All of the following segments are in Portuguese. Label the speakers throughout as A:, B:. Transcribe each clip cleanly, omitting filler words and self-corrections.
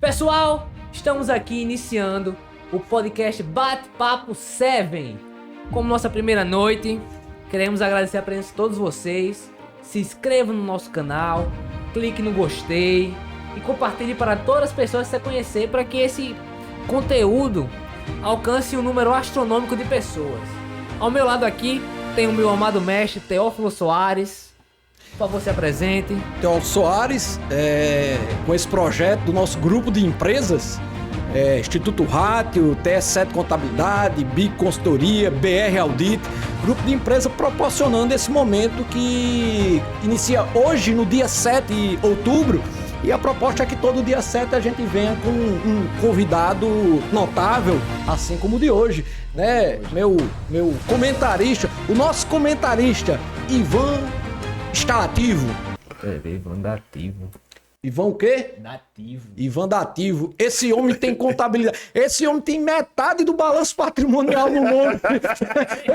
A: Pessoal, estamos aqui iniciando o podcast Bate-Papo 7. Como nossa primeira noite, queremos agradecer a presença de todos vocês. Se inscreva no nosso canal, clique no gostei e compartilhe para todas as pessoas que você conhecer, para que esse conteúdo alcance um número astronômico de pessoas. Ao meu lado aqui tem o meu amado mestre Teófilo Soares. Por favor, se apresente.
B: Teófilo Soares, com esse projeto do nosso grupo de empresas, Instituto Rátio, TS7 Contabilidade, BIC Consultoria, BR Audit, grupo de empresa proporcionando esse momento que inicia hoje, no dia 7 de outubro, e a proposta é que todo dia 7 a gente venha com um convidado notável, assim como o de hoje, né? Meu comentarista, o nosso comentarista, Ivan, está ativo.
A: Ivan da ativo.
B: Ivan o quê?
A: Dativo.
B: Ivan Dativo. Esse homem tem contabilidade. Esse homem tem metade do balanço patrimonial no nome.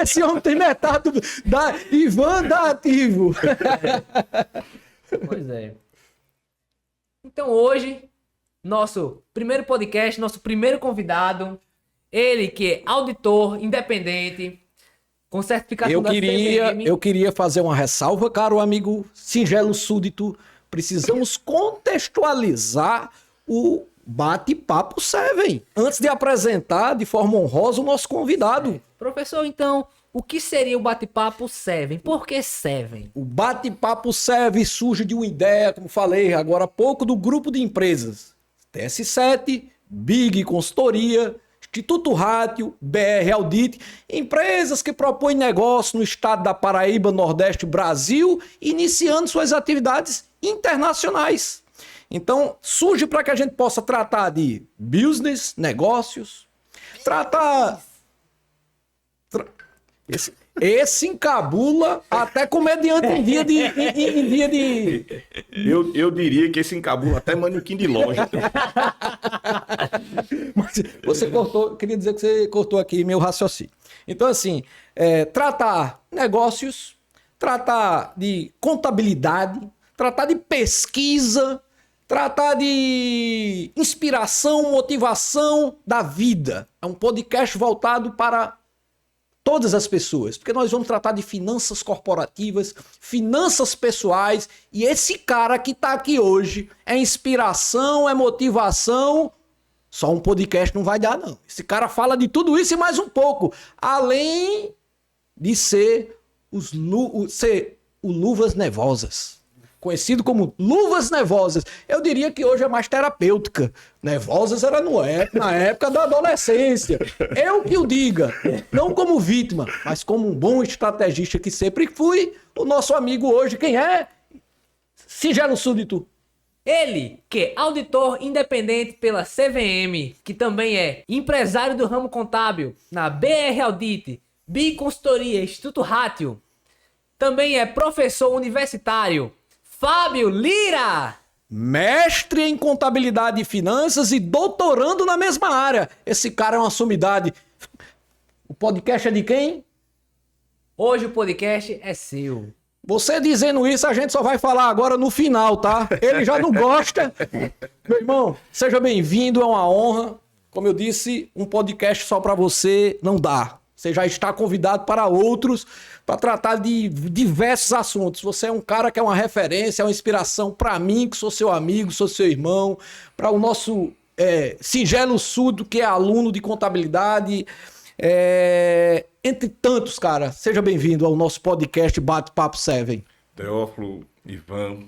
B: Esse homem tem metade da Ivan Dativo.
A: Pois é. Então hoje, nosso primeiro podcast, nosso primeiro convidado, ele que é auditor independente, com certificação da CVM.
B: Eu queria fazer uma ressalva, caro amigo singelo súdito. Precisamos contextualizar o Bate-Papo 7 antes de apresentar de forma honrosa o nosso convidado.
A: Professor, então, o que seria o Bate-Papo 7? Por que 7?
B: O Bate-Papo 7 surge de uma ideia, como falei agora há pouco, do grupo de empresas TS7, BIG Consultoria, Instituto Rátio, BR Audit, empresas que propõem negócio no estado da Paraíba, Nordeste, Brasil, iniciando suas atividades internacionais. Então, surge para que a gente possa tratar de business, negócios, tratar... Esse encabula até comediante em dia de...
C: Eu diria que esse encabula até manequim de loja.
B: Mas você cortou, queria dizer que você cortou aqui meu raciocínio. Então, assim, tratar negócios, tratar de contabilidade, tratar de pesquisa, tratar de inspiração, motivação da vida. É um podcast voltado para todas as pessoas, porque nós vamos tratar de finanças corporativas, finanças pessoais, e esse cara que está aqui hoje é inspiração, é motivação. Só um podcast não vai dar, não. Esse cara fala de tudo isso e mais um pouco, além de ser o Luvas Nervosas. Conhecido como Luvas Nervosas. Eu diria que hoje é mais terapêutica. Nervosas era na época da adolescência. Eu que o diga. Não como vítima, mas como um bom estrategista que sempre fui. O nosso amigo hoje, quem é? Singelo súdito.
A: Ele, que é auditor independente pela CVM, que também é empresário do ramo contábil na BR Audit, BIC Consultoria, Instituto Rátio. Também é professor universitário, Fábio Lira.
B: Mestre em contabilidade e finanças e doutorando na mesma área. Esse cara é uma sumidade. O podcast é de quem?
A: Hoje o podcast é seu.
B: Você dizendo isso, a gente só vai falar agora no final, tá? Ele já não gosta. Meu irmão, seja bem-vindo, é uma honra. Como eu disse, um podcast só para você não dá. Você já está convidado para outros, para tratar de diversos assuntos. Você é um cara que é uma referência, é uma inspiração para mim, que sou seu amigo, sou seu irmão, para o nosso singelo súdito, que é aluno de contabilidade, entre tantos, cara. Seja bem-vindo ao nosso podcast Bate-Papo 7.
C: Teófilo, Ivan.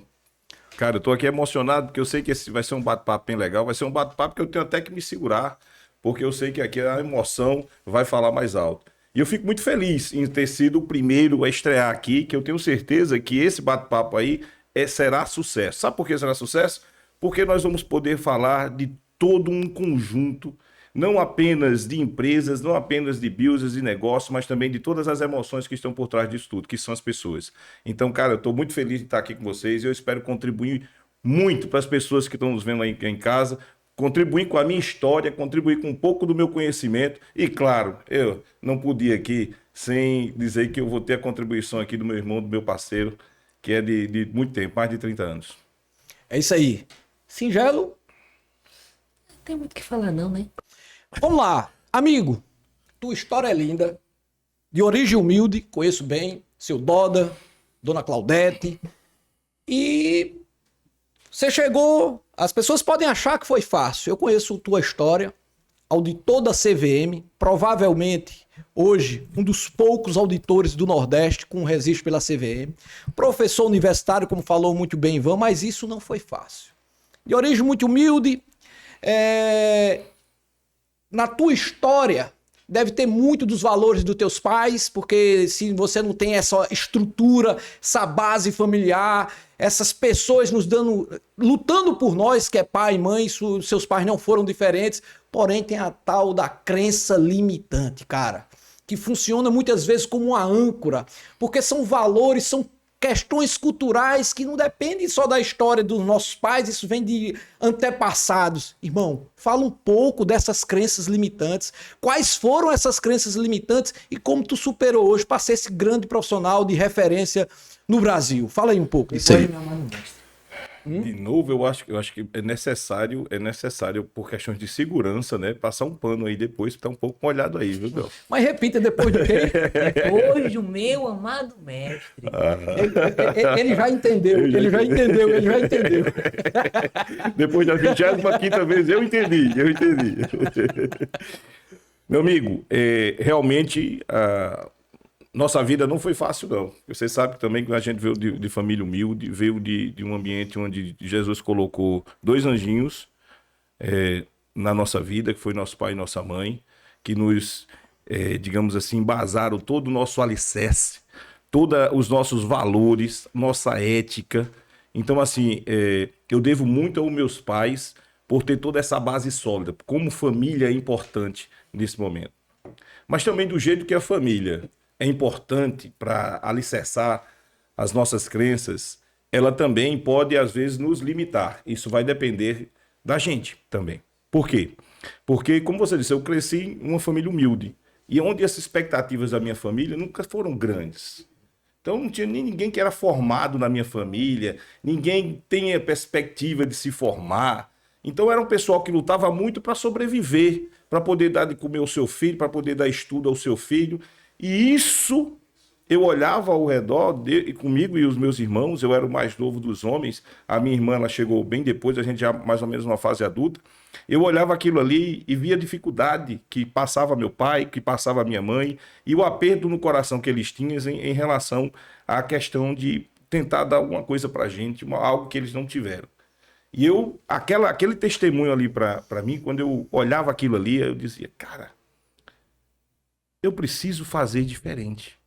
C: Cara, eu tô aqui emocionado porque eu sei que esse vai ser um bate-papo bem legal. Vai ser um bate-papo que eu tenho até que me segurar, porque eu sei que aqui a emoção vai falar mais alto. E eu fico muito feliz em ter sido o primeiro a estrear aqui, que eu tenho certeza que esse bate-papo aí será sucesso. Sabe por que será sucesso? Porque nós vamos poder falar de todo um conjunto, não apenas de empresas, não apenas de business e negócios, mas também de todas as emoções que estão por trás disso tudo, que são as pessoas. Então, cara, eu estou muito feliz de estar aqui com vocês e eu espero contribuir muito para as pessoas que estão nos vendo aí em casa, contribuir com a minha história, contribuir com um pouco do meu conhecimento e, claro, eu não podia aqui sem dizer que eu vou ter a contribuição aqui do meu irmão, do meu parceiro, que é de muito tempo, mais de 30 anos.
B: É isso aí. Singelo,
A: Tem muito o que falar não, né?
B: Vamos lá. Amigo, tua história é linda. De origem humilde, conheço bem. Seu Doda, Dona Claudete. E você chegou... As pessoas podem achar que foi fácil. Eu conheço tua história. Auditor da CVM. Provavelmente, hoje, um dos poucos auditores do Nordeste com registro pela CVM. Professor universitário, como falou muito bem Ivan, mas isso não foi fácil. De origem muito humilde... Na tua história, deve ter muito dos valores dos teus pais, porque se você não tem essa estrutura, essa base familiar, essas pessoas nos dando, lutando por nós, que é pai e mãe, seus pais não foram diferentes, porém tem a tal da crença limitante, cara, que funciona muitas vezes como uma âncora, porque são valores, são questões culturais que não dependem só da história dos nossos pais, isso vem de antepassados. Irmão, fala um pouco dessas crenças limitantes. Quais foram essas crenças limitantes e como tu superou hoje para ser esse grande profissional de referência no Brasil? Fala aí um pouco disso aí.
C: De novo, eu acho que é necessário, por questões de segurança, né? Passar um pano aí depois, tá um pouco molhado aí, viu, Bel?
B: Mas repita depois do quê?
A: Depois do meu amado mestre.
B: Ele já entendeu, ele já entendeu.
C: Depois da 25ª vez, eu entendi. Meu amigo, realmente nossa vida não foi fácil, não. Você sabe também que a gente veio de família humilde, veio de um ambiente onde Jesus colocou 2 anjinhos na nossa vida, que foi nosso pai e nossa mãe, que nos, digamos assim, embasaram todo o nosso alicerce, todos os nossos valores, nossa ética. Então, assim, eu devo muito aos meus pais por ter toda essa base sólida, como família é importante nesse momento. Mas também do jeito que a família é importante para alicerçar as nossas crenças, ela também pode, às vezes, nos limitar. Isso vai depender da gente também. Por quê? Porque, como você disse, eu cresci em uma família humilde, e onde as expectativas da minha família nunca foram grandes. Então, não tinha nem ninguém que era formado na minha família, ninguém tinha perspectiva de se formar. Então, era um pessoal que lutava muito para sobreviver, para poder dar de comer ao seu filho, para poder dar estudo ao seu filho. E isso, eu olhava ao redor, comigo e os meus irmãos, eu era o mais novo dos homens, a minha irmã ela chegou bem depois, a gente já mais ou menos numa fase adulta, eu olhava aquilo ali e via a dificuldade que passava meu pai, que passava minha mãe, e o aperto no coração que eles tinham em relação à questão de tentar dar alguma coisa pra gente, algo que eles não tiveram. E aquele testemunho ali pra mim, quando eu olhava aquilo ali, eu dizia, cara, eu preciso fazer diferente.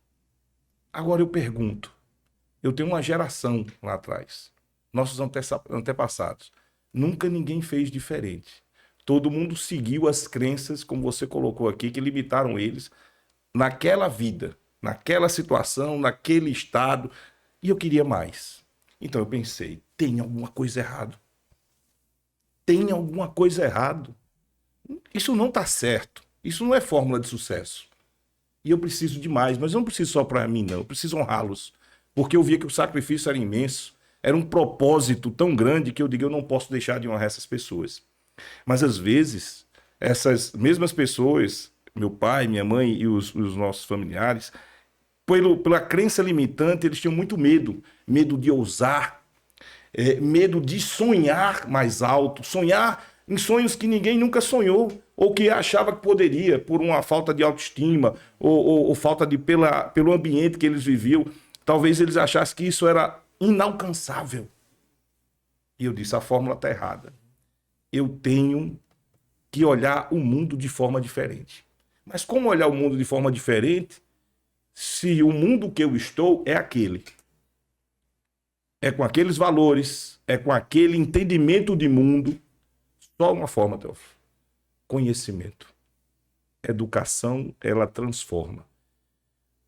C: Agora eu pergunto, eu tenho uma geração lá atrás, nossos antepassados, nunca ninguém fez diferente. Todo mundo seguiu as crenças, como você colocou aqui, que limitaram eles naquela vida, naquela situação, naquele estado, e eu queria mais. Então eu pensei, tem alguma coisa errada. Tem alguma coisa errada. Isso não está certo. Isso não é fórmula de sucesso. E eu preciso de mais, mas eu não preciso só para mim, não. Eu preciso honrá-los. Porque eu via que o sacrifício era imenso. Era um propósito tão grande que eu digo, eu não posso deixar de honrar essas pessoas. Mas às vezes, essas mesmas pessoas, meu pai, minha mãe e os nossos familiares, pela crença limitante, eles tinham muito medo. Medo de ousar, medo de sonhar mais alto, sonhar em sonhos que ninguém nunca sonhou, ou que achava que poderia, por uma falta de autoestima, ou falta pelo ambiente que eles viviam. Talvez eles achassem que isso era inalcançável. E eu disse, a fórmula está errada. Eu tenho que olhar o mundo de forma diferente. Mas como olhar o mundo de forma diferente, se o mundo que eu estou é aquele? É com aqueles valores, é com aquele entendimento de mundo. Só uma forma, Teófilo. Conhecimento. Educação, ela transforma.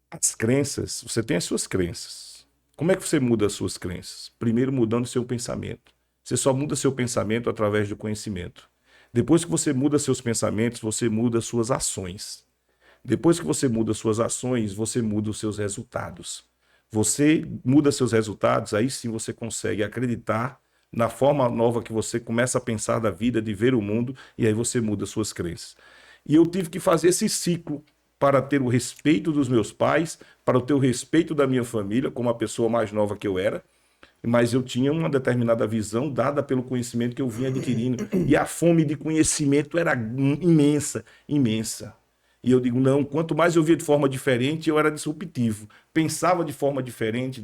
C: As crenças, você tem as suas crenças. Como é que você muda as suas crenças? Primeiro mudando seu pensamento. Você só muda seu pensamento através do conhecimento. Depois que você muda seus pensamentos, você muda suas ações. Depois que você muda suas ações, você muda os seus resultados. Você muda seus resultados, aí sim você consegue acreditar na forma nova que você começa a pensar da vida, de ver o mundo, e aí você muda suas crenças. E eu tive que fazer esse ciclo para ter o respeito dos meus pais, para ter o respeito da minha família, como a pessoa mais nova que eu era, mas eu tinha uma determinada visão dada pelo conhecimento que eu vinha adquirindo. E a fome de conhecimento era imensa, imensa. E eu digo, não, quanto mais eu via de forma diferente, eu era disruptivo. Pensava de forma diferente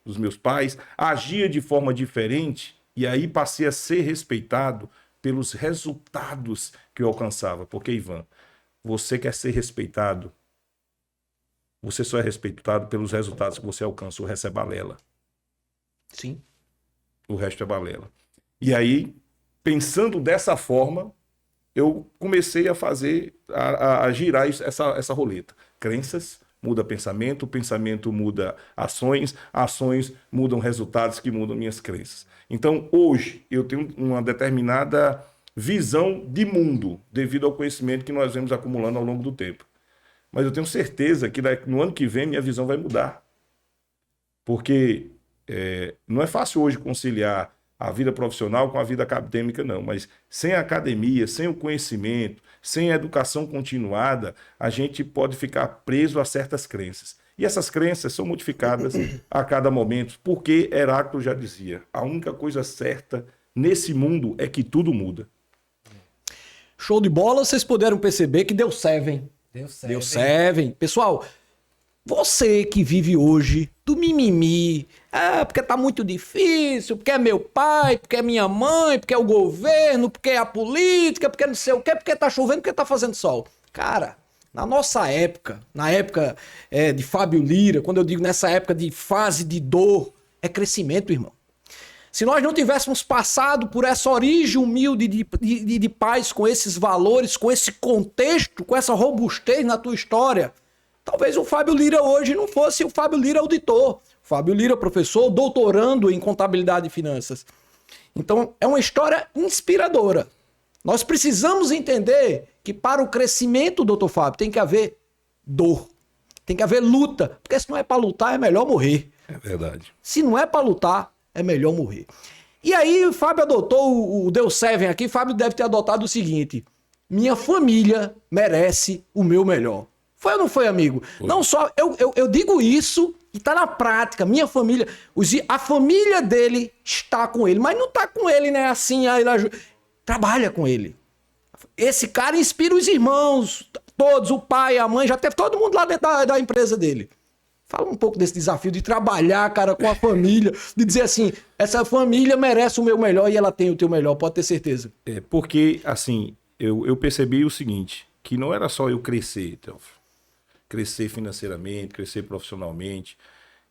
C: dos meus pais, agia de forma diferente, e aí passei a ser respeitado pelos resultados que eu alcançava. Porque, Ivan, você quer ser respeitado, você só é respeitado pelos resultados que você alcança, o resto é balela.
B: Sim.
C: O resto é balela. E aí, pensando dessa forma, eu comecei a fazer, a girar essa roleta. Crenças muda pensamento, pensamento muda ações, ações mudam resultados que mudam minhas crenças. Então, hoje, eu tenho uma determinada visão de mundo, devido ao conhecimento que nós vemos acumulando ao longo do tempo. Mas eu tenho certeza que no ano que vem minha visão vai mudar. Porque não é fácil hoje conciliar a vida profissional com a vida acadêmica, não. Mas sem a academia, sem o conhecimento, sem a educação continuada, a gente pode ficar preso a certas crenças. E essas crenças são modificadas a cada momento, porque Heráclito já dizia, a única coisa certa nesse mundo é que tudo muda.
B: Show de bola, vocês puderam perceber que deu seven.
A: Deu
B: Seven. Pessoal, você que vive hoje do mimimi, porque tá muito difícil, porque é meu pai, porque é minha mãe, porque é o governo, porque é a política, porque não sei o quê, porque tá chovendo, porque tá fazendo sol. Cara, na nossa época, na época de Fábio Lira, quando eu digo nessa época de fase de dor, é crescimento, irmão. Se nós não tivéssemos passado por essa origem humilde de paz, com esses valores, com esse contexto, com essa robustez na tua história, talvez o Fábio Lira hoje não fosse o Fábio Lira auditor. O Fábio Lira professor, doutorando em contabilidade e finanças. Então, é uma história inspiradora. Nós precisamos entender que para o crescimento, doutor Fábio, tem que haver dor. Tem que haver luta. Porque se não é para lutar, é melhor morrer.
C: É verdade.
B: Se não é para lutar, é melhor morrer. E aí o Fábio adotou o Deus Seven aqui. Fábio deve ter adotado o seguinte: minha família merece o meu melhor. Foi ou não foi, amigo? Foi. Não só, eu digo isso e tá na prática. Minha família, a família dele está com ele, mas não tá com ele, né? Assim, aí trabalha com ele. Esse cara inspira os irmãos, todos, o pai, a mãe, já teve todo mundo lá dentro da empresa dele. Fala um pouco desse desafio de trabalhar, cara, com a família, de dizer assim, essa família merece o meu melhor e ela tem o teu melhor, pode ter certeza.
C: Porque, assim, eu percebi o seguinte, que não era só eu crescer, Teófilo, crescer financeiramente, crescer profissionalmente,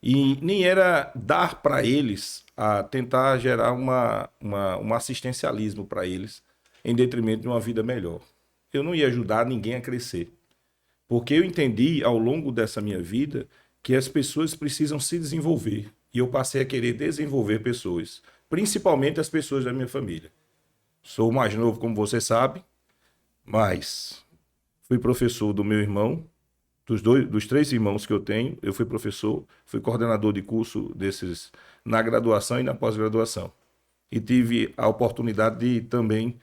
C: e nem era dar para eles, a tentar gerar um assistencialismo para eles, em detrimento de uma vida melhor. Eu não ia ajudar ninguém a crescer, porque eu entendi ao longo dessa minha vida que as pessoas precisam se desenvolver. E eu passei a querer desenvolver pessoas, principalmente as pessoas da minha família. Sou o mais novo, como você sabe, mas fui professor do meu irmão, dos 3 irmãos que eu tenho, eu fui professor, fui coordenador de curso desses na graduação e na pós-graduação. E tive a oportunidade também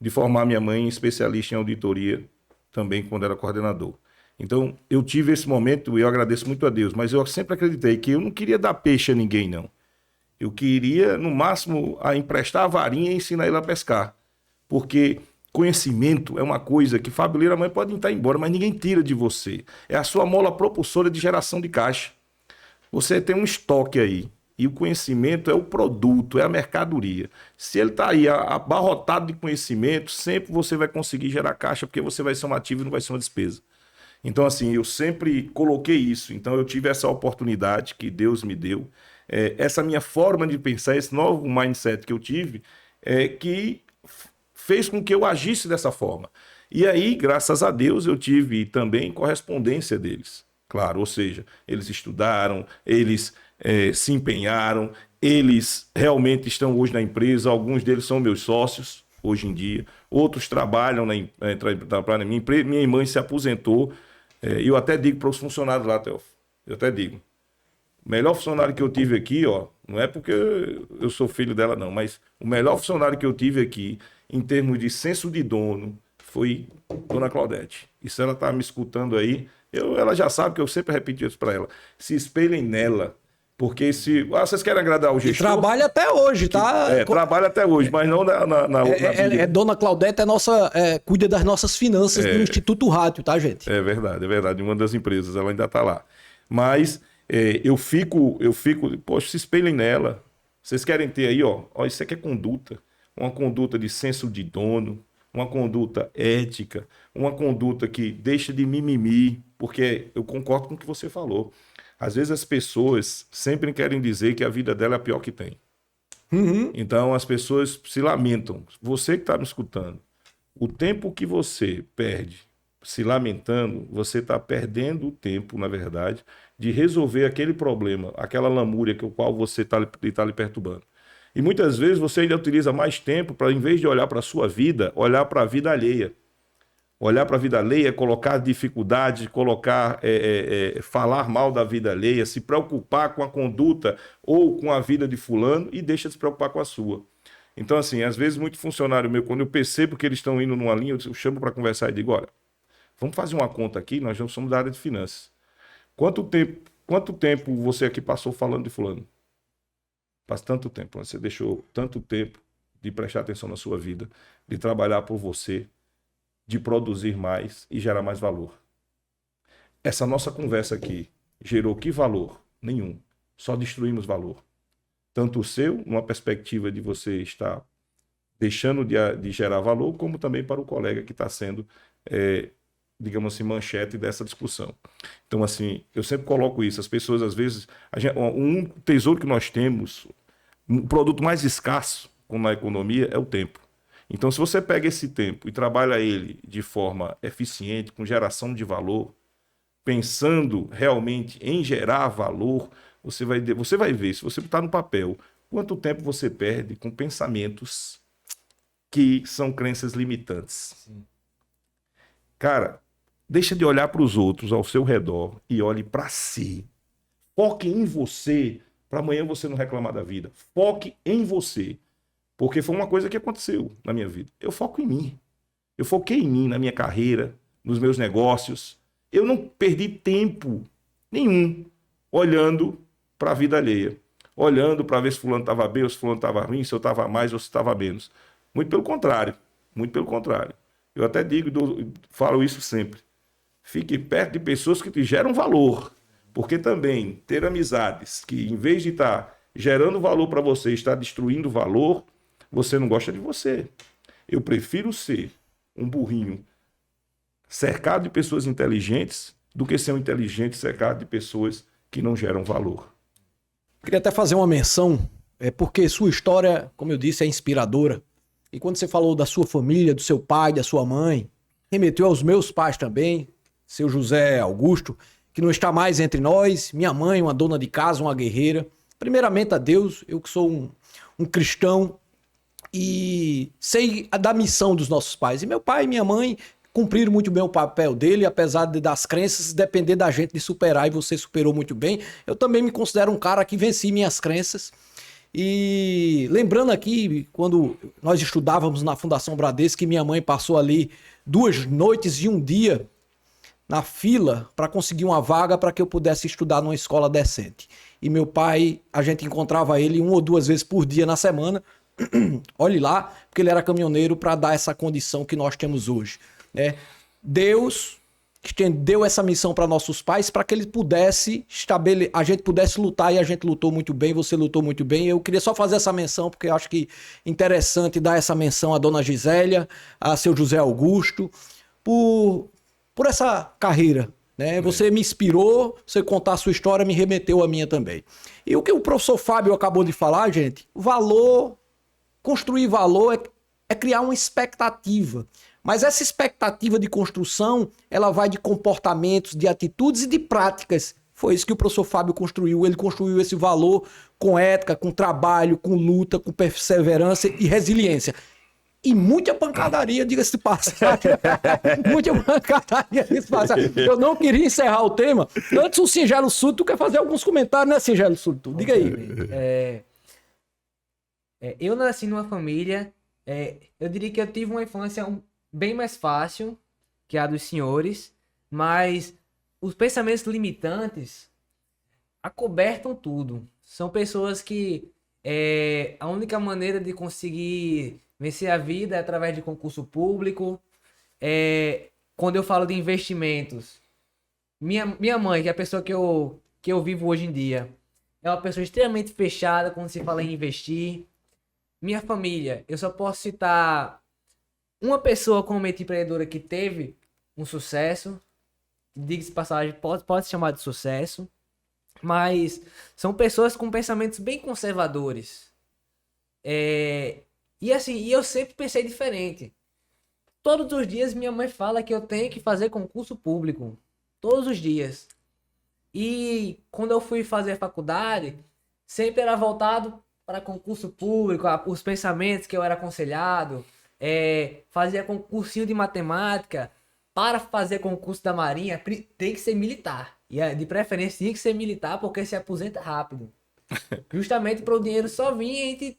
C: de formar minha mãe especialista em auditoria, também quando era coordenador. Então, eu tive esse momento e eu agradeço muito a Deus, mas eu sempre acreditei que eu não queria dar peixe a ninguém, não. Eu queria, no máximo, emprestar a varinha e ensinar ele a pescar. Porque conhecimento é uma coisa que Fábio Lira, mãe, pode estar embora, mas ninguém tira de você. É a sua mola propulsora de geração de caixa. Você tem um estoque aí. E o conhecimento é o produto, é a mercadoria. Se ele está aí abarrotado de conhecimento, sempre você vai conseguir gerar caixa, porque você vai ser um ativo e não vai ser uma despesa. Então, assim, eu sempre coloquei isso. Então, eu tive essa oportunidade que Deus me deu. Essa minha forma de pensar, esse novo mindset que eu tive, que fez com que eu agisse dessa forma. E aí, graças a Deus, eu tive também correspondência deles. Claro, ou seja, eles estudaram, eles se empenharam, eles realmente estão hoje na empresa, alguns deles são meus sócios hoje em dia, outros trabalham na minha empresa. Minha irmã se aposentou, eu até digo para os funcionários lá, Teófilo, eu até digo, O melhor funcionário que eu tive aqui, ó, não é porque eu sou filho dela, não, mas o melhor funcionário que eu tive aqui, em termos de senso de dono, foi Dona Claudete. E se ela tá me escutando aí, ela já sabe que eu sempre repeti isso para ela. Se espelhem nela. Porque se. Vocês querem agradar o gestor?
B: Trabalha até hoje, tá?
C: Trabalha até hoje, mas não na
B: Dona Claudete cuida das nossas finanças do Instituto Rádio, tá, gente?
C: É verdade. Uma das empresas, ela ainda tá lá. Mas eu fico, poxa, se espelhem nela. Vocês querem ter aí, ó, isso aqui é conduta. Uma conduta de senso de dono, uma conduta ética, uma conduta que deixa de mimimi, porque eu concordo com o que você falou. Às vezes as pessoas sempre querem dizer que a vida dela é a pior que tem.
B: Uhum.
C: Então as pessoas se lamentam. Você que está me escutando, o tempo que você perde se lamentando, você está perdendo o tempo, na verdade, de resolver aquele problema, aquela lamúria que o qual você está lhe perturbando. E muitas vezes você ainda utiliza mais tempo para, em vez de olhar para a sua vida, olhar para a vida alheia. Olhar para a vida alheia, colocar dificuldade, falar mal da vida alheia, se preocupar com a conduta ou com a vida de fulano e deixa de se preocupar com a sua. Então, assim, às vezes muito funcionário meu, quando eu percebo que eles estão indo numa linha, eu chamo para conversar e digo, olha, vamos fazer uma conta aqui, nós não somos da área de finanças. Quanto tempo você aqui passou falando de fulano? Faz tanto tempo, você deixou tanto tempo de prestar atenção na sua vida, de trabalhar por você, de produzir mais e gerar mais valor. Essa nossa conversa aqui gerou que valor? Nenhum. Só destruímos valor. Tanto o seu, numa perspectiva de você estar deixando de gerar valor, como também para o colega que está sendo, digamos assim, manchete dessa discussão. Então, assim, eu sempre coloco isso. As pessoas, às vezes, um tesouro que nós temos, um produto mais escasso na economia é o tempo. Então, se você pega esse tempo e trabalha ele de forma eficiente, com geração de valor, pensando realmente em gerar valor, você vai ver, se você botar no papel, quanto tempo você perde com pensamentos que são crenças limitantes. Sim. Cara, deixa de olhar para os outros ao seu redor e olhe para si. Foque em você, para amanhã você não reclamar da vida. Foque em você. Porque foi uma coisa que aconteceu na minha vida. Eu foco em mim. Eu foquei em mim, na minha carreira, nos meus negócios. Eu não perdi tempo nenhum olhando para a vida alheia. Olhando para ver se fulano estava bem ou se fulano estava ruim, se eu estava mais ou se estava menos. Muito pelo contrário. Muito pelo contrário. Eu até falo isso sempre. Fique perto de pessoas que te geram valor. Porque também ter amizades que, em vez de estar gerando valor para você, está destruindo valor, você não gosta de você. Eu prefiro ser um burrinho cercado de pessoas inteligentes do que ser um inteligente cercado de pessoas que não geram valor.
B: Queria até fazer uma menção, porque sua história, como eu disse, é inspiradora. E quando você falou da sua família, do seu pai, da sua mãe, remeteu aos meus pais também, seu José Augusto, que não está mais entre nós, minha mãe, uma dona de casa, uma guerreira. Primeiramente a Deus, eu que sou um cristão, e sei da missão dos nossos pais. E meu pai e minha mãe cumpriram muito bem o papel dele, apesar das crenças depender da gente de superar, e você superou muito bem. Eu também me considero um cara que venci minhas crenças. E lembrando aqui, quando nós estudávamos na Fundação Bradesco, que minha mãe passou ali 2 noites e um dia na fila para conseguir uma vaga para que eu pudesse estudar numa escola decente. E meu pai, a gente encontrava ele 1 ou 2 vezes por dia na semana, olhe lá, porque ele era caminhoneiro para dar essa condição que nós temos hoje, né? Deus estendeu essa missão para nossos pais para que ele pudesse a gente pudesse lutar, e a gente lutou muito bem, você lutou muito bem. Eu queria só fazer essa menção porque eu acho que é interessante dar essa menção à dona Gisélia, a seu José Augusto, por essa carreira, né? Você me inspirou, você contar a sua história me remeteu a minha também. E o que o professor Fábio acabou de falar, gente, construir valor é criar uma expectativa. Mas essa expectativa de construção, ela vai de comportamentos, de atitudes e de práticas. Foi isso que o professor Fábio construiu. Ele construiu esse valor com ética, com trabalho, com luta, com perseverança e resiliência. e muita pancadaria, diga-se de passagem. Muita pancadaria, diga-se de passagem. Eu não queria encerrar o tema. Antes, o Singelo Súdito quer fazer alguns comentários, né, Singelo Súdito? Diga aí.
A: Eu nasci numa família, eu diria que eu tive uma infância bem mais fácil que a dos senhores, mas os pensamentos limitantes acobertam tudo. São pessoas que a única maneira de conseguir vencer a vida é através de concurso público. Quando eu falo de investimentos, minha mãe, que é a pessoa que eu vivo hoje em dia, é uma pessoa extremamente fechada quando se fala em investir. Minha família, eu só posso citar uma pessoa como empreendedora que teve um sucesso, diga-se de passagem, pode se chamar de sucesso, mas são pessoas com pensamentos bem conservadores. E assim, eu sempre pensei diferente. Todos os dias minha mãe fala que eu tenho que fazer concurso público. Todos os dias. E quando eu fui fazer faculdade, sempre era voltado para concurso público, os pensamentos que eu era aconselhado. Fazia concursinho de matemática. Para fazer concurso da Marinha, tem que ser militar. E de preferência tinha que ser militar, porque se aposenta rápido. Justamente para o dinheiro só vir e a gente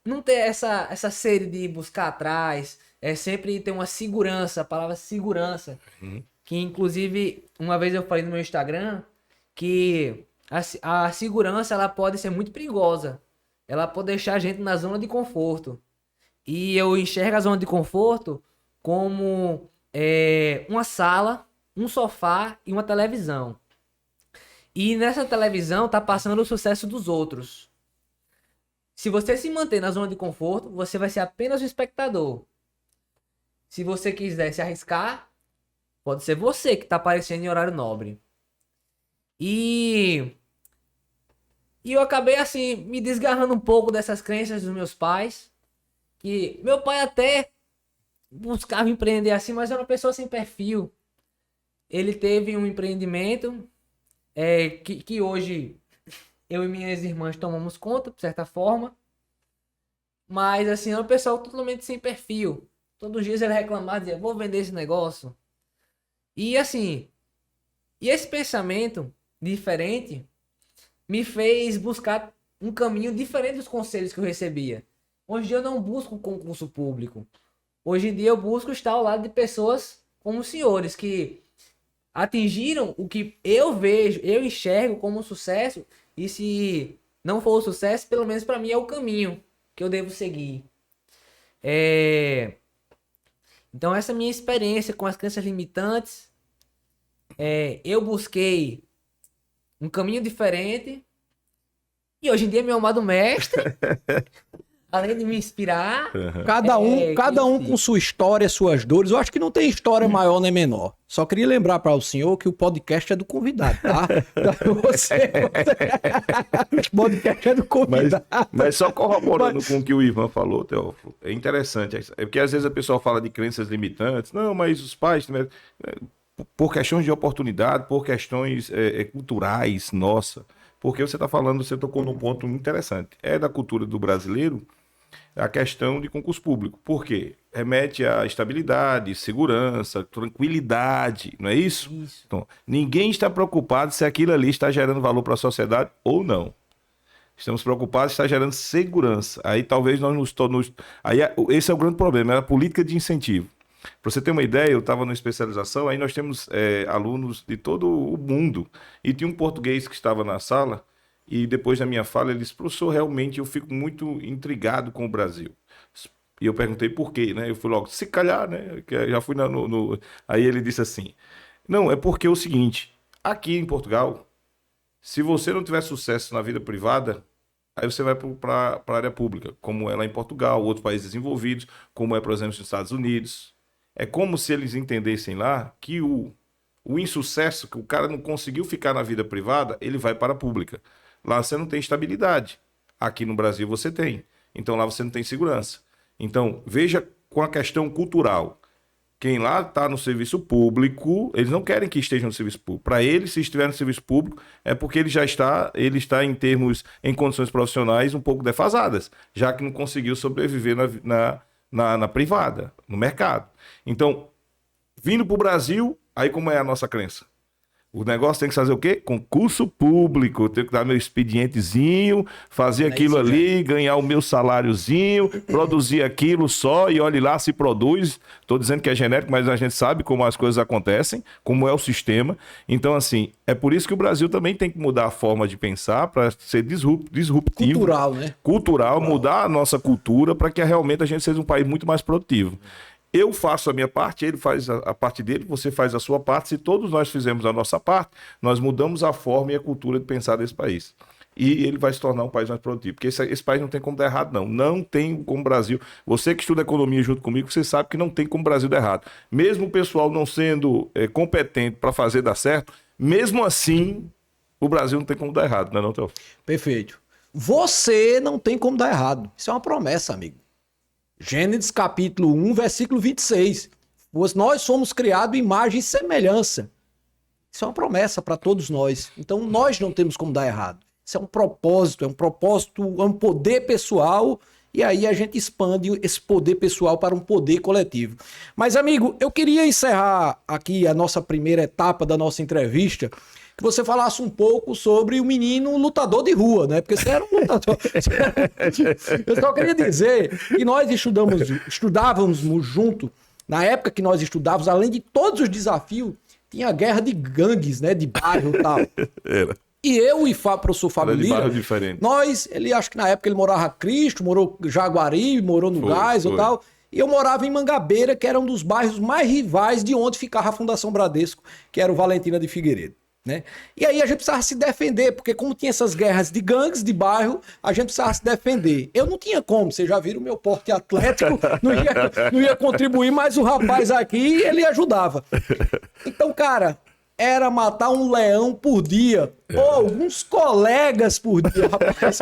A: não ter essa sede de buscar atrás. Sempre ter uma segurança, a palavra segurança. Que inclusive, uma vez eu falei no meu Instagram que a segurança ela pode ser muito perigosa. Ela pode deixar a gente na zona de conforto. E eu enxergo a zona de conforto como uma sala, um sofá e uma televisão. E nessa televisão tá passando o sucesso dos outros. Se você se manter na zona de conforto, você vai ser apenas um espectador. Se você quiser se arriscar, pode ser você que tá aparecendo em horário nobre. E eu acabei assim me desgarrando um pouco dessas crenças dos meus pais. Que meu pai até buscava empreender assim, mas era uma pessoa sem perfil. Ele teve um empreendimento que hoje eu e minhas irmãs tomamos conta, de certa forma. Mas assim, era uma pessoa totalmente sem perfil. Todos os dias ele reclamava, dizia, vou vender esse negócio. E assim, esse pensamento diferente me fez buscar um caminho diferente dos conselhos que eu recebia. Hoje em dia eu não busco concurso público. Hoje em dia eu busco estar ao lado de pessoas como os senhores, que atingiram o que eu vejo, eu enxergo como um sucesso. E se não for o sucesso, pelo menos para mim é o caminho que eu devo seguir. Então essa é a minha experiência com as crenças limitantes. Eu busquei um caminho diferente. E hoje em dia meu amado mestre, além de me inspirar...
B: Cada um com sua história, suas dores. Eu acho que não tem história maior nem menor. Só queria lembrar para o senhor que o podcast é do convidado, tá? O podcast é do convidado.
C: Mas só corroborando com o que o Ivan falou, Teófilo, é interessante. É porque às vezes a pessoa fala de crenças limitantes. Não, mas os pais... Por questões de oportunidade, por questões culturais, nossa. Porque você está falando, você tocou num ponto interessante. É da cultura do brasileiro a questão de concurso público. Por quê? Remete à estabilidade, segurança, tranquilidade, não é isso?
A: Isso.
C: Então, ninguém está preocupado se aquilo ali está gerando valor para a sociedade ou não. Estamos preocupados se está gerando segurança. Aí talvez nós nos tornamos... Aí esse é o grande problema, é a política de incentivo. Para você ter uma ideia, eu estava numa especialização, aí nós temos alunos de todo o mundo. E tinha um português que estava na sala, e depois da minha fala, ele disse, professor, realmente eu fico muito intrigado com o Brasil. E eu perguntei por quê, né? Eu fui logo, se calhar, né? Já fui Aí ele disse assim, não, é porque é o seguinte, aqui em Portugal, se você não tiver sucesso na vida privada, aí você vai para a área pública, como é lá em Portugal, outros países desenvolvidos, como é, por exemplo, nos Estados Unidos. É como se eles entendessem lá que o insucesso, que o cara não conseguiu ficar na vida privada, ele vai para a pública. Lá você não tem estabilidade. Aqui no Brasil você tem. Então lá você não tem segurança. Então, veja com a questão cultural. Quem lá está no serviço público, eles não querem que esteja no serviço público. Para eles, se estiver no serviço público, é porque ele está em condições profissionais um pouco defasadas, já que não conseguiu sobreviver na privada, no mercado. Então, vindo para o Brasil, aí como é a nossa crença? O negócio tem que fazer o quê? Concurso público. Eu tenho que dar meu expedientezinho, fazer aquilo ali, ganhar o meu saláriozinho, produzir aquilo só e olhe lá se produz. Estou dizendo que é genérico, mas a gente sabe como as coisas acontecem, como é o sistema. Então, assim, é por isso que o Brasil também tem que mudar a forma de pensar para ser disruptivo.
B: Cultural, né?
C: Cultural, mudar a nossa cultura para que realmente a gente seja um país muito mais produtivo. Eu faço a minha parte, ele faz a parte dele, você faz a sua parte. Se todos nós fizermos a nossa parte, nós mudamos a forma e a cultura de pensar desse país. E ele vai se tornar um país mais produtivo. Porque esse país não tem como dar errado, não. Não tem como o Brasil. Você que estuda economia junto comigo, você sabe que não tem como o Brasil dar errado. Mesmo o pessoal não sendo competente para fazer dar certo, mesmo assim, o Brasil não tem como dar errado, não é não, Theo?
B: Perfeito. Você não tem como dar errado. Isso é uma promessa, amigo. Gênesis capítulo 1, versículo 26. Nós somos criados em imagem e semelhança. Isso é uma promessa para todos nós. Então nós não temos como dar errado. Isso é um propósito, é um poder pessoal, e aí a gente expande esse poder pessoal para um poder coletivo. Mas, amigo, eu queria encerrar aqui a nossa primeira etapa da nossa entrevista, que você falasse um pouco sobre o menino lutador de rua, né? Porque você era um lutador. Eu só queria dizer que nós estudávamos junto, na época que nós estudávamos, além de todos os desafios, tinha a guerra de gangues, né? De bairro e tal.
C: Era.
B: E eu e professor Fábio Lira, ele acho que na época ele morava Cristo, morou em Jaguari, morou no Gás e tal. E eu morava em Mangabeira, que era um dos bairros mais rivais de onde ficava a Fundação Bradesco, que era o Valentina de Figueiredo. Né? E aí a gente precisava se defender, porque como tinha essas guerras de gangues de bairro, a gente precisava se defender. Eu não tinha como, vocês já viram o meu porte atlético, não ia contribuir, mas o rapaz aqui, ele ajudava. Então, cara, era matar um leão por dia, ou alguns colegas por dia, rapaz.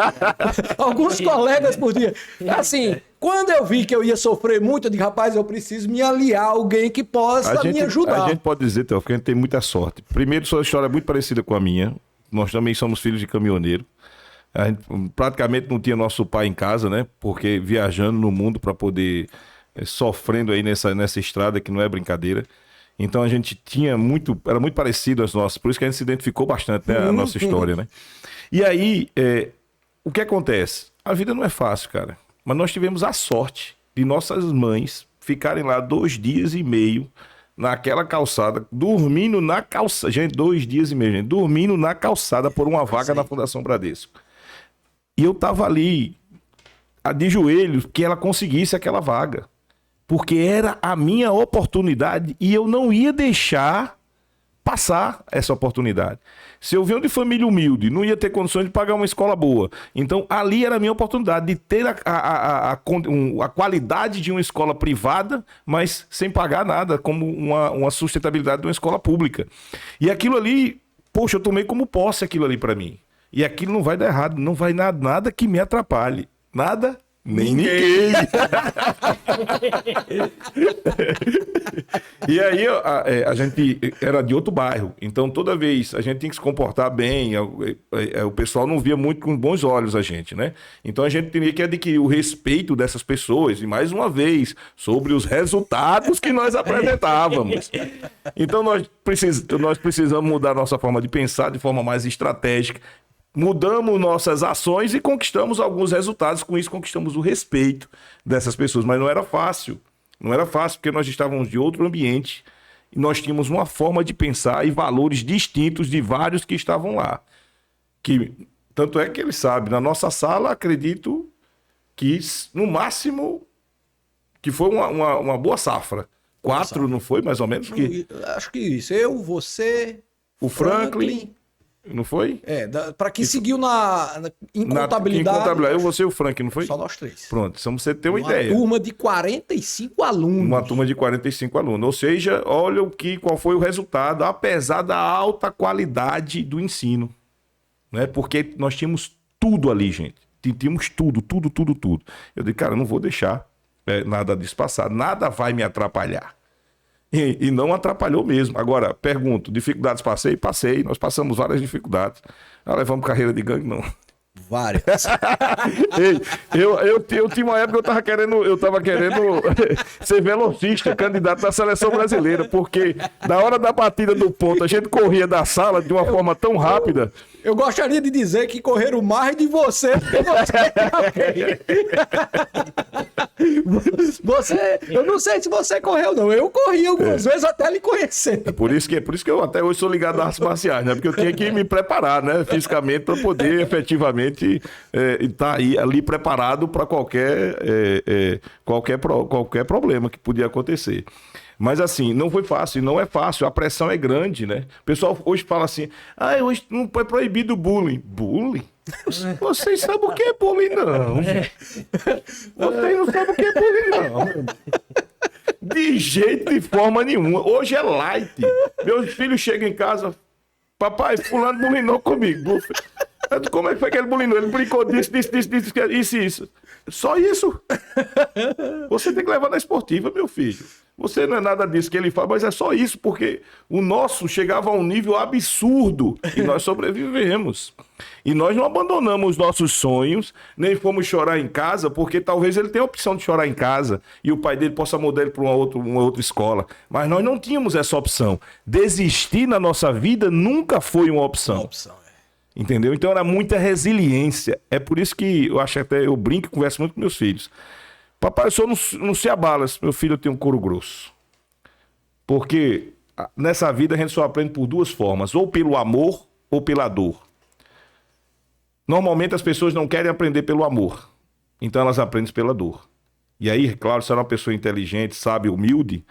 B: Alguns colegas por dia. Assim, quando eu vi que eu ia sofrer muito, eu disse, rapaz, eu preciso me aliar a alguém que possa me ajudar.
C: A gente pode dizer, Theo, que a gente tem muita sorte. Primeiro, sua história é muito parecida com a minha. Nós também somos filhos de caminhoneiro. A gente praticamente não tinha nosso pai em casa, né? Porque viajando no mundo para poder sofrendo aí nessa estrada que não é brincadeira. Então a gente era muito parecido às nossas, por isso que a gente se identificou bastante, né, a nossa história, né? E aí, o que acontece? A vida não é fácil, cara, mas nós tivemos a sorte de nossas mães ficarem lá 2 dias e meio naquela calçada, dormindo na calçada, gente, 2 dias e meio, gente, dormindo na calçada por uma vaga na Fundação Bradesco. E eu tava ali, de joelhos, que ela conseguisse aquela vaga. Porque era a minha oportunidade e eu não ia deixar passar essa oportunidade. Se eu venho de família humilde, não ia ter condições de pagar uma escola boa. Então, ali era a minha oportunidade de ter a qualidade de uma escola privada, mas sem pagar nada, como uma sustentabilidade de uma escola pública. E aquilo ali, poxa, eu tomei como posse aquilo ali para mim. E aquilo não vai dar errado, não vai nada que me atrapalhe. Nada. Nem ninguém. E aí a gente era de outro bairro, então toda vez a gente tinha que se comportar bem, o pessoal não via muito com bons olhos a gente, né? Então a gente tinha que adquirir o respeito dessas pessoas e mais uma vez sobre os resultados que nós apresentávamos. Então nós precisamos mudar nossa forma de pensar de forma mais estratégica. Mudamos nossas ações e conquistamos alguns resultados. Com isso, conquistamos o respeito dessas pessoas. Mas não era fácil. Não era fácil, porque nós estávamos de outro ambiente e nós tínhamos uma forma de pensar e valores distintos de vários que estavam lá. Tanto é que ele sabe, na nossa sala, acredito que, no máximo, que foi uma boa safra. 4, não foi, mais ou menos?
B: Acho que isso. Eu, você,
C: o Franklin. Não foi?
B: Para quem seguiu em contabilidade.
C: Em contabilidade, eu, você e o Frank, não foi?
B: Só nós 3.
C: Pronto, só você ter uma ideia.
B: Uma turma de 45 alunos.
C: Uma turma de 45 alunos. Ou seja, olha qual foi o resultado, apesar da alta qualidade do ensino. Né? Porque nós tínhamos tudo ali, gente. Tínhamos tudo. Eu disse, cara, não vou deixar nada disso passar. Nada vai me atrapalhar. E não atrapalhou mesmo. Agora, pergunto, dificuldades passei? Passei. Nós passamos várias dificuldades. Não levamos carreira de gangue, não.
B: Várias.
C: Ei, eu tinha uma época que eu tava querendo ser velocista, candidato da seleção brasileira, porque na hora da batida do ponto, a gente corria da sala de uma forma tão rápida.
B: Eu gostaria de dizer que correram mais de você do que você. Eu não sei se você correu, não. Eu corri algumas vezes até lhe conhecer.
C: Por isso que eu até hoje sou ligado às artes marciais, né? Porque eu tinha que me preparar, né? Fisicamente, para poder efetivamente estar ali preparado para qualquer problema que podia acontecer. Mas assim, não foi fácil, não é fácil, a pressão é grande, né? O pessoal hoje fala assim, hoje não foi proibido o bullying. Bullying? Vocês sabem o que é bullying, não. Vocês não sabem o que é bullying, não. De jeito, de forma nenhuma. Hoje é light. Meus filhos chegam em casa, papai, fulano bulinou comigo. Como é que foi que ele bulinou? Ele brincou disso, isso. Só isso. Você tem que levar na esportiva, meu filho. Você não é nada disso que ele fala, mas é só isso, porque o nosso chegava a um nível absurdo e nós sobrevivemos. E nós não abandonamos os nossos sonhos, nem fomos chorar em casa, porque talvez ele tenha a opção de chorar em casa e o pai dele possa mudar ele para uma outra escola. Mas nós não tínhamos essa opção. Desistir na nossa vida nunca foi uma opção. Entendeu? Então era muita resiliência. É por isso que eu acho até eu brinco e converso muito com meus filhos. Papai, o senhor não se abala, meu filho tem um couro grosso. Porque nessa vida a gente só aprende por duas formas, ou pelo amor ou pela dor. Normalmente as pessoas não querem aprender pelo amor, então elas aprendem pela dor. E aí, claro, se ela é uma pessoa inteligente, sábia, humilde,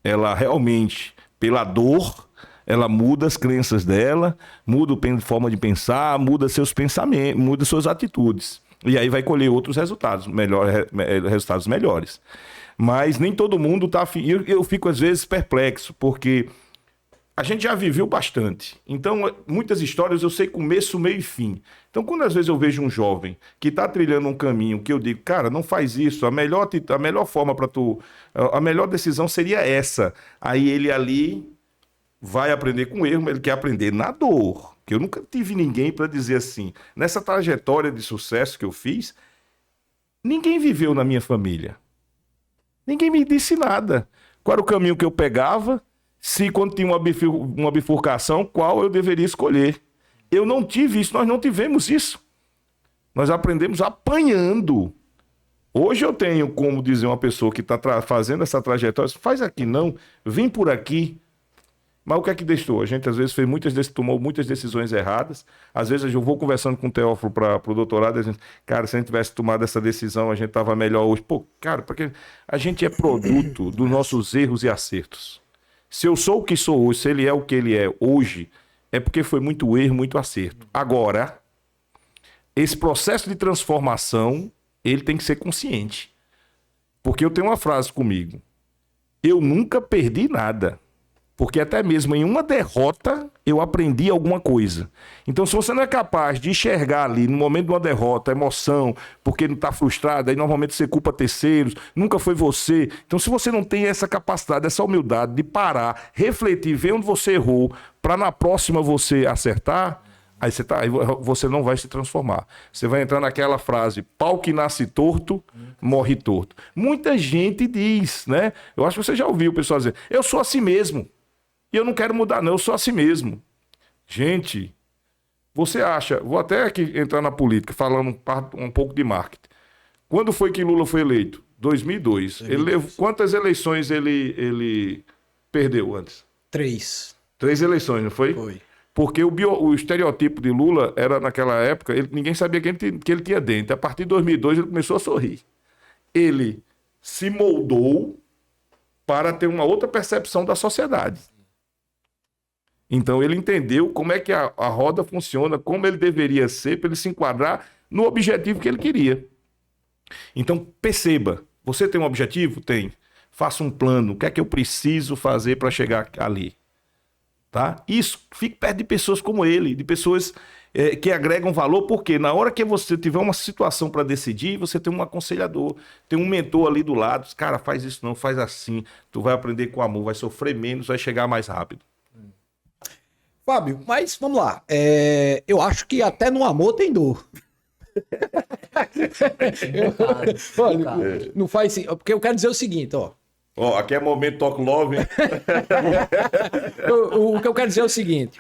C: ela realmente, pela dor, ela muda as crenças dela, muda a forma de pensar, muda seus pensamentos, muda suas atitudes. E aí vai colher outros resultados, resultados melhores. Mas nem todo mundo está afim. Eu fico às vezes perplexo, porque a gente já viveu bastante. Então, muitas histórias eu sei começo, meio e fim. Então, quando às vezes eu vejo um jovem que está trilhando um caminho que eu digo, cara, não faz isso, a melhor forma para tu, a melhor decisão seria essa. Aí ele ali vai aprender com erro, mas ele quer aprender na dor. Que eu nunca tive ninguém para dizer assim, nessa trajetória de sucesso que eu fiz, ninguém viveu na minha família. Ninguém me disse nada. Qual era o caminho que eu pegava, se quando tinha uma bifurcação, qual eu deveria escolher. Eu não tive isso, nós não tivemos isso. Nós aprendemos apanhando. Hoje eu tenho como dizer uma pessoa que está fazendo essa trajetória, faz aqui não, vem por aqui. Mas o que é que deixou? A gente às vezes tomou muitas decisões erradas. Às vezes eu vou conversando com o Teófilo para o doutorado, e a gente, cara, se a gente tivesse tomado essa decisão, a gente estava melhor hoje. Pô, cara, porque a gente é produto dos nossos erros e acertos. Se eu sou o que sou hoje, se ele é o que ele é hoje, é porque foi muito erro, muito acerto. Agora, esse processo de transformação, ele tem que ser consciente. Porque eu tenho uma frase comigo. Eu nunca perdi nada. Porque até mesmo em uma derrota eu aprendi alguma coisa. Então, se você não é capaz de enxergar ali, no momento de uma derrota, emoção, porque não está frustrado, aí normalmente você culpa terceiros, nunca foi você. Então, se você não tem essa capacidade, essa humildade de parar, refletir, ver onde você errou, para na próxima você acertar, aí você não vai se transformar. Você vai entrar naquela frase, pau que nasce torto, morre torto. Muita gente diz, né? Eu acho que você já ouviu o pessoal dizer, eu sou assim mesmo. E eu não quero mudar, não, eu sou assim mesmo. Gente, você acha, vou até aqui entrar na política, falando um pouco de marketing. Quando foi que Lula foi eleito? 2002. Quantas eleições ele perdeu antes?
B: 3.
C: 3 eleições, não foi?
B: Foi.
C: Porque o estereotipo de Lula era, naquela época, ninguém sabia que ele tinha dente. A partir de 2002 ele começou a sorrir. Ele se moldou para ter uma outra percepção da sociedade. Então ele entendeu como é que a roda funciona, como ele deveria ser, para ele se enquadrar no objetivo que ele queria. Então perceba, você tem um objetivo? Tem. Faça um plano, o que é que eu preciso fazer para chegar ali? Tá? Isso, fique perto de pessoas como ele, de pessoas que agregam valor, porque na hora que você tiver uma situação para decidir, você tem um aconselhador, tem um mentor ali do lado, cara, faz isso não, faz assim, tu vai aprender com amor, vai sofrer menos, vai chegar mais rápido.
B: Fábio, mas vamos lá. Eu acho que até no amor tem dor. Olha, não faz assim, porque eu quero dizer o seguinte, ó.
C: Ó, aqui é momento Talk Love, hein?
B: O que eu quero dizer é o seguinte,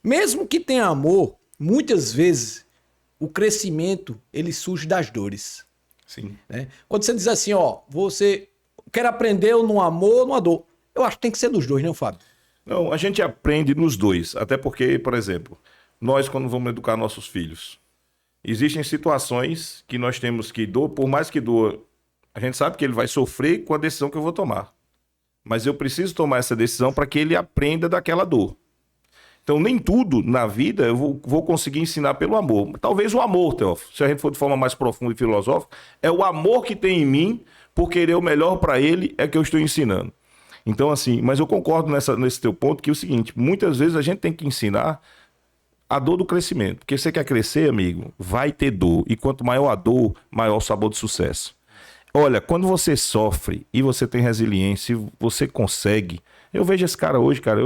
B: mesmo que tenha amor, muitas vezes o crescimento, ele surge das dores.
C: Sim.
B: Né? Quando você diz assim, ó, você quer aprender no amor ou numa dor, eu acho que tem que ser dos dois, né, Fábio?
C: Não, a gente aprende nos dois. Até porque, por exemplo, nós quando vamos educar nossos filhos, existem situações que nós temos que dor, por mais que doa, a gente sabe que ele vai sofrer com a decisão que eu vou tomar. Mas eu preciso tomar essa decisão para que ele aprenda daquela dor. Então, nem tudo na vida eu vou conseguir ensinar pelo amor. Talvez o amor, Teófilo, se a gente for de forma mais profunda e filosófica, é o amor que tem em mim por querer o melhor para ele é que eu estou ensinando. Então, assim, mas eu concordo nesse teu ponto que é o seguinte, muitas vezes a gente tem que ensinar a dor do crescimento. Porque você quer crescer, amigo, vai ter dor. E quanto maior a dor, maior o sabor de sucesso. Olha, quando você sofre e você tem resiliência, você consegue... Eu vejo esse cara hoje, cara,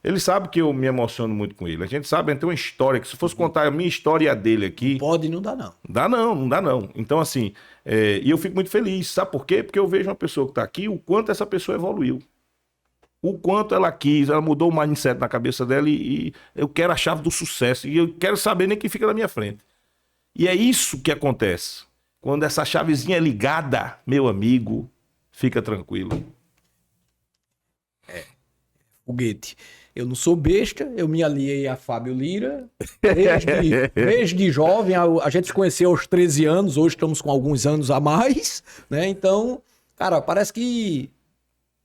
C: ele sabe que eu me emociono muito com ele. A gente sabe, tem uma história, que se fosse contar a minha história e a dele aqui...
B: Pode e não dá não.
C: Não dá não. Então, assim, e eu fico muito feliz. Sabe por quê? Porque eu vejo uma pessoa que está aqui, o quanto essa pessoa evoluiu. O quanto ela quis, ela mudou o mindset na cabeça dela e eu quero a chave do sucesso. E eu quero saber nem quem fica na minha frente. E é isso que acontece. Quando essa chavezinha é ligada, meu amigo, fica tranquilo.
B: Foguete. Eu não sou besta, eu me aliei a Fábio Lira. Desde jovem, a gente se conheceu aos 13 anos, hoje estamos com alguns anos a mais, né? Então, cara, parece que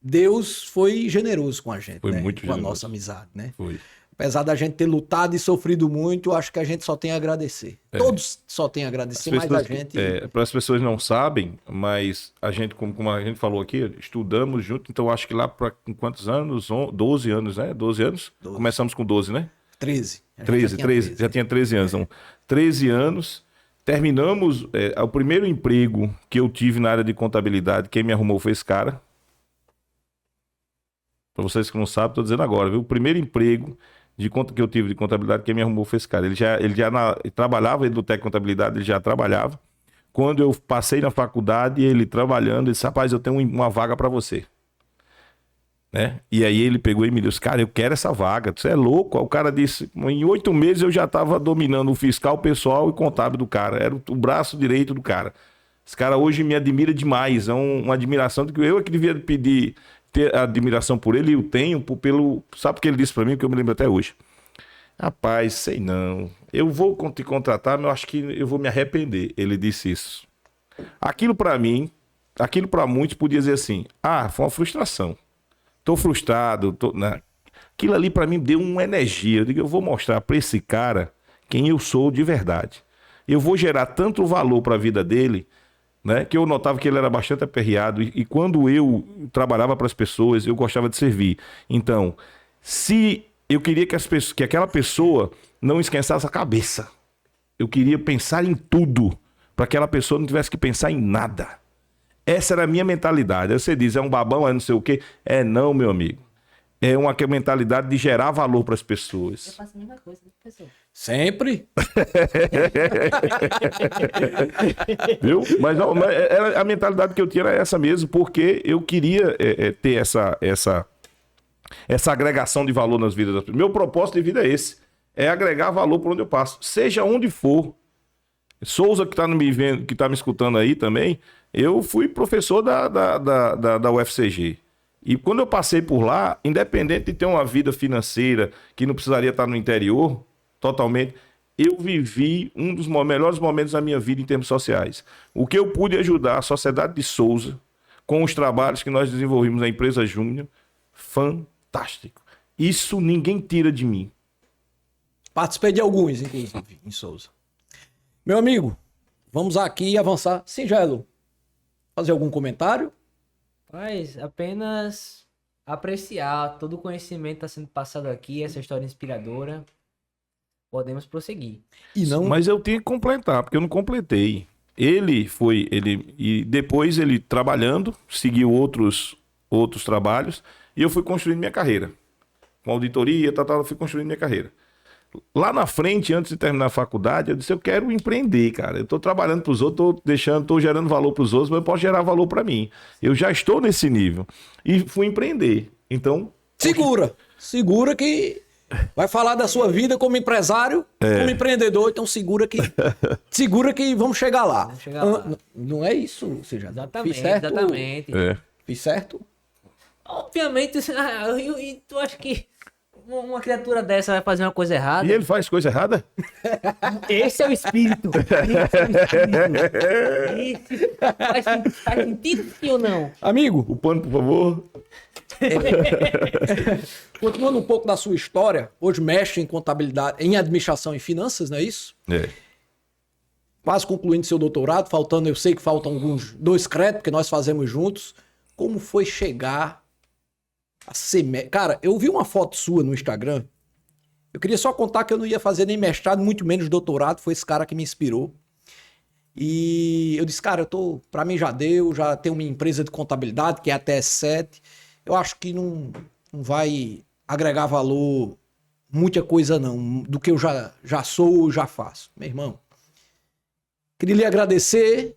B: Deus foi generoso com a gente,
C: Foi
B: né?
C: muito
B: com a
C: generoso.
B: nossa amizade, né?
C: Foi.
B: Apesar da gente ter lutado e sofrido muito, acho que a gente só tem a agradecer. Todos só tem a agradecer, mas a gente...
C: Para as pessoas não sabem, mas a gente, como a gente falou aqui, estudamos junto, então acho que lá para quantos anos? 12 anos, né? 12 anos?
B: 12.
C: Começamos com 12, né?
B: 13.
C: 13, já tinha 13 anos. Então, 13 anos, terminamos, o primeiro emprego que eu tive na área de contabilidade, quem me arrumou foi esse cara. Para vocês que não sabem, estou dizendo agora, viu? O primeiro emprego de conta que eu tive de contabilidade, quem me arrumou foi esse cara. Ele trabalhava, ele do técnico de contabilidade, ele já trabalhava. Quando eu passei na faculdade, ele trabalhando, ele disse, rapaz, eu tenho uma vaga para você. Né? E aí ele pegou e me disse, cara, eu quero essa vaga, você é louco? O cara disse, em 8 meses eu já estava dominando o fiscal, pessoal e contábil do cara, era o braço direito do cara. Esse cara hoje me admira demais, é uma admiração que eu é que devia ter admiração por ele, e eu tenho sabe o que ele disse para mim, que eu me lembro até hoje? Rapaz, sei não, eu vou te contratar, mas eu acho que eu vou me arrepender. Ele disse isso. Aquilo para muitos podia dizer assim, foi uma frustração. Tô frustrado, né? Aquilo ali para mim deu uma energia. Eu digo, eu vou mostrar para esse cara quem eu sou de verdade. Eu vou gerar tanto valor para a vida dele, né, que eu notava que ele era bastante aperreado. E quando eu trabalhava para as pessoas, eu gostava de servir. Então, se eu queria que aquela pessoa não esquentasse a cabeça, eu queria pensar em tudo, para aquela pessoa não tivesse que pensar em nada. Essa era a minha mentalidade. Aí você diz, é um babão, é não sei o quê. Não, meu amigo. É uma mentalidade de gerar valor para as pessoas.
A: Eu faço a mesma coisa, né, pessoal?
B: Sempre.
C: Viu? Mas a mentalidade que eu tinha era essa mesmo, porque eu queria ter essa agregação de valor nas vidas das pessoas. Meu propósito de vida é esse. É agregar valor por onde eu passo. Seja onde for. Souza, que está me vendo, que está me escutando aí também, eu fui professor da UFCG. E quando eu passei por lá, independente de ter uma vida financeira que não precisaria estar no interior, totalmente, eu vivi um dos melhores momentos da minha vida em termos sociais. O que eu pude ajudar a sociedade de Souza com os trabalhos que nós desenvolvimos na empresa Júnior, fantástico. Isso ninguém tira de mim.
B: Participei de alguns, inclusive, em Souza. Meu amigo, vamos aqui avançar. Singelo, fazer algum comentário?
A: Mas apenas apreciar todo o conhecimento que está sendo passado aqui, essa história inspiradora. Podemos prosseguir.
C: Mas eu tenho que completar, porque eu não completei. E depois ele trabalhando, seguiu outros trabalhos, e eu fui construindo minha carreira. Com auditoria, eu fui construindo minha carreira. Lá na frente, antes de terminar a faculdade, eu disse, eu quero empreender, cara. Eu tô trabalhando pros outros, tô gerando valor pros outros, mas eu posso gerar valor para mim. Eu já estou nesse nível. E fui empreender. Então...
B: Segura que vai falar da sua vida como empresário, como empreendedor, então segura que vamos chegar lá.
A: Vamos chegar lá.
B: Não é isso, ou seja,
A: Exatamente,
B: fiz certo?
A: exatamente.
B: Fiz certo?
A: Obviamente, tu acha que uma criatura dessa vai fazer uma coisa errada?
C: E ele faz coisa errada?
A: Esse é o espírito. Esse faz sentido sim ou não?
B: Amigo,
C: O pano, por favor.
B: continuando um pouco da sua história, hoje mexe em contabilidade, em administração e finanças, não é isso?
C: É.
B: Quase concluindo seu doutorado, eu sei que faltam alguns 2 créditos, que nós fazemos juntos. Como foi chegar a ser... Cara, eu vi uma foto sua no Instagram, eu queria só contar que eu não ia fazer nem mestrado, muito menos doutorado, foi esse cara que me inspirou. E eu disse, cara, pra mim já deu, já tenho uma empresa de contabilidade, que é a TS7, eu acho que não vai agregar valor muita coisa não, do que eu já sou, já faço. Meu irmão, queria lhe agradecer,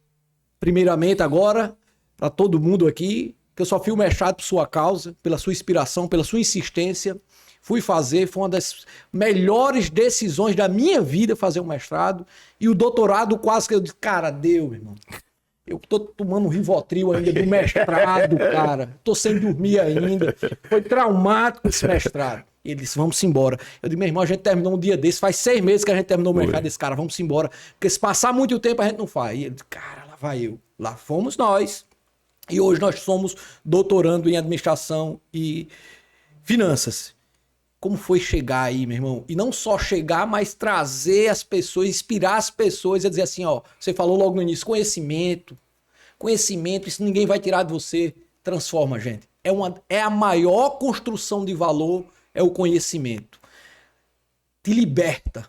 B: primeiramente agora, para todo mundo aqui, que eu só fui o mestrado por sua causa, pela sua inspiração, pela sua insistência. Fui fazer, foi uma das melhores decisões da minha vida fazer um mestrado. E o doutorado quase que eu disse, cara, deu, meu irmão. Eu tô tomando um Rivotril ainda do mestrado, cara. Tô sem dormir ainda. Foi traumático esse mestrado. Ele disse, vamos embora. Eu disse, meu irmão, a gente terminou um dia desse, faz 6 meses que a gente terminou o mestrado desse cara, vamos embora. Porque se passar muito tempo a gente não faz. E ele disse, cara, lá vai eu. Lá fomos nós. E hoje nós somos doutorando em administração e finanças. Como foi chegar aí, meu irmão? E não só chegar, mas trazer as pessoas, inspirar as pessoas a dizer assim, ó, você falou logo no início, conhecimento, isso ninguém vai tirar de você, transforma, gente. É a maior construção de valor, é o conhecimento. Te liberta.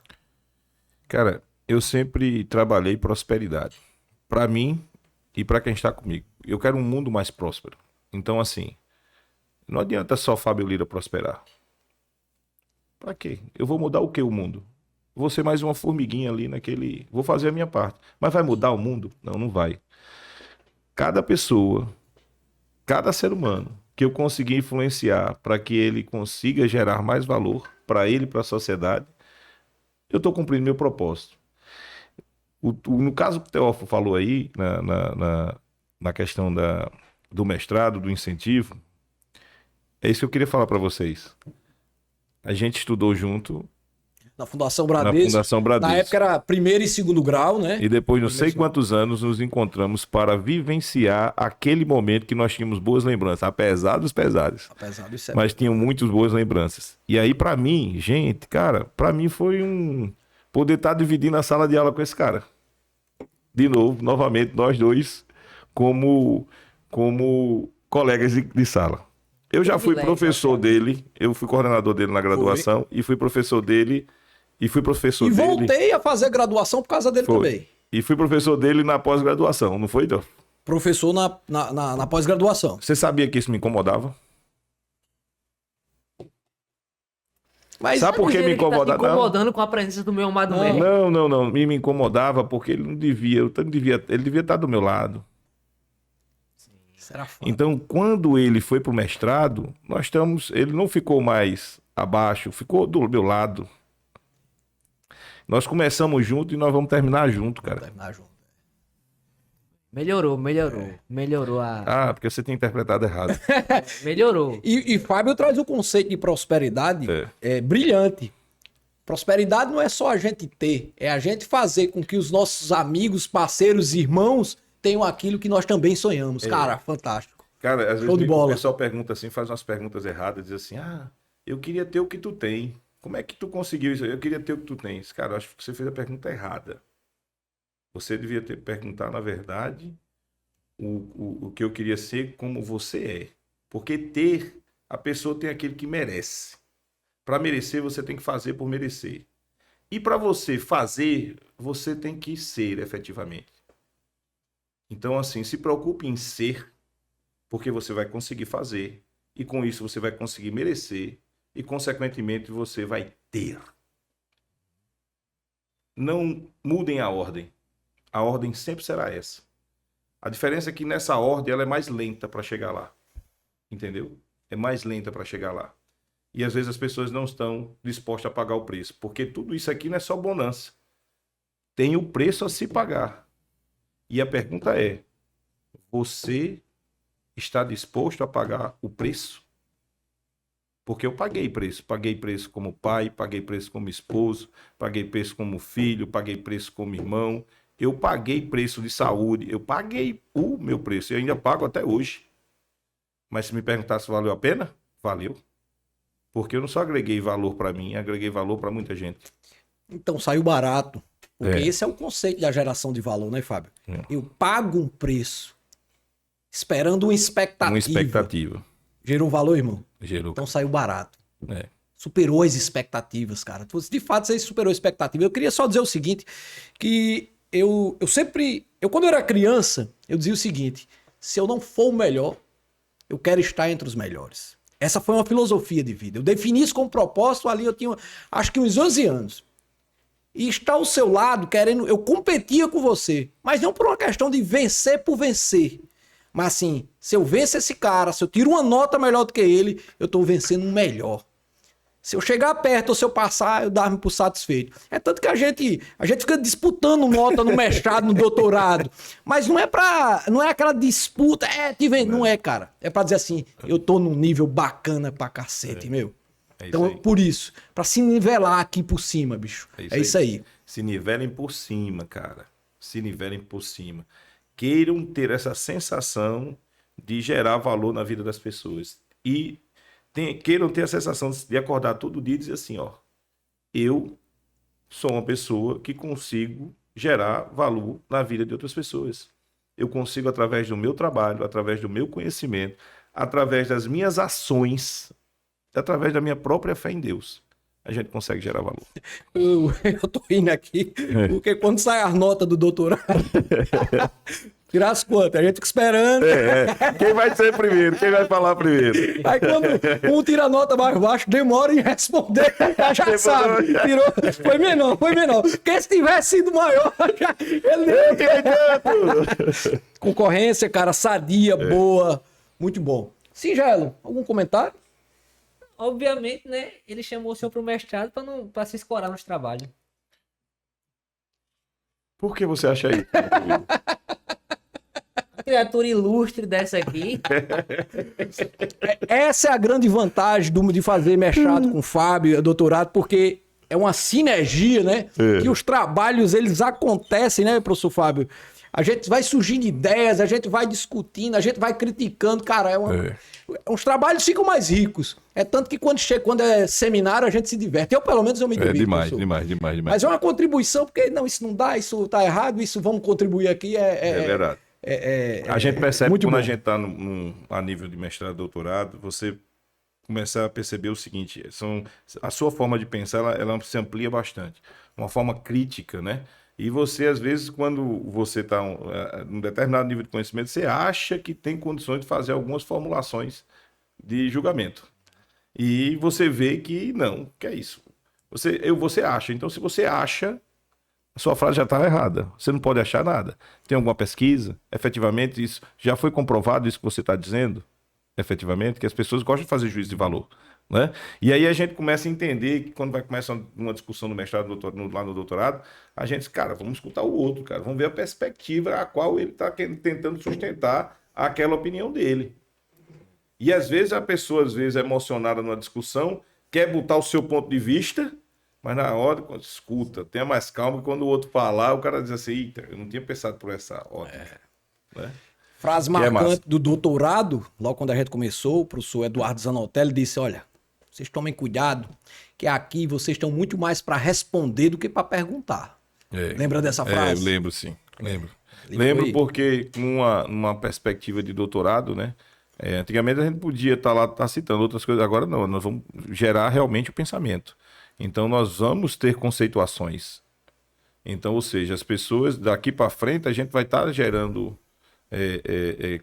C: Cara, eu sempre trabalhei prosperidade. Para mim e para quem está comigo. Eu quero um mundo mais próspero. Então, assim, não adianta só Fábio Lira prosperar. Pra quê? Eu vou mudar o que o mundo? Vou ser mais uma formiguinha ali naquele... Vou fazer a minha parte. Mas vai mudar o mundo? Não, não vai. Cada pessoa, cada ser humano que eu conseguir influenciar para que ele consiga gerar mais valor para ele e para a sociedade, eu estou cumprindo meu propósito. No caso que o Teófilo falou aí, na questão do mestrado, do incentivo, é isso que eu queria falar para vocês. A gente estudou junto
B: Na Fundação Bradesco. Na época era 1º e 2º grau, né?
C: E depois, não sei quantos anos, nos encontramos para vivenciar aquele momento que nós tínhamos boas lembranças, apesar dos pesares.
B: Apesar disso,
C: Mas tinham muitas boas lembranças. E aí, para mim, gente, cara, para mim foi poder estar dividindo a sala de aula com esse cara. De novo, novamente, nós dois, como colegas de sala. Eu já fui professor dele, eu fui coordenador dele na graduação e fui professor dele. E
B: voltei a fazer graduação por causa dele também.
C: E fui professor dele na pós-graduação, não foi, Dó?
B: Professor na pós-graduação.
C: Você sabia que isso me incomodava?
B: Mas
C: sabe por que me incomodava?
A: Tá incomodando com a presença do meu amado mestre.
C: Não. Me incomodava porque ele não devia, ele devia estar do meu lado. Então, quando ele foi pro mestrado, ele não ficou mais abaixo, ficou do meu lado. Nós começamos junto e nós vamos terminar junto, cara.
B: Terminar junto.
A: Melhorou a...
C: Ah, porque você tem interpretado errado.
A: Melhorou.
B: E Fábio traz o conceito de prosperidade brilhante. Prosperidade não é só a gente ter, é a gente fazer com que os nossos amigos, parceiros, irmãos tenham aquilo que nós também sonhamos. Cara, fantástico.
C: Cara, às
B: Show de
C: vezes
B: bola.
C: o pessoal pergunta assim, faz umas perguntas erradas, diz assim, eu queria ter o que tu tem. Como é que tu conseguiu isso? Eu queria ter o que tu tens. Cara, eu acho que você fez a pergunta errada. Você devia ter perguntado, na verdade, o que eu queria ser como você é. Porque a pessoa tem aquilo que merece. Para merecer, você tem que fazer por merecer. E para você fazer, você tem que ser efetivamente. Então, assim, se preocupe em ser, porque você vai conseguir fazer. E com isso você vai conseguir merecer. E, consequentemente, você vai ter. não mudem a ordem. A ordem sempre será essa. A diferença é que nessa ordem ela é mais lenta para chegar lá. Entendeu? É mais lenta para chegar lá. E às vezes as pessoas não estão dispostas a pagar o preço. Porque tudo isso aqui não é só bonança. Tem o preço a se pagar. E a pergunta é: você está disposto a pagar o preço? Porque eu paguei preço. Paguei preço como pai, paguei preço como esposo, paguei preço como filho, paguei preço como irmão. Eu paguei preço de saúde, eu paguei o meu preço. Eu ainda pago até hoje. Mas se me perguntar se valeu a pena, valeu. Porque eu não só agreguei valor para mim, agreguei valor para muita gente.
B: Então saiu barato. Porque
C: É.
B: esse é o conceito da geração de valor, né, Fábio?
C: É.
B: Eu pago um preço esperando uma expectativa.
C: Uma expectativa.
B: Gerou valor, irmão?
C: Gerou.
B: Então saiu barato.
C: É.
B: Superou as expectativas, cara. De fato, você superou a expectativa. Eu queria só dizer o seguinte, que eu sempre... quando eu era criança, eu dizia o seguinte: se eu não for o melhor, eu quero estar entre os melhores. Essa foi uma filosofia de vida. Eu defini isso como propósito ali, eu tinha acho que uns 11 anos. E estar ao seu lado, querendo... Eu competia com você, mas não por uma questão de vencer por vencer. Mas assim, se eu venço esse cara, se eu tiro uma nota melhor do que ele, eu tô vencendo um melhor. Se eu chegar perto ou se eu passar, eu dar-me por satisfeito. É tanto que a gente fica disputando nota no mestrado, no doutorado. Mas não é aquela disputa, não é, cara. É pra dizer assim, eu tô num nível bacana pra cacete, meu.
C: É isso
B: Então,
C: aí.
B: por isso, pra se nivelar aqui por cima, bicho. É isso aí.
C: Se nivelem por cima, cara. Se nivelem por cima. Queiram ter essa sensação de gerar valor na vida das pessoas. E queiram ter a sensação de acordar todo dia e dizer assim, ó, eu sou uma pessoa que consigo gerar valor na vida de outras pessoas. Eu consigo, através do meu trabalho, através do meu conhecimento, através das minhas ações, através da minha própria fé em Deus, a gente consegue gerar valor.
B: Eu tô rindo aqui, porque quando sai as notas do doutorado, tirar as contas, a gente fica esperando.
C: Quem vai ser primeiro? Quem vai falar primeiro?
B: Aí quando um tira a nota mais baixo, demora em responder, já sabe. Tirou, foi menor. Porque se tivesse sido maior, ele... Concorrência, cara, sadia, boa, muito bom. Singelo, algum comentário?
A: Obviamente, né? Ele chamou o senhor pro mestrado pra se escorar nos trabalhos.
C: Por que você acha isso?
A: Criatura ilustre dessa aqui.
B: Essa é a grande vantagem de fazer mestrado com o Fábio, doutorado, porque é uma sinergia, né? Que os trabalhos, eles acontecem, né, professor Fábio? A gente vai surgindo ideias, a gente vai discutindo, a gente vai criticando. Cara, os trabalhos ficam mais ricos. É tanto que quando é seminário, a gente se diverte. Eu, pelo menos, eu me divirto.
C: Demais.
B: Mas é uma contribuição, porque não, isso não dá, isso tá errado, isso vamos contribuir aqui.
C: É verdade. A gente percebe
B: muito
C: quando
B: bom.
C: a gente está a nível de mestrado, doutorado, você começar a perceber o seguinte: a sua forma de pensar ela se amplia bastante, uma forma crítica, né? E você, às vezes, quando você está num determinado nível de conhecimento, você acha que tem condições de fazer algumas formulações de julgamento. E você vê que não, que é isso. Você acha. Então, se você acha, a sua frase já está errada. Você não pode achar nada. Tem alguma pesquisa? Efetivamente, isso já foi comprovado, isso que você está dizendo? Efetivamente, que as pessoas gostam de fazer juízo de valor. Né? E aí a gente começa a entender que quando vai começar uma discussão no mestrado, lá no doutorado, a gente, cara, vamos escutar o outro, cara. Vamos ver a perspectiva a qual ele está tentando sustentar aquela opinião dele. E às vezes a pessoa, é emocionada numa discussão, quer botar o seu ponto de vista, mas na hora, quando escuta, tenha mais calma, e quando o outro falar, o cara diz assim: eita, eu não tinha pensado por essa ordem. Né?
B: Frase marcante do doutorado, logo quando a gente começou, o professor Eduardo Zanotelli disse: olha, vocês tomem cuidado, que aqui vocês estão muito mais para responder do que para perguntar. Lembra dessa frase?
C: Eu lembro, sim. Lembro porque, numa perspectiva de doutorado, né? Antigamente a gente podia estar lá citando outras coisas, agora não, nós vamos gerar realmente o pensamento. Então nós vamos ter conceituações. Então, ou seja, as pessoas daqui para frente a gente vai estar gerando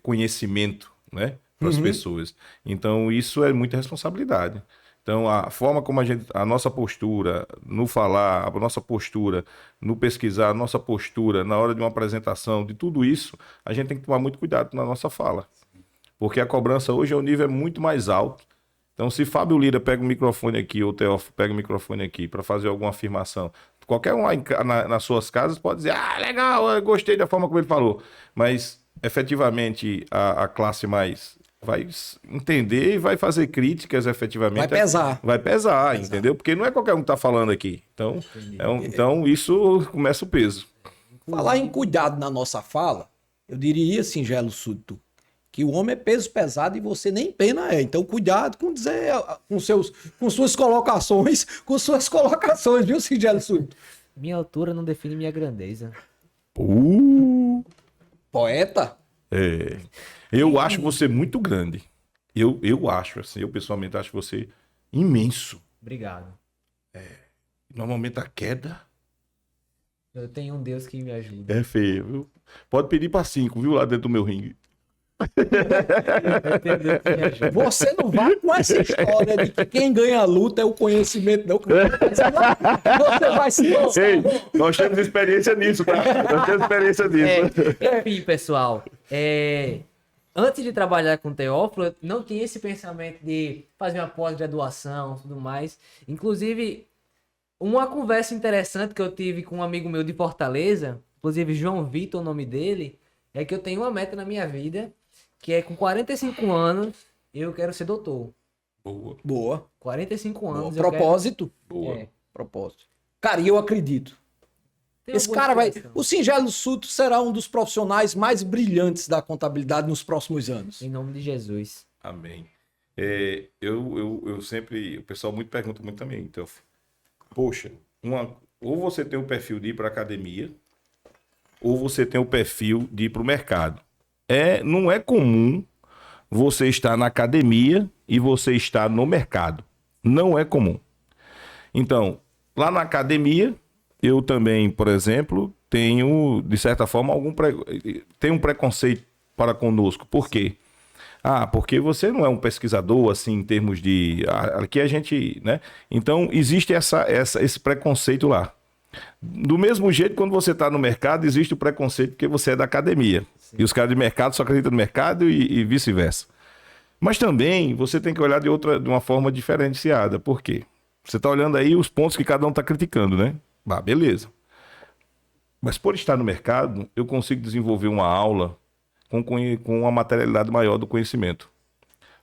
C: conhecimento, né, para as pessoas. Então isso é muita responsabilidade. Então, a forma como a nossa postura no falar, a nossa postura no pesquisar, a nossa postura na hora de uma apresentação, de tudo isso, a gente tem que tomar muito cuidado na nossa fala. Porque a cobrança hoje, o nível é muito mais alto. Então, se Fábio Lira pega o microfone aqui, ou Teófilo pega o microfone aqui para fazer alguma afirmação, qualquer um lá nas suas casas pode dizer, legal, eu gostei da forma como ele falou. Mas, efetivamente, a classe mais vai entender e vai fazer críticas, efetivamente.
B: Vai pesar.
C: Vai pesar, entendeu? Porque não é qualquer um que está falando aqui. Então, então, isso começa o peso.
B: Falar em cuidado na nossa fala, eu diria, singelo súdito, que o homem é peso pesado e você nem pena é. Então, cuidado com dizer, com suas colocações, viu, singelo súdito?
A: Minha altura não define minha grandeza.
B: Poeta?
C: É. Eu acho você muito grande. Eu acho, assim, eu pessoalmente acho você imenso.
A: Obrigado.
C: Normalmente a queda
A: Eu tenho um Deus que me ajuda.
C: é feia, viu? Pode pedir para 5, viu? Lá dentro do meu ringue.
A: Eu tenho um Deus que me ajuda.
B: Você não vai com essa história de que quem ganha a luta é o conhecimento, não. Você vai se lascar.
C: Ei, nós temos experiência nisso, tá? Nós temos experiência nisso.
A: Enfim, pessoal, antes de trabalhar com o Teófilo, eu não tinha esse pensamento de fazer uma pós-graduação e tudo mais. Inclusive, uma conversa interessante que eu tive com um amigo meu de Fortaleza, inclusive João Vitor, o nome dele, é que eu tenho uma meta na minha vida, que é com 45 anos, eu quero ser doutor.
C: Boa,
B: Boa.
A: 45 anos.
B: Boa.
A: eu
B: Propósito.
C: boa.
B: Propósito. Cara, e eu acredito.
A: tenho
B: Esse
A: boa
B: cara vai.
A: inspiração.
B: O Singelo Súdito será um dos profissionais mais brilhantes da contabilidade nos próximos anos.
A: Em nome de Jesus.
C: Amém. Eu sempre. O pessoal muito pergunta muito também. Então, poxa, ou você tem o perfil de ir para academia, ou você tem o perfil de ir para o mercado. Não é comum você estar na academia e você estar no mercado. Não é comum. Então, lá na academia, eu também, por exemplo, tenho, de certa forma, tenho um preconceito para conosco. Por quê? Porque você não é um pesquisador, assim, em termos de... Aqui a gente, né? Então, existe esse preconceito lá. Do mesmo jeito, quando você está no mercado, existe o preconceito porque você é da academia. Sim. E os caras de mercado só acreditam no mercado e vice-versa. Mas também você tem que olhar de uma forma diferenciada. Por quê? Você está olhando aí os pontos que cada um está criticando, né? Beleza. Mas por estar no mercado, eu consigo desenvolver uma aula com uma materialidade maior do conhecimento.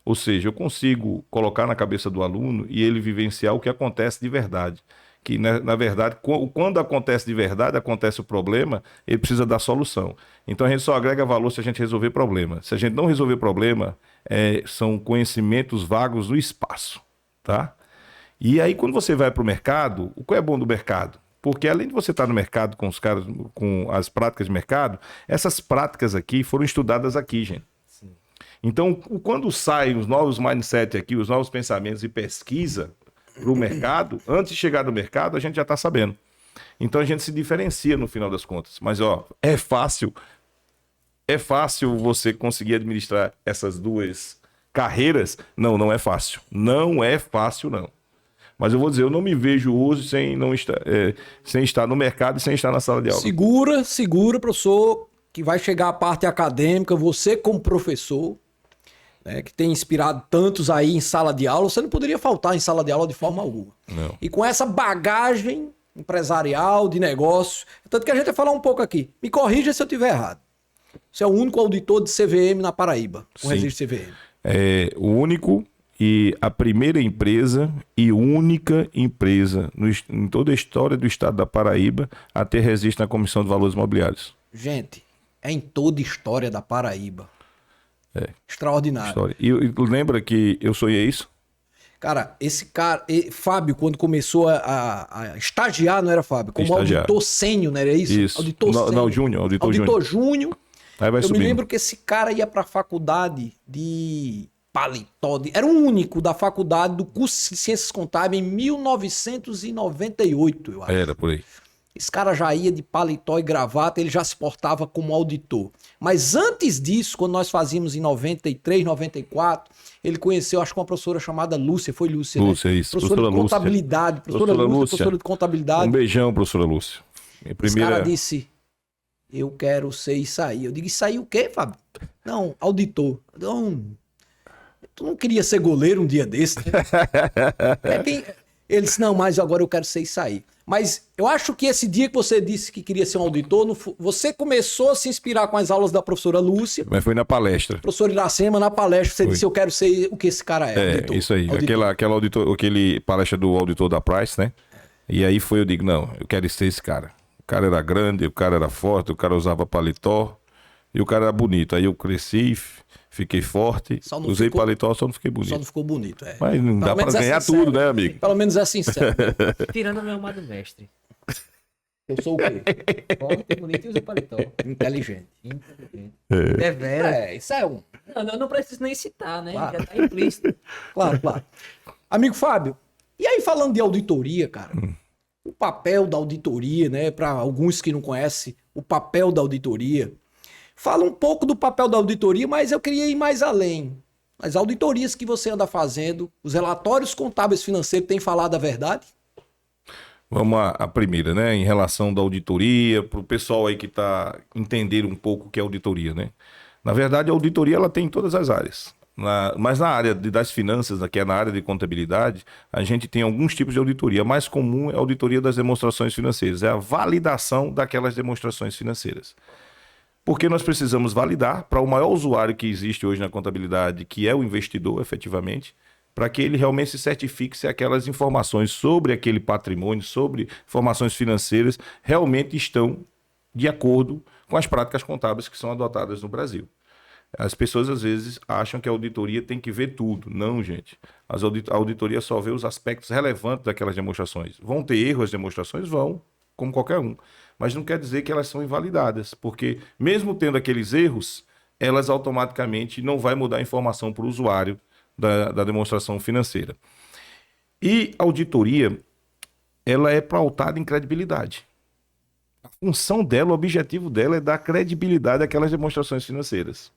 C: Ou seja, eu consigo colocar na cabeça do aluno e ele vivenciar o que acontece de verdade. Que, na verdade, quando acontece de verdade, acontece o problema, ele precisa dar solução. Então, a gente só agrega valor se a gente resolver problema. Se a gente não resolver problema, são conhecimentos vagos no espaço, tá? E aí, quando você vai para o mercado, o que é bom do mercado? Porque além de você estar no mercado com os caras, com as práticas de mercado, essas práticas aqui foram estudadas aqui, gente. Sim. Então, quando saem os novos mindset aqui, os novos pensamentos e pesquisa para o mercado, antes de chegar no mercado, a gente já está sabendo. Então a gente se diferencia no final das contas. Mas é fácil você conseguir administrar essas duas carreiras? Não é fácil. Não é fácil, não. Mas eu vou dizer, eu não me vejo hoje sem estar no mercado e sem estar na sala de aula.
B: Segura, professor, que vai chegar a parte acadêmica, você como professor, né, que tem inspirado tantos aí em sala de aula, você não poderia faltar em sala de aula de forma alguma.
C: Não.
B: E com essa bagagem empresarial, de negócio, tanto que a gente vai falar um pouco aqui. Me corrija se eu estiver errado. Você é o único auditor de CVM na Paraíba, com registro de CVM.
C: É o único e a primeira empresa e única empresa em toda a história do estado da Paraíba a ter registro na Comissão de Valores Imobiliários.
B: Gente, é em toda a história da Paraíba. Extraordinário.
C: História. E lembra que eu sonhei isso?
B: Cara, esse cara, Fábio, quando começou a estagiar, não era Fábio? Como auditor sênior, não era isso?
C: Isso.
B: Auditor sênior.
C: Não, Júnior. Auditor
B: Júnior.
C: Aí vai
B: eu
C: subindo.
B: me lembro que esse cara ia pra faculdade de paletó. Era o único da faculdade do curso de Ciências Contábeis em 1998, eu acho.
C: Era por aí.
B: Esse cara já ia de paletó e gravata, ele já se portava como auditor. Mas antes disso, quando nós fazíamos em 93, 94, ele conheceu, acho que uma professora chamada Lúcia, foi Lúcia,
C: Lúcia,
B: né?
C: isso.
B: Professora de
C: Lúcia.
B: contabilidade, professora Lúcia, professora de contabilidade.
C: Um beijão, professora Lúcia. Minha primeira...
B: Esse cara disse, eu quero ser isso aí. Eu digo, isso aí o quê, Fábio? Não, auditor. Não, tu não queria ser goleiro um dia desse, né? Ele disse, não, mas agora eu quero ser isso aí. Mas eu acho que esse dia que você disse que queria ser um auditor, você começou a se inspirar com as aulas da professora Lúcia.
C: Mas foi na palestra.
B: Professor Iracema, na palestra, você disse, eu quero ser o que esse cara é.
C: Auditor. Isso aí. Aquele palestra do auditor da Price, né? E aí eu digo, não, eu quero ser esse cara. O cara era grande, o cara era forte, o cara usava paletó e o cara era bonito. Aí eu cresci, fiquei forte, usei paletó, só não fiquei bonito.
B: Só não ficou bonito, é.
C: Mas não dá pra ganhar tudo, né, amigo?
B: Pelo menos é sincero.
A: Tirando meu amado mestre.
B: Eu sou o quê?
A: Forte, bonito e usa paletó.
B: Inteligente.
A: Devera.
B: Isso é um.
A: Não preciso nem citar, né?
B: Claro.
A: Já tá implícito.
B: Claro. Amigo Fábio, e aí falando de auditoria, cara, o papel da auditoria, né? Para alguns que não conhecem, o papel da auditoria. Fala um pouco do papel da auditoria, mas eu queria ir mais além. As auditorias que você anda fazendo, os relatórios contábeis financeiros têm falado a verdade?
C: Vamos à primeira, né? Em relação da auditoria, para o pessoal aí que está entender um pouco o que é auditoria, né? Na verdade, a auditoria ela tem em todas as áreas. Mas na área das finanças, que é na área de contabilidade, a gente tem alguns tipos de auditoria. A mais comum é a auditoria das demonstrações financeiras, é a validação daquelas demonstrações financeiras. Porque nós precisamos validar para o maior usuário que existe hoje na contabilidade, que é o investidor, efetivamente, para que ele realmente se certifique se aquelas informações sobre aquele patrimônio, sobre informações financeiras, realmente estão de acordo com as práticas contábeis que são adotadas no Brasil. As pessoas, às vezes, acham que a auditoria tem que ver tudo. Não, gente. A auditoria só vê os aspectos relevantes daquelas demonstrações. Vão ter erros as demonstrações? Vão, como qualquer um. Mas não quer dizer que elas são invalidadas, porque mesmo tendo aqueles erros, elas automaticamente não vai mudar a informação para o usuário da demonstração financeira. E a auditoria, ela é pautada em credibilidade. A função dela, o objetivo dela é dar credibilidade àquelas demonstrações financeiras.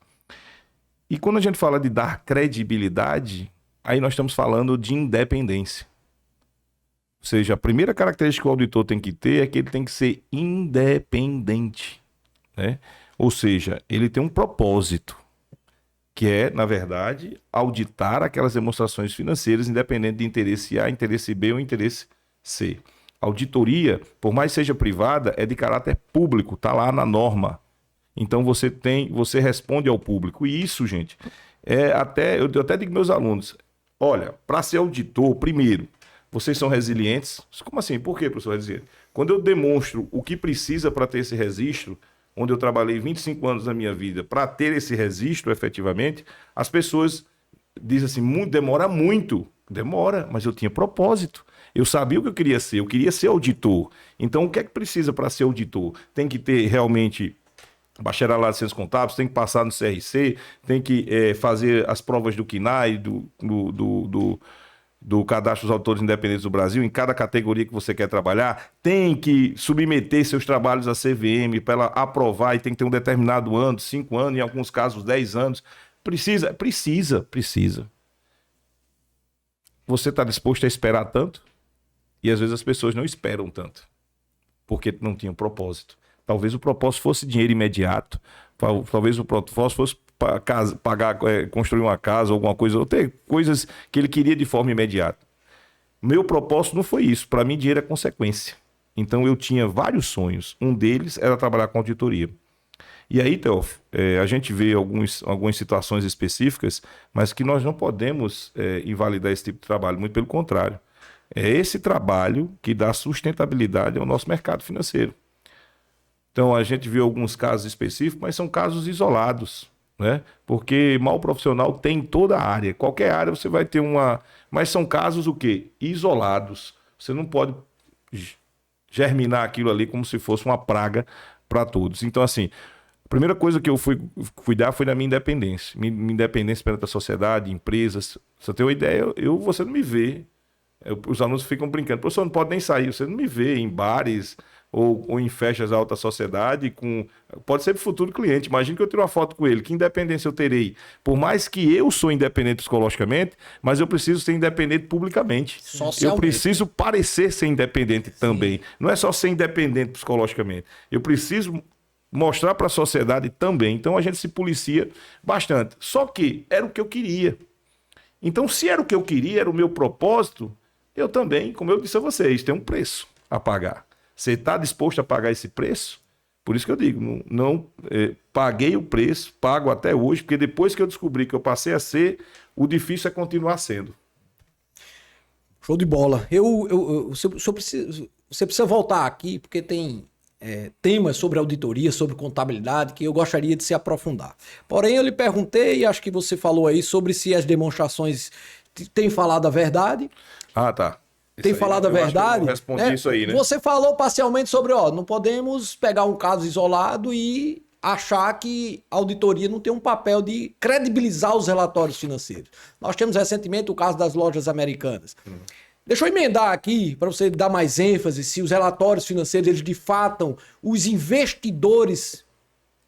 C: E quando a gente fala de dar credibilidade, aí nós estamos falando de independência. Ou seja, a primeira característica que o auditor tem que ter é que ele tem que ser independente, né? Ou seja, ele tem um propósito, que é, na verdade, auditar aquelas demonstrações financeiras, independente de interesse A, interesse B ou interesse C. A auditoria, por mais seja privada, é de caráter público, está lá na norma. Então você responde ao público. E isso, gente, eu até digo meus alunos, olha, para ser auditor, primeiro, vocês são resilientes? Como assim? Por que, professor, resiliente? Quando eu demonstro o que precisa para ter esse registro, onde eu trabalhei 25 anos da minha vida para ter esse registro efetivamente, as pessoas dizem assim, demora muito. Demora, mas eu tinha propósito. Eu sabia o que eu queria ser auditor. Então, o que é que precisa para ser auditor? Tem que ter realmente bacharelado em ciências contábeis, tem que passar no CRC, tem que fazer as provas do CNAE, do Cadastro dos Auditores Independentes do Brasil, em cada categoria que você quer trabalhar, tem que submeter seus trabalhos à CVM para ela aprovar e tem que ter um determinado ano, 5 anos, em alguns casos 10 anos. Precisa. Você está disposto a esperar tanto? E às vezes as pessoas não esperam tanto, porque não tinham propósito. Talvez o propósito fosse dinheiro imediato, talvez o propósito fosse pagar, construir uma casa, alguma coisa, ou ter coisas que ele queria de forma imediata. Meu propósito não foi isso. Para mim, dinheiro é consequência. Então, eu tinha vários sonhos. Um deles era trabalhar com auditoria. E aí, Teófilo, a gente vê algumas situações específicas, mas que nós não podemos invalidar esse tipo de trabalho. Muito pelo contrário. É esse trabalho que dá sustentabilidade ao nosso mercado financeiro. Então, a gente vê alguns casos específicos, mas são casos isolados, né? Porque mal profissional tem em toda a área. Qualquer área você vai ter uma... Mas são casos o quê? Isolados. Você não pode germinar aquilo ali como se fosse uma praga para todos. Então, assim, a primeira coisa que eu fui cuidar foi da minha independência. Minha independência perante a sociedade, empresas. Você tem uma ideia, você não me vê. Os alunos ficam brincando. Professor, não pode nem sair. Você não me vê em bares, ou em festas da alta sociedade, pode ser futuro cliente. Imagina que eu tiro uma foto com ele, que independência eu terei? Por mais que eu sou independente psicologicamente, mas eu preciso ser independente publicamente. Eu preciso parecer ser independente também. Não é só ser independente psicologicamente. Eu preciso mostrar para a sociedade também. Então a gente se policia bastante. Só que era o que eu queria. Então, se era o que eu queria, era o meu propósito, eu também, como eu disse a vocês, tem um preço a pagar. Você está disposto a pagar esse preço? Por isso que eu digo, paguei o preço, pago até hoje, porque depois que eu descobri que eu passei a ser, o difícil é continuar sendo.
B: Show de bola. Você precisa voltar aqui, porque tem temas sobre auditoria, sobre contabilidade, que eu gostaria de se aprofundar. Porém, eu lhe perguntei, e acho que você falou aí, sobre se as demonstrações têm falado a verdade.
C: Ah, tá.
B: Tem falado a verdade?
C: Eu respondi isso aí, né?
B: Você falou parcialmente sobre, não podemos pegar um caso isolado e achar que a auditoria não tem um papel de credibilizar os relatórios financeiros. Nós temos recentemente o caso das lojas americanas. Deixa eu emendar aqui, para você dar mais ênfase, se os relatórios financeiros, eles de fato, os investidores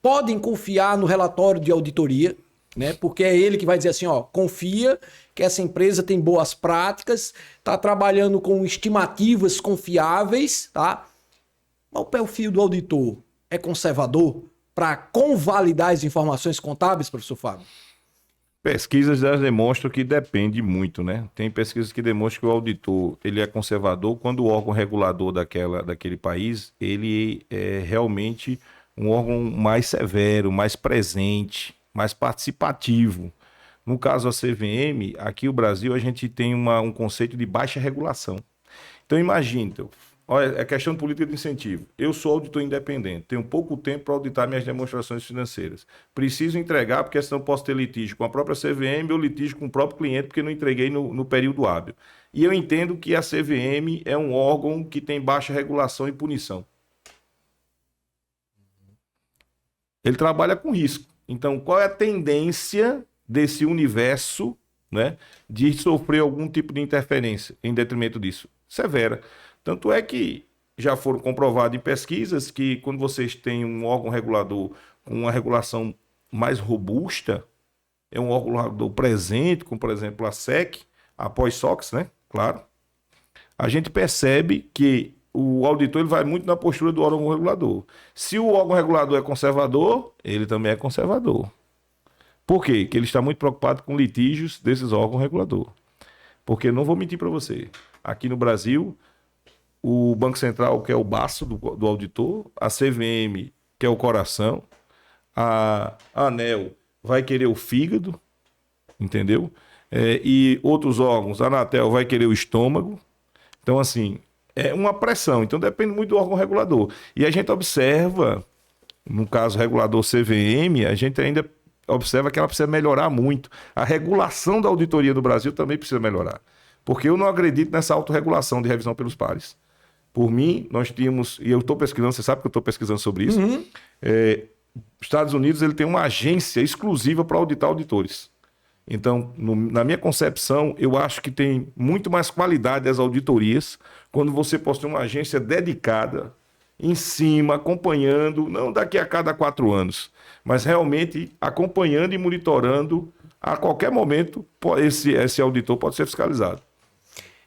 B: podem confiar no relatório de auditoria, né? Porque é ele que vai dizer assim, confia que essa empresa tem boas práticas, está trabalhando com estimativas confiáveis, tá? Mas o perfil do auditor é conservador para convalidar as informações contábeis, professor Fábio?
C: Pesquisas já demonstram que depende muito, né? Tem pesquisas que demonstram que o auditor ele é conservador quando o órgão regulador daquele país ele é realmente um órgão mais severo, mais presente, mais participativo. No caso a CVM, aqui no Brasil a gente tem um conceito de baixa regulação. Então imagine, olha, é questão de política de incentivo. Eu sou auditor independente, tenho pouco tempo para auditar minhas demonstrações financeiras. Preciso entregar, porque senão posso ter litígio com a própria CVM ou litígio com o próprio cliente, porque não entreguei no período hábil. E eu entendo que a CVM é um órgão que tem baixa regulação e punição. Ele trabalha com risco. Então, qual é a tendência desse universo, né, de sofrer algum tipo de interferência em detrimento disso? Severa. Tanto é que já foram comprovados em pesquisas que quando vocês têm um órgão regulador com uma regulação mais robusta, é um órgão regulador presente, como por exemplo a SEC, a pós-SOX, né? Claro. A gente percebe que o auditor ele vai muito na postura do órgão regulador. Se o órgão regulador é conservador, ele também é conservador. Por quê? Porque ele está muito preocupado com litígios desses órgãos reguladores. Porque, não vou mentir para você, aqui no Brasil, o Banco Central, que é o baço do auditor, a CVM, que é o coração, a ANEEL vai querer o fígado, entendeu? E outros órgãos, a Anatel vai querer o estômago. Então, assim, é uma pressão. Então, depende muito do órgão regulador. E a gente observa, no caso regulador CVM, a gente ainda observa que ela precisa melhorar muito. A regulação da auditoria do Brasil também precisa melhorar. Porque eu não acredito nessa autorregulação de revisão pelos pares. Por mim, nós tínhamos, e eu estou pesquisando, você sabe que eu estou pesquisando sobre isso, Estados Unidos ele tem uma agência exclusiva para auditar auditores. Então, na minha concepção, eu acho que tem muito mais qualidade as auditorias quando você possui uma agência dedicada, em cima, acompanhando, não daqui a cada 4 anos, mas realmente acompanhando e monitorando. A qualquer momento, esse auditor pode ser fiscalizado.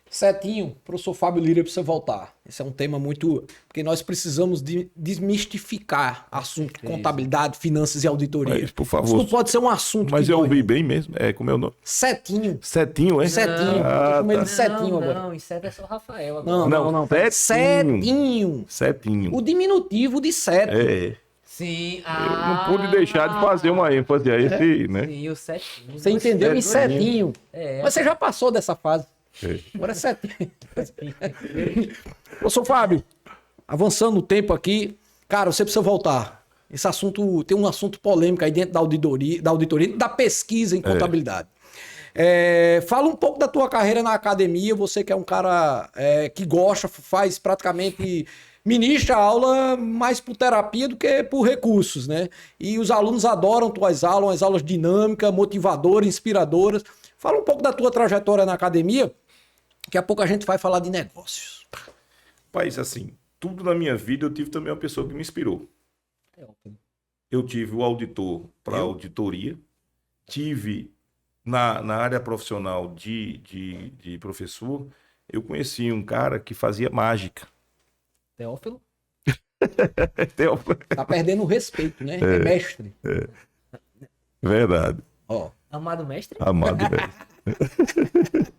B: Setinho, professor Fábio Lira precisa voltar. Esse é um tema muito... Porque nós precisamos desmistificar assunto de contabilidade, finanças e auditoria.
C: Mas, por favor.
B: Isso não pode ser um assunto
C: Mas
B: que
C: eu
B: dói.
C: ouvi bem mesmo. Como é o nome?
B: Setinho.
C: Setinho, é?
B: Setinho. Eu chamo ele de Setinho agora.
A: Não, isso é só o Rafael agora.
B: Não. Setinho.
C: Setinho.
B: O diminutivo de sete.
A: Sim.
C: Eu não pude deixar de fazer uma ênfase a esse, né?
A: Sim, o setinho.
B: Você entendeu? Em Setinho. Mas você já passou dessa fase. Agora é Setinho. Professor Fábio, avançando o tempo aqui, cara, você precisa voltar. Esse assunto, tem um assunto polêmico aí dentro da auditoria, da pesquisa em contabilidade. Fala um pouco da tua carreira na academia, você que é um cara que gosta, faz praticamente... Ministra aula mais por terapia do que por recursos, né? E os alunos adoram tuas aulas, umas aulas dinâmicas, motivadoras, inspiradoras. Fala um pouco da tua trajetória na academia, daqui a pouco a gente vai falar de negócios.
C: País, assim, tudo na minha vida, eu tive também uma pessoa que me inspirou. Eu tive o auditor para auditoria, tive na área profissional de professor, eu conheci um cara que fazia mágica.
A: Teófilo?
B: Tá perdendo o respeito, né? É mestre.
C: Verdade.
B: Ó.
A: Amado mestre?
C: Amado mestre.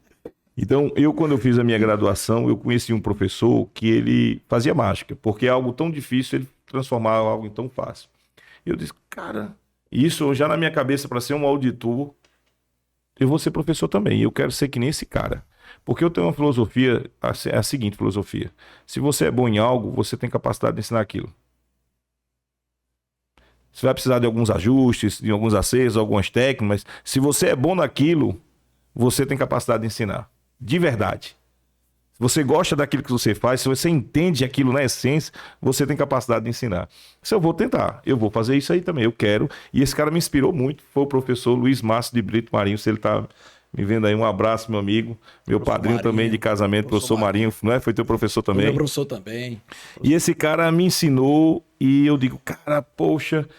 C: Então, quando eu fiz a minha graduação, eu conheci um professor que ele fazia mágica, porque é algo tão difícil ele transformar algo em tão fácil. E eu disse, cara, isso já na minha cabeça, para ser um auditor, eu vou ser professor também. Eu quero ser que nem esse cara. Porque eu tenho uma filosofia, é a seguinte filosofia. Se você é bom em algo, você tem capacidade de ensinar aquilo. Você vai precisar de alguns ajustes, de alguns acertos, algumas técnicas, mas se você é bom naquilo, você tem capacidade de ensinar. De verdade. Se você gosta daquilo que você faz, se você entende aquilo na essência, você tem capacidade de ensinar. Isso eu vou tentar, eu vou fazer isso aí também, eu quero. E esse cara me inspirou muito, foi o professor Luiz Márcio de Brito Marinho. Se ele tá me vendo aí, um abraço, meu amigo. Meu
B: Professor
C: padrinho
B: Marinho,
C: também de casamento, professor Marinho, não é? Foi teu professor também.
B: Meu professor também.
C: E esse cara me ensinou e eu digo, cara, poxa,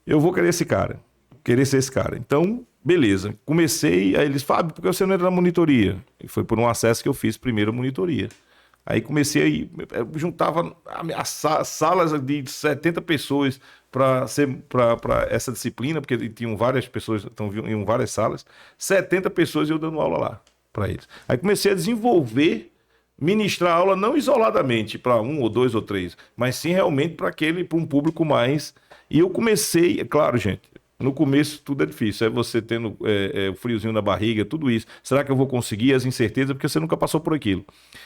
C: eu vou querer esse cara. Querer ser esse cara. Então, beleza. Comecei, aí eles, Fábio, por que você não entra na monitoria? E foi por um acesso que eu fiz primeiro a monitoria. Aí comecei, eu juntava as salas de 70 pessoas para essa disciplina, porque tinham várias pessoas, então iam várias salas, 70 pessoas eu dando aula lá para eles. Aí comecei a desenvolver, ministrar aula não isoladamente para um ou dois ou três, mas sim realmente para um público mais. E eu comecei, é claro, gente, no começo tudo é difícil, é você tendo o friozinho na barriga, tudo isso. Será que eu vou conseguir? As incertezas, porque você nunca passou por aquilo.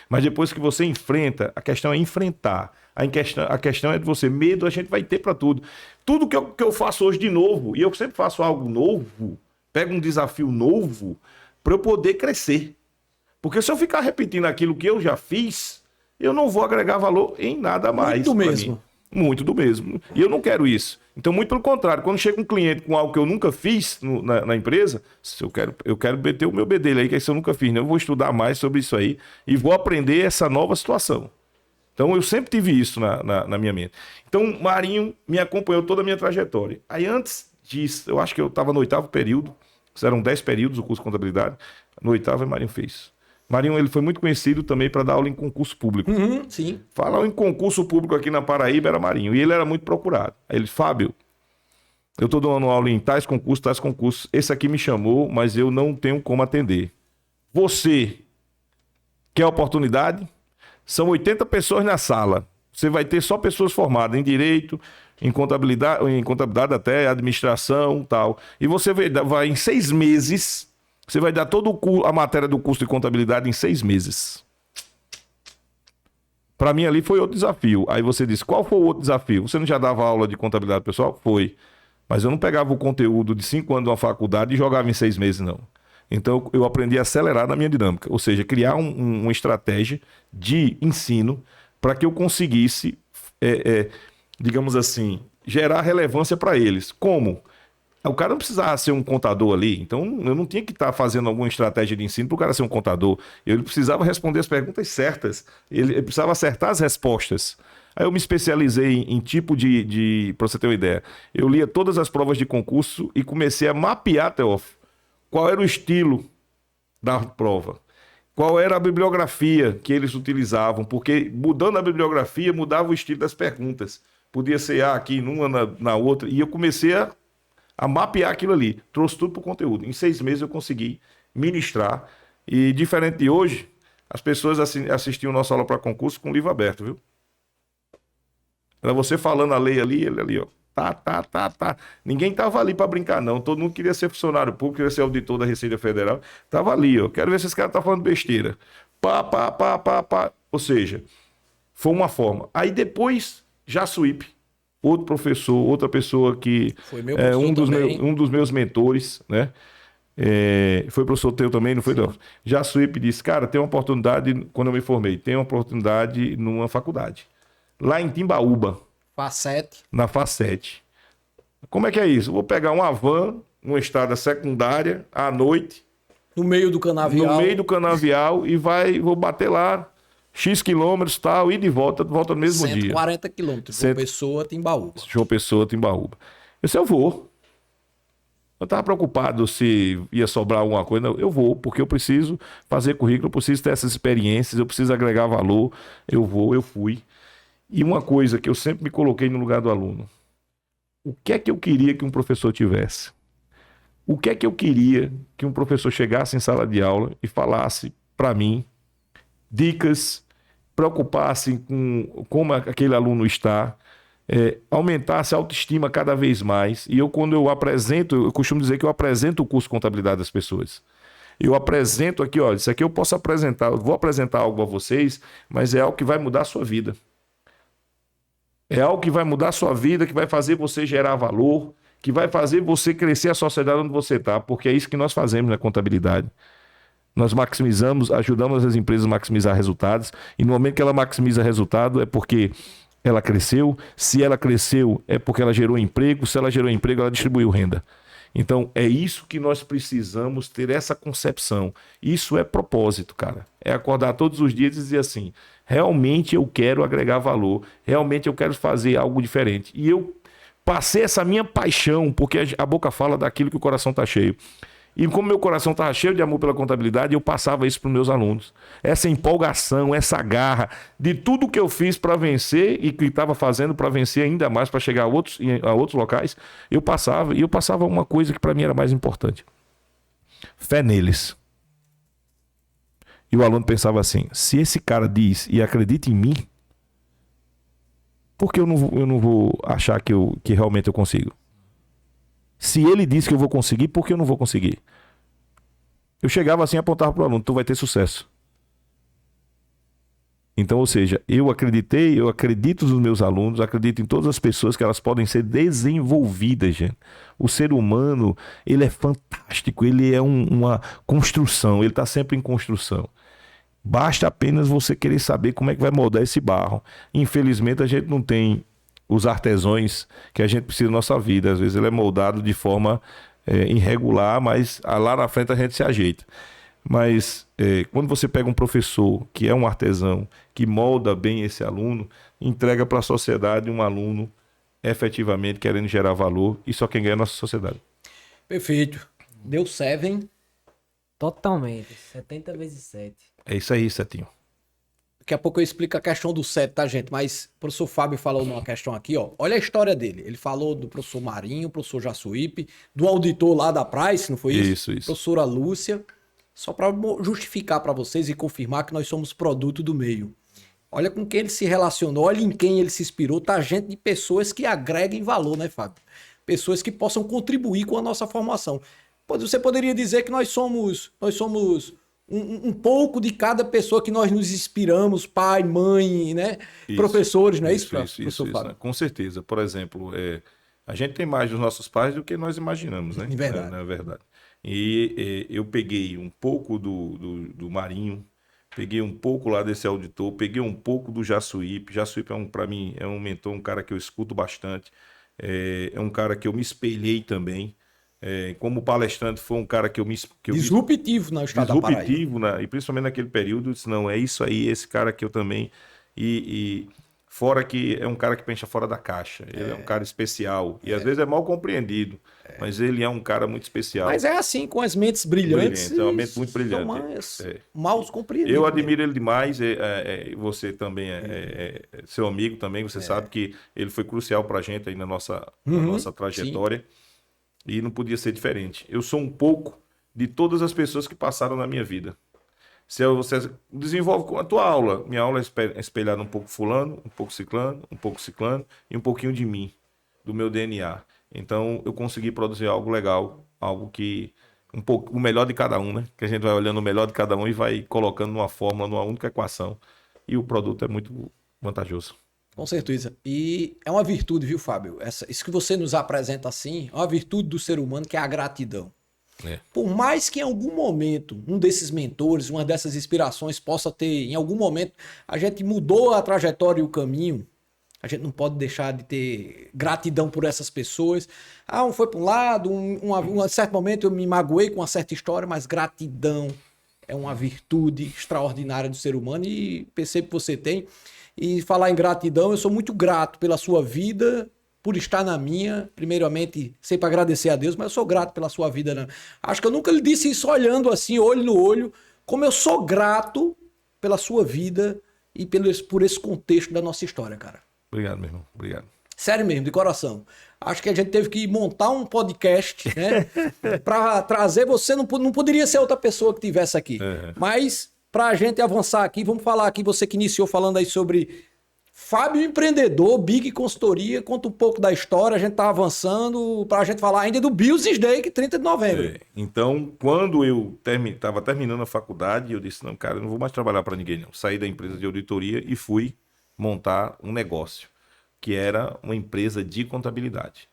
C: Mas depois que você enfrenta, a questão é enfrentar. A questão é de você. Medo a gente vai ter para tudo. Tudo que eu faço hoje de novo, e eu sempre faço algo novo, pego um desafio novo, para eu poder crescer. Porque se eu ficar repetindo aquilo que eu já fiz, eu não vou agregar valor em nada mais.
B: Muito mesmo.
C: Mim. Muito do mesmo. E eu não quero isso. Então, muito pelo contrário, quando chega um cliente com algo que eu nunca fiz na empresa, se eu quero meter o meu bedelho aí, que isso eu nunca fiz, né? Eu vou estudar mais sobre isso aí e vou aprender essa nova situação. Então, eu sempre tive isso na minha mente. Então, Marinho me acompanhou toda a minha trajetória. Aí, antes disso, eu acho que eu estava no 8º período, eram 10 períodos o curso de contabilidade, no 8º, Marinho fez. Marinho, ele foi muito conhecido também para dar aula em concurso público.
B: Sim.
C: Falar em concurso público aqui na Paraíba era Marinho. E ele era muito procurado. Aí ele, Fábio, eu estou dando aula em tais concursos. Esse aqui me chamou, mas eu não tenho como atender. Você quer oportunidade? São 80 pessoas na sala. Você vai ter só pessoas formadas em direito, em contabilidade até, administração e tal. E você vai em 6 meses... Você vai dar toda a matéria do curso de contabilidade em 6 meses. Para mim ali foi outro desafio. Aí você disse, qual foi o outro desafio? Você não já dava aula de contabilidade pessoal? Foi. Mas eu não pegava o conteúdo de 5 anos de uma faculdade e jogava em 6 meses, não. Então eu aprendi a acelerar na minha dinâmica. Ou seja, criar uma estratégia de ensino para que eu conseguisse, digamos assim, gerar relevância para eles. Como? O cara não precisava ser um contador ali, então eu não tinha que estar fazendo alguma estratégia de ensino para o cara ser um contador. Ele precisava responder as perguntas certas, ele precisava acertar as respostas. Aí eu me especializei em tipo para você ter uma ideia, eu lia todas as provas de concurso e comecei a mapear, Teófilo, qual era o estilo da prova, qual era a bibliografia que eles utilizavam, porque mudando a bibliografia mudava o estilo das perguntas. Podia ser aqui numa, na outra, e eu comecei a mapear aquilo ali. Trouxe tudo para o conteúdo. Em 6 meses eu consegui ministrar. E diferente de hoje, as pessoas assistiam nossa aula para concurso com o livro aberto, viu? Era você falando a lei ali, ele ali, ó. Tá. Ninguém tava ali para brincar, não. Todo mundo queria ser funcionário público, queria ser auditor da Receita Federal. Tava ali, ó. Quero ver se esse cara tá falando besteira. Pá. Ou seja, foi uma forma. Aí depois, já Suípe. Outro professor, outra pessoa que
B: foi meu
C: é um dos meus mentores, né? Foi professor teu também, não foi? Não. Já Suípe disse, cara, tem uma oportunidade, quando eu me formei, tem uma oportunidade numa faculdade. Lá em Timbaúba.
B: FACET. Na
C: FACET. Como é que é isso? Vou pegar uma van, uma estrada secundária, à noite.
B: No meio do canavial.
C: No meio do canavial e vou bater lá X quilômetros, tal, e de volta no mesmo dia.
B: 140 quilômetros, João Pessoa, Timbaúba.
C: João Pessoa, Timbaúba. Eu disse, eu vou. Eu estava preocupado se ia sobrar alguma coisa. Não, eu vou, porque eu preciso fazer currículo, eu preciso ter essas experiências, eu preciso agregar valor. Eu vou, eu fui. E uma coisa que eu sempre me coloquei no lugar do aluno. O que é que eu queria que um professor tivesse? O que é que eu queria que um professor chegasse em sala de aula e falasse para mim dicas, preocupasse com como aquele aluno está, aumentasse a autoestima cada vez mais. E quando eu apresento, eu costumo dizer que eu apresento o curso de contabilidade das pessoas. Eu apresento aqui, olha, isso aqui eu posso apresentar, eu vou apresentar algo a vocês, mas é algo que vai mudar a sua vida. É algo que vai mudar a sua vida, que vai fazer você gerar valor, que vai fazer você crescer a sociedade onde você está, porque é isso que nós fazemos na contabilidade. Nós maximizamos, ajudamos as empresas a maximizar resultados, e no momento que ela maximiza resultado é porque ela cresceu, se ela cresceu é porque ela gerou emprego, se ela gerou emprego ela distribuiu renda. Então é isso que nós precisamos ter, essa concepção. Isso é propósito, cara. É acordar todos os dias e dizer assim, realmente eu quero agregar valor, realmente eu quero fazer algo diferente. E eu passei essa minha paixão, porque a boca fala daquilo que o coração está cheio. E como meu coração estava cheio de amor pela contabilidade, eu passava isso para os meus alunos. Essa empolgação, essa garra de tudo que eu fiz para vencer e que estava fazendo para vencer ainda mais, para chegar a outros locais, eu passava. E eu passava uma coisa que para mim era mais importante. Fé neles. E o aluno pensava assim, se esse cara diz e acredita em mim, por que eu não vou achar que realmente eu consigo? Se ele disse que eu vou conseguir, por que eu não vou conseguir? Eu chegava assim e apontava para o aluno, tu vai ter sucesso. Então, ou seja, eu acredito nos meus alunos, acredito em todas as pessoas que elas podem ser desenvolvidas, gente. O ser humano, ele é fantástico, ele é uma construção, ele está sempre em construção. Basta apenas você querer saber como é que vai moldar esse barro. Infelizmente, a gente não tem os artesãos que a gente precisa na nossa vida. Às vezes ele é moldado de forma irregular, mas lá na frente a gente se ajeita. Mas quando você pega um professor que é um artesão, que molda bem esse aluno, entrega para a sociedade um aluno efetivamente querendo gerar valor, e só quem ganha é a nossa sociedade.
B: Perfeito. Deu 7.
A: Totalmente. 70 vezes 7.
C: É isso aí, Setinho.
B: Daqui a pouco eu explico a questão do 7, tá, gente? Mas o professor Fábio falou numa questão aqui, ó. Olha a história dele. Ele falou do professor Marinho, professor Jaçuípe, do auditor lá da Price, não foi isso?
C: Isso.
B: Professora Lúcia. Só para justificar para vocês e confirmar que nós somos produto do meio. Olha com quem ele se relacionou, olha em quem ele se inspirou. Tá gente de pessoas que agreguem valor, né, Fábio? Pessoas que possam contribuir com a nossa formação. Você poderia dizer que nós somos um pouco de cada pessoa que nós nos inspiramos, pai, mãe, né? Isso, professores, não é isso, professor Fábio?
C: Né? Com certeza. Por exemplo, a gente tem mais dos nossos pais do que nós imaginamos, né?
B: É verdade.
C: É verdade. E eu peguei um pouco do Marinho, peguei um pouco lá desse auditor, peguei um pouco do Jaçuípe. Jaçuípe, para mim, é um mentor, um cara que eu escuto bastante. É um cara que eu me espelhei também. Como palestrante, foi um cara que eu me...
B: disruptivo na Estado da Paraíba.
C: Disruptivo, e principalmente naquele período, eu disse, não, é isso aí, esse cara que eu também... E fora que é um cara que pensa fora da caixa, ele é um cara especial, e às vezes é mal compreendido, mas ele é um cara muito especial.
B: Mas é assim, com as mentes brilhantes.
C: É uma mente muito brilhante.
B: Mal compreendidos.
C: Eu admiro ele demais, você também é seu amigo também, você sabe que ele foi crucial pra gente aí na nossa trajetória. Sim. E não podia ser diferente. Eu sou um pouco de todas as pessoas que passaram na minha vida. Se você desenvolve com a tua aula, minha aula é espelhada um pouco fulano, um pouco ciclano e um pouquinho de mim, do meu DNA. Então eu consegui produzir algo legal, algo que o melhor de cada um, né? Que a gente vai olhando o melhor de cada um e vai colocando numa fórmula, numa única equação. E o produto é muito vantajoso.
B: Com certeza. E é uma virtude, viu, Fábio? Isso que você nos apresenta assim, é uma virtude do ser humano, que é a gratidão. Por mais que em algum momento, um desses mentores, uma dessas inspirações possa ter, em algum momento, a gente mudou a trajetória e o caminho, a gente não pode deixar de ter gratidão por essas pessoas. Foi para um lado, um certo momento eu me magoei com uma certa história, mas gratidão é uma virtude extraordinária do ser humano e percebo que você tem. E falar em gratidão, eu sou muito grato pela sua vida, por estar na minha, primeiramente, sempre agradecer a Deus, mas eu sou grato pela sua vida, né? Acho que eu nunca lhe disse isso olhando assim, olho no olho, como eu sou grato pela sua vida e por esse contexto da nossa história, cara.
C: Obrigado, meu irmão. Obrigado.
B: Sério mesmo, de coração. Acho que a gente teve que montar um podcast, né? Para trazer você, não poderia ser outra pessoa que tivesse aqui. Mas, para a gente avançar aqui, vamos falar aqui, você que iniciou falando aí sobre Fábio Empreendedor, Big Consultoria, conta um pouco da história, a gente tá avançando para a gente falar ainda do Business Day, que 30 de novembro.
C: Então, quando eu estava terminando a faculdade, eu disse, não, cara, eu não vou mais trabalhar para ninguém, não. Saí da empresa de auditoria e fui montar um negócio, que era uma empresa de contabilidade,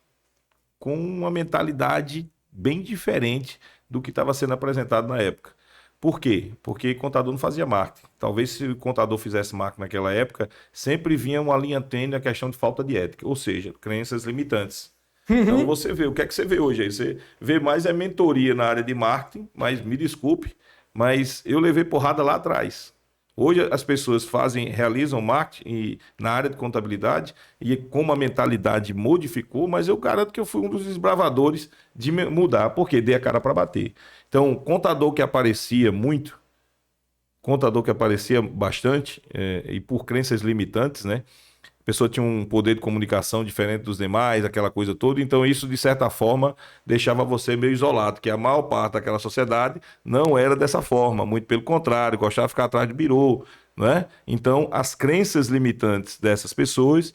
C: com uma mentalidade bem diferente do que estava sendo apresentado na época. Por quê? Porque contador não fazia marketing. Talvez se o contador fizesse marketing naquela época, sempre vinha uma linha tênue a questão de falta de ética, ou seja, crenças limitantes. Então você vê, o que é que você vê hoje aí? Você vê mais mentoria na área de marketing, mas me desculpe, mas eu levei porrada lá atrás. Hoje as pessoas realizam marketing na área de contabilidade e como a mentalidade modificou, mas eu garanto que eu fui um dos desbravadores de mudar, porque dei a cara para bater. Então, contador que aparecia muito, contador que aparecia bastante, e por crenças limitantes, né? A pessoa tinha um poder de comunicação diferente dos demais, aquela coisa toda. Então, isso, de certa forma, deixava você meio isolado, que a maior parte daquela sociedade não era dessa forma. Muito pelo contrário, gostava de ficar atrás de birô, né? Então, as crenças limitantes dessas pessoas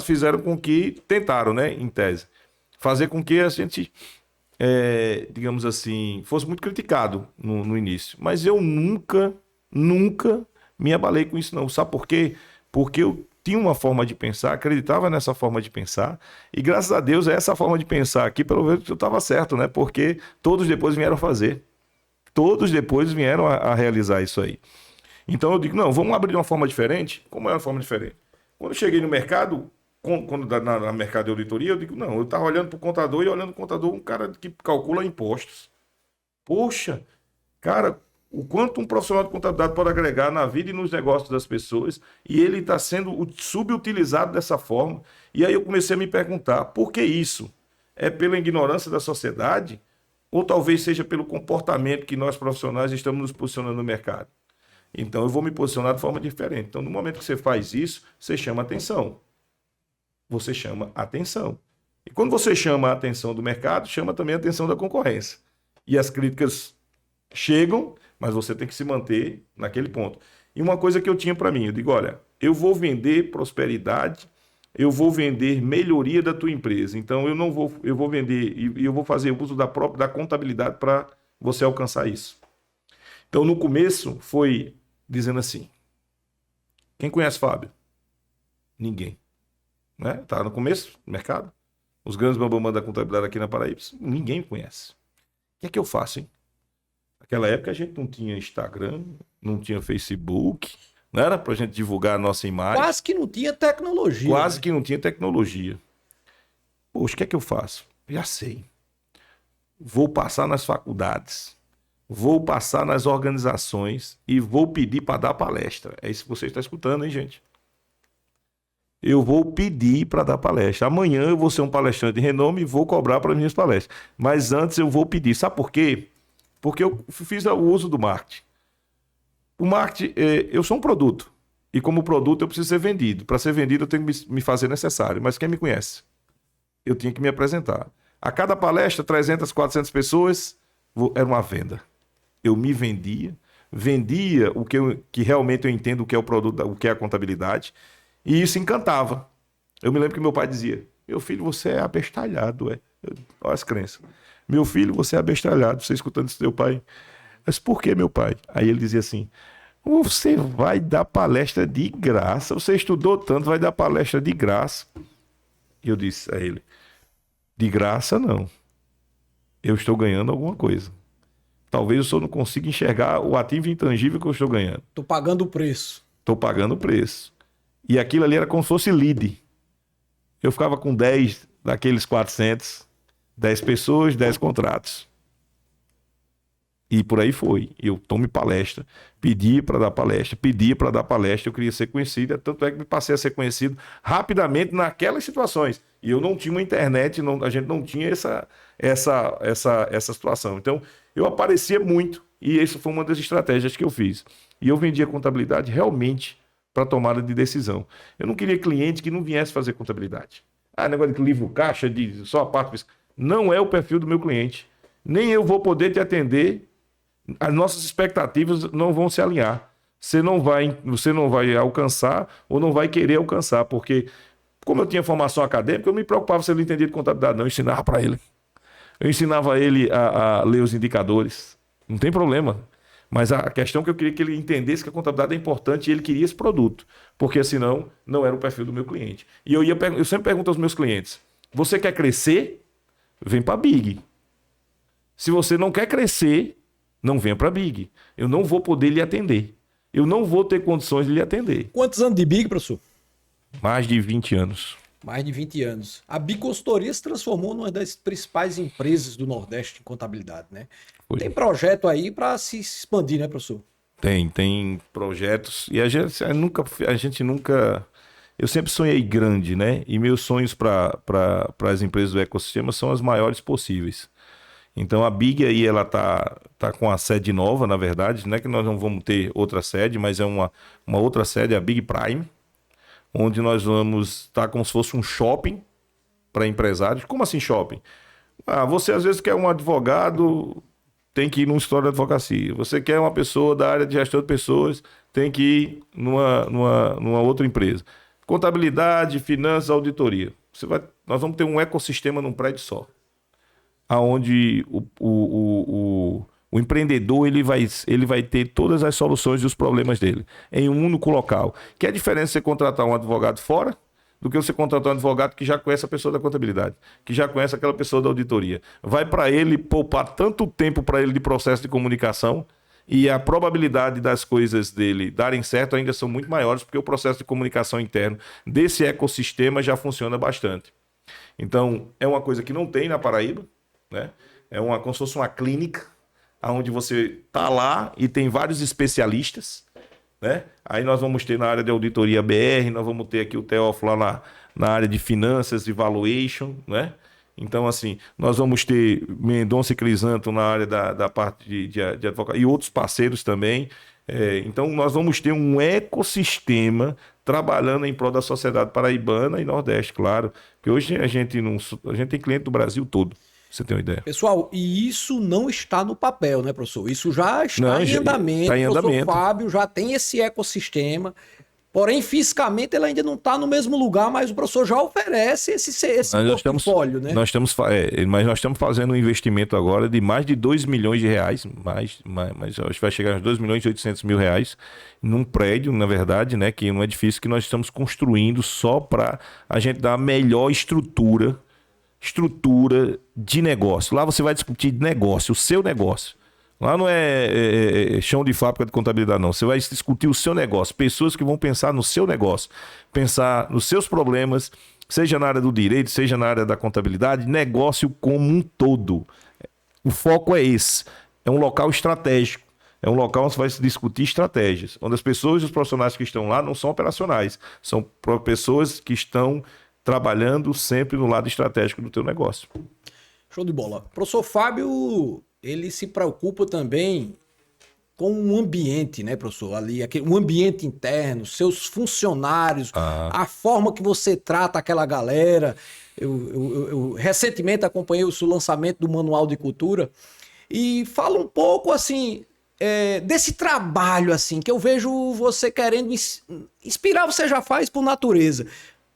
C: fizeram com que, tentaram, né, em tese, fazer com que a gente, digamos assim, fosse muito criticado no início. Mas eu nunca me abalei com isso, não. Sabe por quê? Porque eu tinha uma forma de pensar, acreditava nessa forma de pensar, e graças a Deus essa forma de pensar aqui, pelo menos eu estava certo, né? Porque todos depois vieram fazer. Todos depois vieram a realizar isso aí. Então eu digo, não, vamos abrir de uma forma diferente. Como é uma forma diferente? Quando eu cheguei no mercado, na mercado de auditoria, eu digo, não, eu estava olhando para o contador e olhando para o contador, um cara que calcula impostos. Poxa, cara, o quanto um profissional de contabilidade pode agregar na vida e nos negócios das pessoas, e ele está sendo subutilizado dessa forma. E aí eu comecei a me perguntar, por que isso? É pela ignorância da sociedade? Ou talvez seja pelo comportamento que nós profissionais estamos nos posicionando no mercado? Então eu vou me posicionar de forma diferente. Então no momento que você faz isso, você chama atenção. Você chama atenção. E quando você chama a atenção do mercado, chama também a atenção da concorrência. E as críticas chegam, mas você tem que se manter naquele ponto. E uma coisa que eu tinha para mim, eu digo, olha, eu vou vender prosperidade, eu vou vender melhoria da tua empresa. Então eu vou vender e eu vou fazer uso da contabilidade para você alcançar isso. Então no começo foi dizendo assim, quem conhece Fábio? Ninguém. Né? Tá no começo do mercado. Os grandes bambamãs da contabilidade aqui na Paraíba, ninguém conhece. O que eu faço, hein? Naquela época a gente não tinha Instagram, não tinha Facebook, não era pra gente divulgar a nossa imagem.
B: Quase que não tinha tecnologia.
C: Quase que não tinha tecnologia. Poxa, o que é que eu faço? Já sei. Vou passar nas faculdades, vou passar nas organizações e vou pedir para dar palestra. É isso que você está escutando, hein, gente? Eu vou pedir para dar palestra. Amanhã eu vou ser um palestrante de renome e vou cobrar para as minhas palestras. Mas antes eu vou pedir. Sabe por quê? Porque eu fiz o uso do marketing. O marketing, eu sou um produto. E como produto eu preciso ser vendido. Para ser vendido eu tenho que me fazer necessário. Mas quem me conhece? Eu tinha que me apresentar. A cada palestra, 300, 400 pessoas, era uma venda. Eu me vendia o que realmente eu entendo o que é o produto, o que é a contabilidade. E isso encantava. Eu me lembro que meu pai dizia, meu filho, você é abestalhado. Olha as crenças. Meu filho, você é abestalhado. Você escutando isso do seu pai. Mas por que, meu pai? Aí ele dizia assim, você vai dar palestra de graça. Você estudou tanto, vai dar palestra de graça. E eu disse a ele, de graça não. Eu estou ganhando alguma coisa. Talvez eu só não consiga enxergar o ativo intangível que eu estou ganhando.
B: Estou pagando o preço.
C: Estou pagando o preço. E aquilo ali era como se fosse lead. Eu ficava com 10 daqueles 400, 10 pessoas, 10 contratos. E por aí foi. Eu tomo palestra, pedi para dar palestra, eu queria ser conhecido, tanto é que me passei a ser conhecido rapidamente naquelas situações. E eu não tinha uma internet, a gente não tinha essa situação. Então, eu aparecia muito e essa foi uma das estratégias que eu fiz. E eu vendia contabilidade realmente para tomada de decisão. Eu não queria cliente que não viesse fazer contabilidade. Negócio de livro caixa, de só a parte fiscal. Não é o perfil do meu cliente. Nem eu vou poder te atender. As nossas expectativas não vão se alinhar. Você não vai alcançar ou não vai querer alcançar, porque como eu tinha formação acadêmica, eu não me preocupava se ele entendia de contabilidade, não. Eu ensinava para ele. Eu ensinava ele a ler os indicadores. Não tem problema. Mas a questão que eu queria que ele entendesse que a contabilidade é importante e ele queria esse produto, porque senão não era o perfil do meu cliente. E eu sempre pergunto aos meus clientes, você quer crescer? Vem para Big. Se você não quer crescer, não venha para Big. Eu não vou poder lhe atender. Eu não vou ter condições de lhe atender.
B: Quantos anos de Big, professor?
C: Mais de 20 anos.
B: Mais de 20 anos. A Big Consultoria se transformou numa das principais empresas do Nordeste em contabilidade, né?
C: Foi.
B: Tem projeto aí para se expandir, né, professor?
C: Tem projetos. E a gente nunca. Eu sempre sonhei grande, né? E meus sonhos para as empresas do ecossistema são as maiores possíveis. Então a Big aí, ela tá com a sede nova, na verdade. Não é que nós não vamos ter outra sede, mas é uma outra sede, a Big Prime, onde nós vamos estar como se fosse um shopping para empresários. Como assim shopping? Você às vezes quer um advogado, tem que ir num escritório de advocacia. Você quer uma pessoa da área de gestão de pessoas, tem que ir numa outra empresa. Contabilidade, finanças, auditoria. Nós vamos ter um ecossistema num prédio só, aonde o empreendedor ele vai ter todas as soluções dos problemas dele em um único local. Que é a diferença de você contratar um advogado fora do que você contratar um advogado que já conhece a pessoa da contabilidade, que já conhece aquela pessoa da auditoria. Vai para ele poupar tanto tempo para ele de processo de comunicação e a probabilidade das coisas dele darem certo ainda são muito maiores, porque o processo de comunicação interno desse ecossistema já funciona bastante. Então, é uma coisa que não tem na Paraíba, né? Como se fosse uma clínica, onde você está lá e tem vários especialistas, né? Aí nós vamos ter na área de auditoria BR, nós vamos ter aqui o Teófilo lá na área de finanças e valuation, né? Então, assim, nós vamos ter Mendonça e Crisanto na área da parte de advocacia e outros parceiros também. Então, nós vamos ter um ecossistema trabalhando em prol da sociedade paraibana e Nordeste, claro. Porque hoje a gente tem cliente do Brasil todo. Você tem uma ideia?
B: Pessoal, e isso não está no papel, né, professor? Isso já está em andamento.
C: Está em
B: o professor
C: andamento.
B: Fábio já tem esse ecossistema, porém, fisicamente, ele ainda não está no mesmo lugar, mas o professor já oferece esse portfólio, né?
C: Mas nós estamos fazendo um investimento agora de mais de 2 milhões de reais, mas acho que vai chegar aos 2 milhões e 800 mil reais, num prédio, na verdade, né, que é um edifício que nós estamos construindo só para a gente dar a melhor estrutura de negócio. Lá você vai discutir negócio, o seu negócio. Lá não é chão de fábrica de contabilidade, não. Você vai discutir o seu negócio. Pessoas que vão pensar no seu negócio, pensar nos seus problemas, seja na área do direito, seja na área da contabilidade, negócio como um todo. O foco é esse. É um local estratégico. É um local onde você vai se discutir estratégias, onde as pessoas e os profissionais que estão lá não são operacionais. São pessoas que estão trabalhando sempre no lado estratégico do teu negócio.
B: Show de bola. O professor Fábio, ele se preocupa também com o ambiente, né, professor? Ali, um ambiente interno, seus funcionários, a forma que você trata aquela galera. Eu recentemente acompanhei o lançamento do Manual de Cultura e fala um pouco, assim, desse trabalho, assim, que eu vejo você querendo inspirar, você já faz por natureza.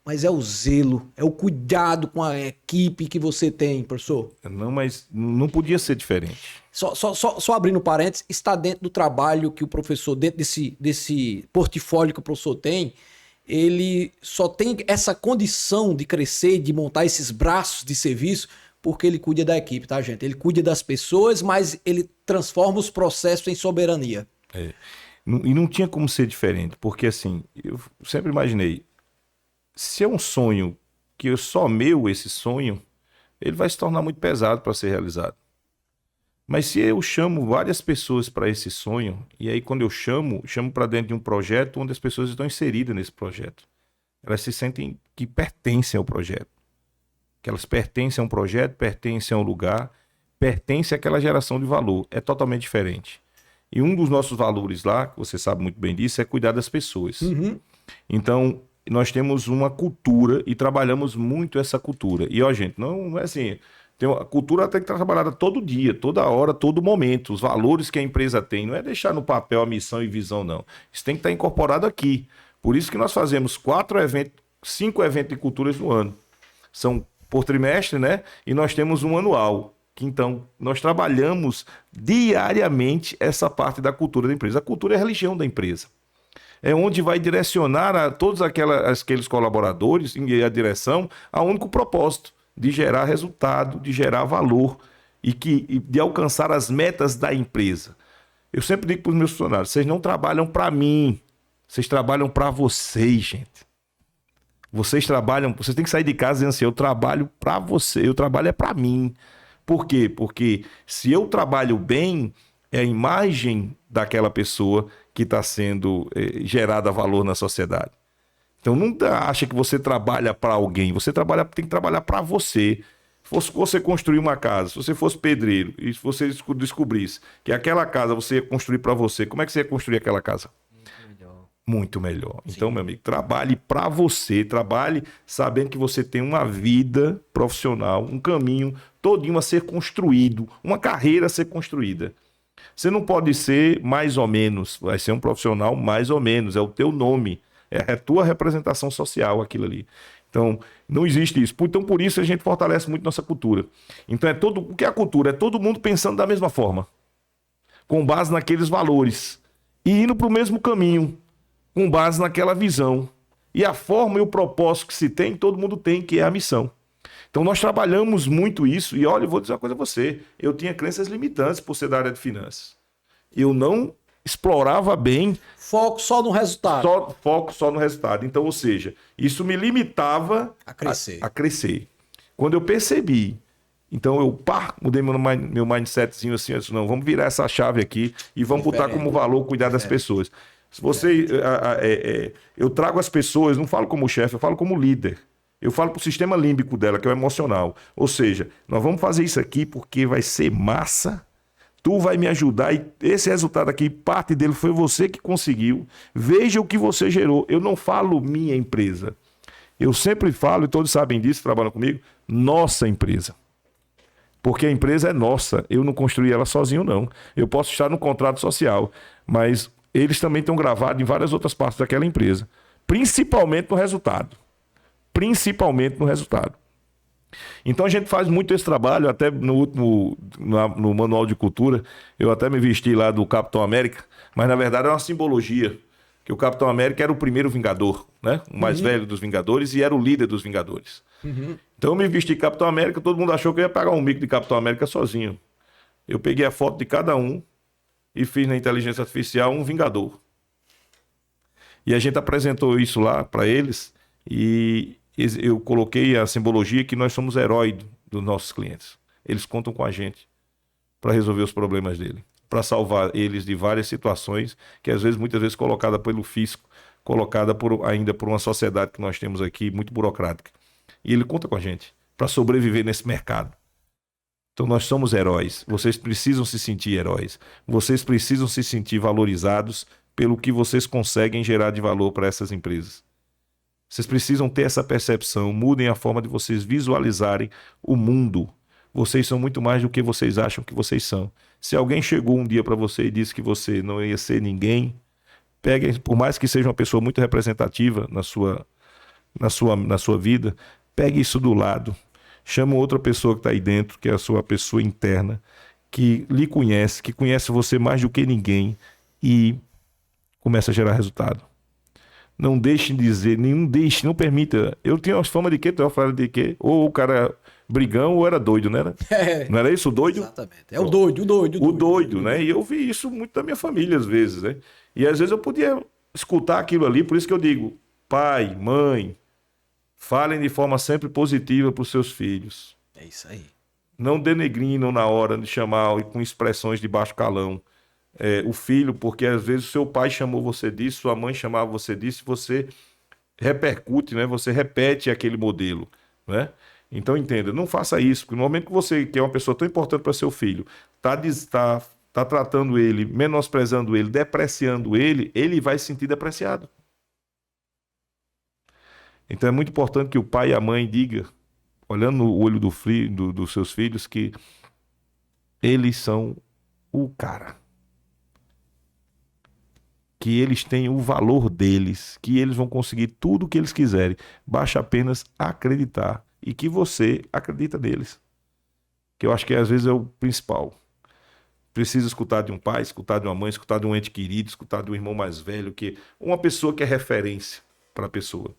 B: Mas é o zelo, é o cuidado com a equipe que você tem, professor.
C: Não, mas não podia ser diferente.
B: Só abrindo parênteses, está dentro do trabalho que o professor, dentro desse portfólio que o professor tem, ele só tem essa condição de crescer, de montar esses braços de serviço, porque ele cuida da equipe, tá, gente? Ele cuida das pessoas, mas ele transforma os processos em soberania.
C: E não tinha como ser diferente, porque assim, eu sempre imaginei, se é um sonho que esse sonho, ele vai se tornar muito pesado para ser realizado. Mas se eu chamo várias pessoas para esse sonho, e aí quando eu chamo para dentro de um projeto onde as pessoas estão inseridas nesse projeto. Elas se sentem que pertencem ao projeto. Que elas pertencem a um projeto, pertencem a um lugar, pertencem àquela geração de valor. É totalmente diferente. E um dos nossos valores lá, que você sabe muito bem disso, é cuidar das pessoas. Então, nós temos uma cultura e trabalhamos muito essa cultura. E, ó, gente, não é assim... A cultura tem que estar trabalhada todo dia, toda hora, todo momento. Os valores que a empresa tem. Não é deixar no papel a missão e visão, não. Isso tem que estar incorporado aqui. Por isso que nós fazemos 5 eventos de culturas no ano. São por trimestre, né? E nós temos um anual. Então, nós trabalhamos diariamente essa parte da cultura da empresa. A cultura é a religião da empresa. É onde vai direcionar a todos aqueles colaboradores e a direção a um único propósito, de gerar resultado, de gerar valor e de alcançar as metas da empresa. Eu sempre digo para os meus funcionários, vocês não trabalham para mim, vocês trabalham para vocês, gente. Vocês têm que sair de casa dizendo assim, eu trabalho para você, eu trabalho é para mim. Por quê? Porque se eu trabalho bem, é a imagem daquela pessoa que está sendo gerada valor na sociedade. Então não acha que você trabalha para alguém, tem que trabalhar para você. Se você construir uma casa, se você fosse pedreiro e se você descobrisse que aquela casa você ia construir para você, como é que você ia construir aquela casa? Muito melhor. Então, sim, meu amigo, trabalhe para você, trabalhe sabendo que você tem uma vida profissional, um caminho todinho a ser construído, uma carreira a ser construída. Você não pode ser mais ou menos, vai ser um profissional mais ou menos, é o teu nome, é a tua representação social aquilo ali. Então, não existe isso. Então, por isso a gente fortalece muito nossa cultura. Então, o que é a cultura? É todo mundo pensando da mesma forma, com base naqueles valores e indo para o mesmo caminho, com base naquela visão. E a forma e o propósito que se tem, todo mundo tem, que é a missão. Então nós trabalhamos muito isso. E olha, eu vou dizer uma coisa a você. Eu tinha crenças limitantes por ser da área de finanças. Eu não explorava bem...
B: Foco só no resultado.
C: Foco só no resultado. Então, ou seja, isso me limitava
B: a crescer.
C: A crescer. Quando eu percebi... Então eu mudei meu mindsetzinho assim. Eu disse, não, vamos virar essa chave aqui e vamos botar como valor cuidar das pessoas. Se você, eu trago as pessoas, não falo como chefe, eu falo como líder. Eu falo para o sistema límbico dela, que é o emocional. Ou seja, nós vamos fazer isso aqui porque vai ser massa, tu vai me ajudar e esse resultado aqui, parte dele foi você que conseguiu. Veja o que você gerou. Eu não falo minha empresa. Eu sempre falo, e todos sabem disso, trabalham comigo, nossa empresa. Porque a empresa é nossa. Eu não construí ela sozinho, não. Eu posso estar no contrato social, mas... eles também estão gravados em várias outras partes daquela empresa. Principalmente no resultado. Então a gente faz muito esse trabalho, até no Manual de Cultura, eu até me vesti lá do Capitão América, mas na verdade é uma simbologia, que o Capitão América era o primeiro Vingador, né? O mais velho dos Vingadores e era o líder dos Vingadores. Então eu me vesti Capitão América, todo mundo achou que eu ia pagar um mico de Capitão América sozinho. Eu peguei a foto de cada um, e fiz na inteligência artificial um Vingador. E a gente apresentou isso lá para eles e eu coloquei a simbologia que nós somos herói dos nossos clientes. Eles contam com a gente para resolver os problemas dele, para salvar eles de várias situações que às vezes, muitas vezes, colocada pelo fisco, colocada ainda por uma sociedade que nós temos aqui muito burocrática. E ele conta com a gente para sobreviver nesse mercado. Então nós somos heróis, vocês precisam se sentir heróis, vocês precisam se sentir valorizados pelo que vocês conseguem gerar de valor para essas empresas. Vocês precisam ter essa percepção, mudem a forma de vocês visualizarem o mundo. Vocês são muito mais do que vocês acham que vocês são. Se alguém chegou um dia para você e disse que você não ia ser ninguém, peguem, por mais que seja uma pessoa muito representativa na sua vida, pegue isso do lado. Chama outra pessoa que está aí dentro, que é a sua pessoa interna, que lhe conhece, que conhece você mais do que ninguém e começa a gerar resultado. Não deixe de dizer, não permita. Eu tinha uma fama de quê? Eu falei de quê? Ou o cara brigão ou era doido, né? Não era isso, o doido?
B: Exatamente. É o doido.
C: O doido, né? E eu vi isso muito da minha família às vezes, né? E às vezes eu podia escutar aquilo ali, por isso que eu digo, pai, mãe, falem de forma sempre positiva para os seus filhos.
B: É isso aí.
C: Não denegrinam na hora de chamar com expressões de baixo calão o filho, porque às vezes o seu pai chamou você disso, sua mãe chamava você disso, e você repercute, né? Você repete aquele modelo, né? Então entenda, não faça isso, porque no momento que você, que é uma pessoa tão importante para seu filho, tá tratando ele, menosprezando ele, depreciando ele, ele vai se sentir depreciado. Então é muito importante que o pai e a mãe diga, olhando no olho dos seus filhos, que eles são o cara. Que eles têm o valor deles, que eles vão conseguir tudo o que eles quiserem. Basta apenas acreditar e que você acredita neles. Que eu acho que às vezes é o principal. Precisa escutar de um pai, escutar de uma mãe, escutar de um ente querido, escutar de um irmão mais velho, que uma pessoa que é referência para a pessoa.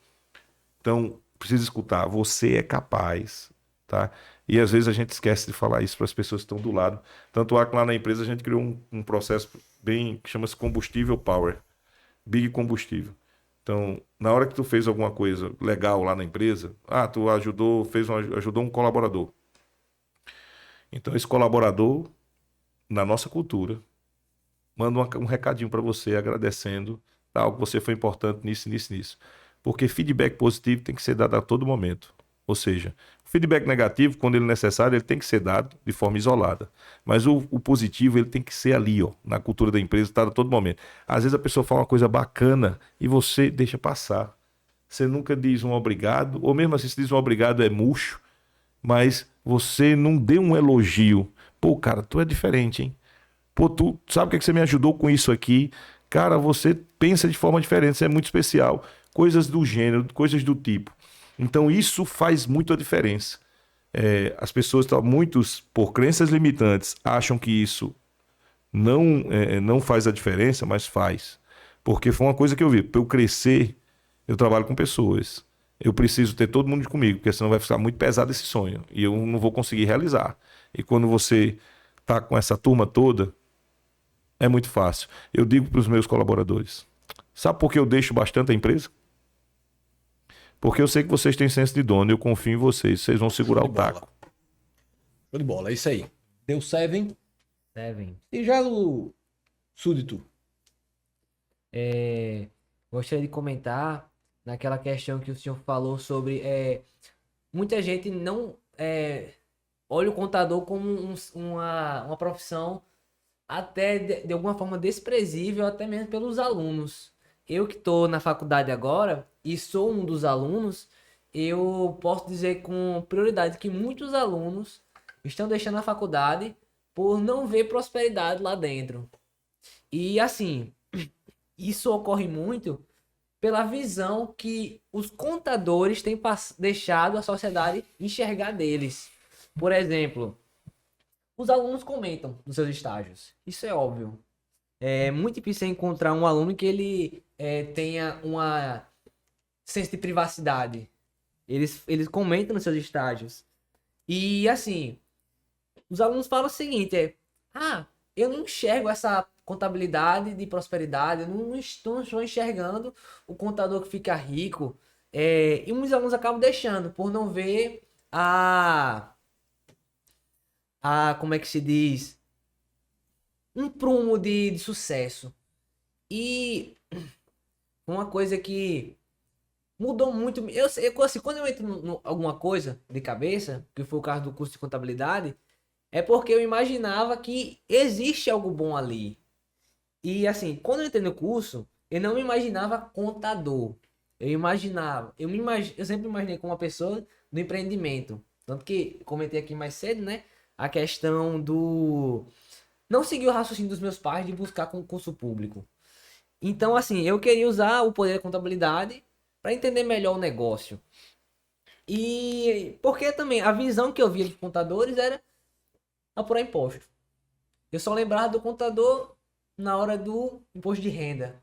C: Então, precisa escutar. Você é capaz, tá? E às vezes a gente esquece de falar isso para as pessoas que estão do lado. Tanto é que lá na empresa a gente criou um processo bem que chama-se combustível power, big combustível. Então, na hora que tu fez alguma coisa legal lá na empresa, tu ajudou um colaborador. Então, esse colaborador, na nossa cultura, manda um recadinho para você agradecendo algo que você foi importante nisso. Porque feedback positivo tem que ser dado a todo momento. Ou seja, o feedback negativo, quando ele é necessário, ele tem que ser dado de forma isolada. Mas o positivo, ele tem que ser ali, ó, na cultura da empresa, tá a todo momento. Às vezes a pessoa fala uma coisa bacana e você deixa passar. Você nunca diz um obrigado, ou mesmo assim, se diz um obrigado é murcho, mas você não deu um elogio. Pô, cara, tu é diferente, hein? Pô, tu sabe o que é que você me ajudou com isso aqui? Cara, você pensa de forma diferente, você é muito especial. Coisas do gênero, coisas do tipo. Então isso faz muito a diferença. As pessoas, muitos, por crenças limitantes, acham que isso não faz a diferença, mas faz. Porque foi uma coisa que eu vi. Para eu crescer, eu trabalho com pessoas. Eu preciso ter todo mundo comigo, porque senão vai ficar muito pesado esse sonho. E eu não vou conseguir realizar. E quando você está com essa turma toda, é muito fácil. Eu digo para os meus colaboradores, sabe por que eu deixo bastante a empresa? Porque eu sei que vocês têm senso de dono, eu confio em vocês. Vocês vão segurar o taco.
B: Show de bola, é isso aí. Deu 7.
A: Seven.
B: E já o súdito?
A: Gostaria de comentar naquela questão que o senhor falou sobre muita gente não olha o contador como uma profissão até de alguma forma desprezível, até mesmo pelos alunos. Eu que estou na faculdade agora e sou um dos alunos, eu posso dizer com prioridade que muitos alunos estão deixando a faculdade por não ver prosperidade lá dentro. E assim, isso ocorre muito pela visão que os contadores têm deixado a sociedade enxergar deles. Por exemplo, os alunos comentam nos seus estágios. Isso é óbvio. É muito difícil encontrar um aluno que ele tenha uma senso de privacidade. Eles comentam nos seus estágios. E assim, os alunos falam o seguinte, eu não enxergo essa contabilidade de prosperidade, eu não estou enxergando o contador que fica rico. E muitos alunos acabam deixando por não ver como é que se diz? Um prumo de sucesso. E uma coisa que mudou muito. Assim, quando eu entro alguma coisa de cabeça, que foi o caso do curso de contabilidade, é porque eu imaginava que existe algo bom ali. E assim, quando eu entrei no curso, eu não me imaginava contador. Eu sempre imaginei como uma pessoa do empreendimento. Tanto que comentei aqui mais cedo, né? A questão do não seguir o raciocínio dos meus pais de buscar concurso público. Então, assim, eu queria usar o poder da contabilidade para entender melhor o negócio. E porque também a visão que eu via de contadores era apurar imposto. Eu só lembrava do contador na hora do imposto de renda.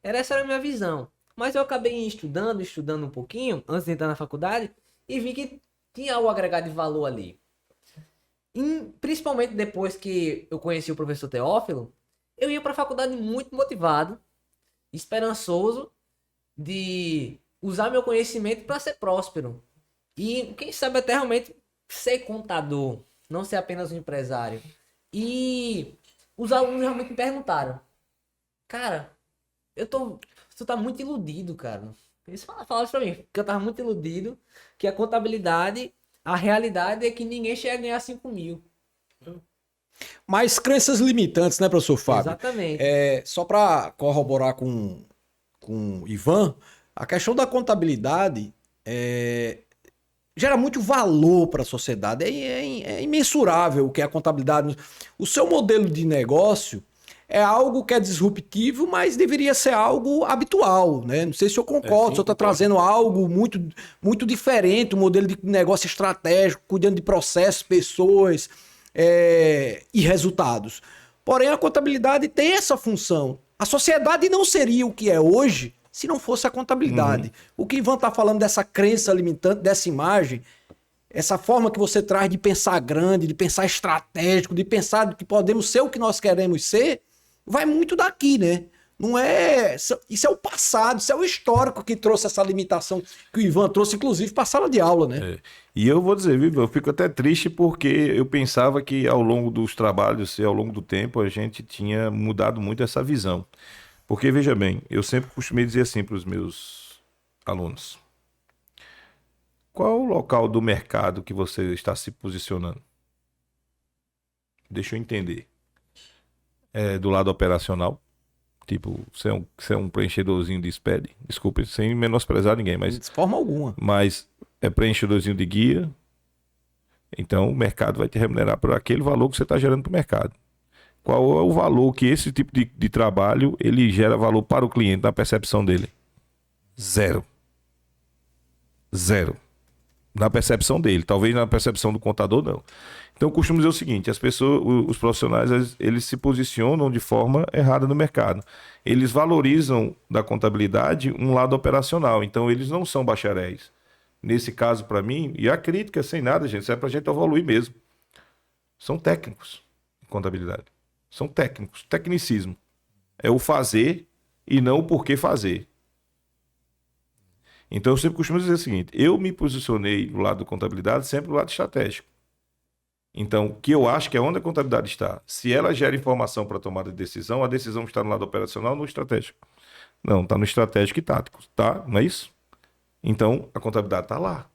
A: Essa era a minha visão. Mas eu acabei estudando um pouquinho, antes de entrar na faculdade, e vi que tinha algo agregado de valor ali. E, principalmente depois que eu conheci o professor Teófilo, eu ia para a faculdade muito motivado, esperançoso de usar meu conhecimento para ser próspero. E quem sabe até realmente ser contador. não ser apenas um empresário. E os alunos realmente me perguntaram, cara, tu tá muito iludido, cara. Eles falaram isso pra mim, que eu tava muito iludido, que a contabilidade, a realidade é que ninguém chega a ganhar 5 mil.
B: Mas crenças limitantes, né, professor Fábio?
A: Exatamente.
B: Só para corroborar com o Ivan, a questão da contabilidade gera muito valor para a sociedade. É imensurável o que é a contabilidade. O seu modelo de negócio é algo que é disruptivo, mas deveria ser algo habitual, né? Não sei se eu concordo, se eu estou trazendo algo muito, muito diferente, um modelo de negócio estratégico, cuidando de processos, pessoas e resultados. Porém, a contabilidade tem essa função. A sociedade não seria o que é hoje se não fosse a contabilidade. O que Ivan está falando dessa crença limitante, dessa imagem, essa forma que você traz de pensar grande, de pensar estratégico, de pensar que podemos ser o que nós queremos ser, vai muito daqui, né? Não é... Isso é o passado, isso é o histórico que trouxe essa limitação que o Ivan trouxe, inclusive, para a sala de aula, né?
C: E eu vou dizer, viu, eu fico até triste porque eu pensava que ao longo dos trabalhos e ao longo do tempo a gente tinha mudado muito essa visão. Porque, veja bem, eu sempre costumei dizer assim para os meus alunos: qual é o local do mercado que você está se posicionando? Deixa eu entender. É do lado operacional? Tipo, você é um preenchedorzinho de SPED? Desculpe, sem menosprezar ninguém, mas...
B: De forma alguma.
C: Mas é preenchedorzinho de guia? Então o mercado vai te remunerar por aquele valor que você está gerando para o mercado. Qual é o valor que esse tipo de trabalho ele gera valor para o cliente na percepção dele? Zero. Zero. Na percepção dele. Talvez na percepção do contador, não. Então eu costumo dizer o seguinte: as pessoas, os profissionais, eles se posicionam de forma errada no mercado. Eles valorizam da contabilidade um lado operacional. Então eles não são bacharéis. Nesse caso, para mim, e a crítica sem nada, gente, isso é para a gente evoluir mesmo. São técnicos em contabilidade. São técnicos. Tecnicismo. É o fazer e não o porquê fazer. Então eu sempre costumo dizer o seguinte: eu me posicionei do lado da contabilidade sempre do lado estratégico. Então, que eu acho que é onde a contabilidade está. Se ela gera informação para tomada de decisão, a decisão está no lado operacional ou no estratégico? Não, está no estratégico e tático, tá? Não é isso? Então, a contabilidade está lá.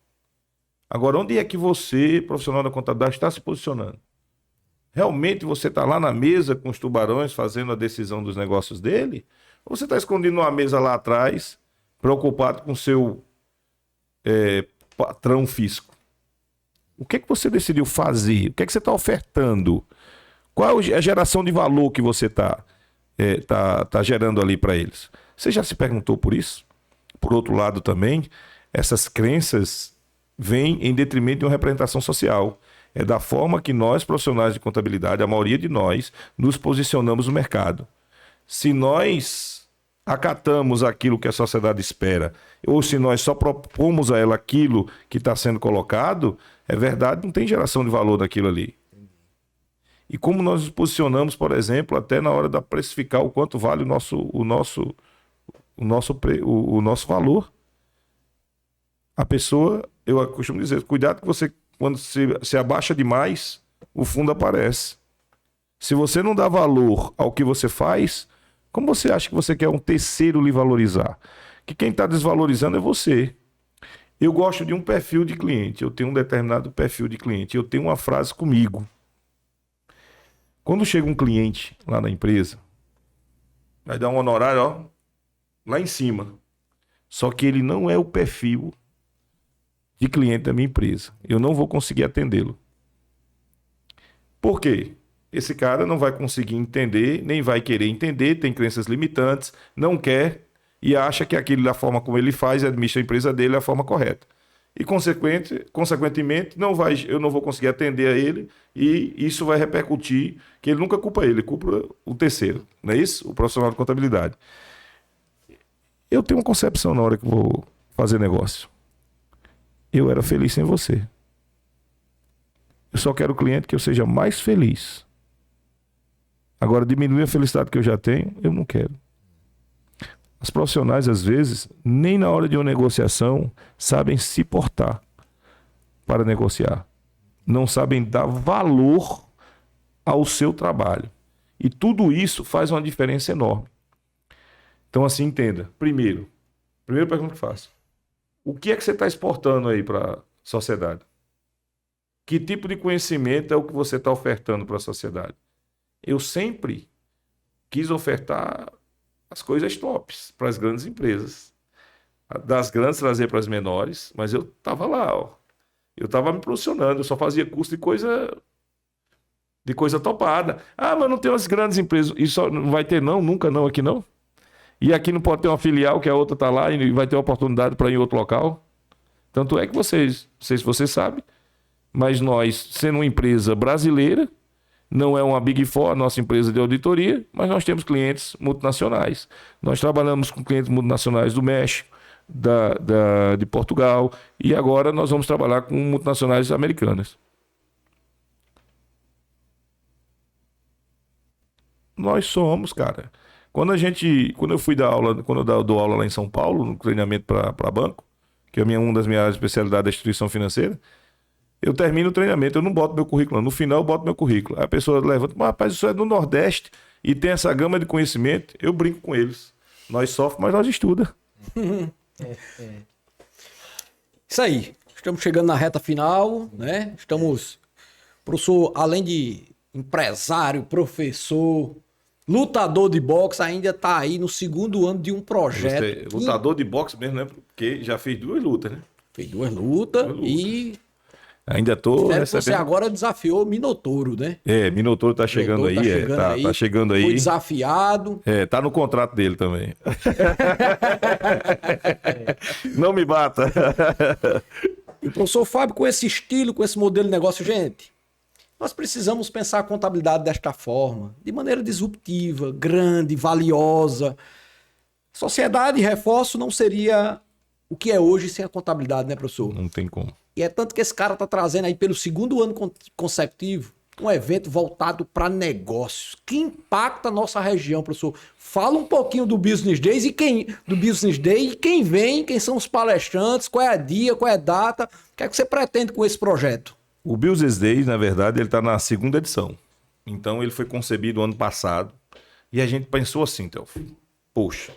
C: Agora, onde é que você, profissional da contabilidade, está se posicionando? Realmente você está lá na mesa com os tubarões fazendo a decisão dos negócios dele? Ou você está escondido numa mesa lá atrás, preocupado com o seu patrão fisco? O que é que você decidiu fazer? O que é que você está ofertando? Qual é a geração de valor que você está gerando ali para eles? Você já se perguntou por isso? Por outro lado também, essas crenças vêm em detrimento de uma representação social. É da forma que nós, profissionais de contabilidade, a maioria de nós, nos posicionamos no mercado. Se nós acatamos aquilo que a sociedade espera, ou se nós só propomos a ela aquilo que está sendo colocado, é verdade, não tem geração de valor daquilo ali. E como nós nos posicionamos, por exemplo, até na hora de precificar o quanto vale o nosso valor. A pessoa, eu costumo dizer, cuidado que você, quando se abaixa demais, o fundo aparece. Se você não dá valor ao que você faz, como você acha que você quer um terceiro lhe valorizar? Que quem está desvalorizando é você. Eu gosto de um perfil de cliente, eu tenho um determinado perfil de cliente, eu tenho uma frase comigo. Quando chega um cliente lá na empresa, vai dar um honorário, ó, lá em cima. Só que ele não é o perfil de cliente da minha empresa. Eu não vou conseguir atendê-lo. Por quê? Esse cara não vai conseguir entender, nem vai querer entender, tem crenças limitantes, não quer e acha que aquilo da forma como ele faz, administra a empresa dele é a forma correta. E, consequentemente, eu não vou conseguir atender a ele e isso vai repercutir que ele nunca culpa ele, culpa o terceiro. Não é isso? O profissional de contabilidade. Eu tenho uma concepção na hora que vou fazer negócio. Eu era feliz sem você. Eu só quero o cliente que eu seja mais feliz. Agora, diminuir a felicidade que eu já tenho, eu não quero. Os profissionais, às vezes, nem na hora de uma negociação, sabem se portar para negociar. não sabem dar valor ao seu trabalho. E tudo isso faz uma diferença enorme. Então, assim, entenda. Primeira pergunta que eu faço. O que é que você está exportando aí para a sociedade? Que tipo de conhecimento é o que você está ofertando para a sociedade? Eu sempre quis ofertar as coisas tops para as grandes empresas. Das grandes trazer para as menores, mas eu estava lá, ó. Eu estava me posicionando, eu só fazia curso de coisa topada. Ah, mas não tem as grandes empresas. Isso não vai ter não, nunca não aqui não? E aqui não pode ter uma filial que a outra está lá e vai ter oportunidade para ir em outro local? Tanto é que vocês, não sei se você sabe, mas nós, sendo uma empresa brasileira, não é uma Big Four, a nossa empresa de auditoria, mas nós temos clientes multinacionais. Nós trabalhamos com clientes multinacionais do México, de Portugal, e agora nós vamos trabalhar com multinacionais americanas. Nós somos, cara. Quando eu fui dar aula, quando eu dou aula lá em São Paulo, no treinamento para banco, que é uma das minhas áreas de especialidade da instituição financeira, eu termino o treinamento, eu não boto meu currículo, no final eu boto meu currículo. Aí a pessoa levanta, mas rapaz, isso é do Nordeste e tem essa gama de conhecimento, eu brinco com eles. Nós sofremos, mas nós estudamos.
B: Isso aí. Estamos chegando na reta final, né? Professor, além de empresário, professor, lutador de boxe, ainda está aí no segundo ano de um projeto.
C: Lutador de boxe mesmo, né? Porque já fez 2 lutas, né?
B: Fez 2 lutas e...
C: Ainda estou
B: recebendo... Você agora desafiou Minotouro, né?
C: Minotouro tá chegando aí. Tá chegando aí.
B: Foi desafiado.
C: Tá no contrato dele também. Não me bata.
B: E o professor Fábio, com esse estilo, com esse modelo de negócio, gente, nós precisamos pensar a contabilidade desta forma, de maneira disruptiva, grande, valiosa. Sociedade, reforço, não seria o que é hoje sem a contabilidade, né, professor?
C: Não tem como.
B: E é tanto que esse cara está trazendo aí pelo segundo ano consecutivo um evento voltado para negócios, que impacta a nossa região, professor. Fala um pouquinho do Business Day e quem vem, quem são os palestrantes, qual é a dia, qual é a data, o que é que você pretende com esse projeto?
C: O Business Day, na verdade, ele está na 2ª edição. Então, ele foi concebido ano passado e a gente pensou assim, Teófilo, poxa,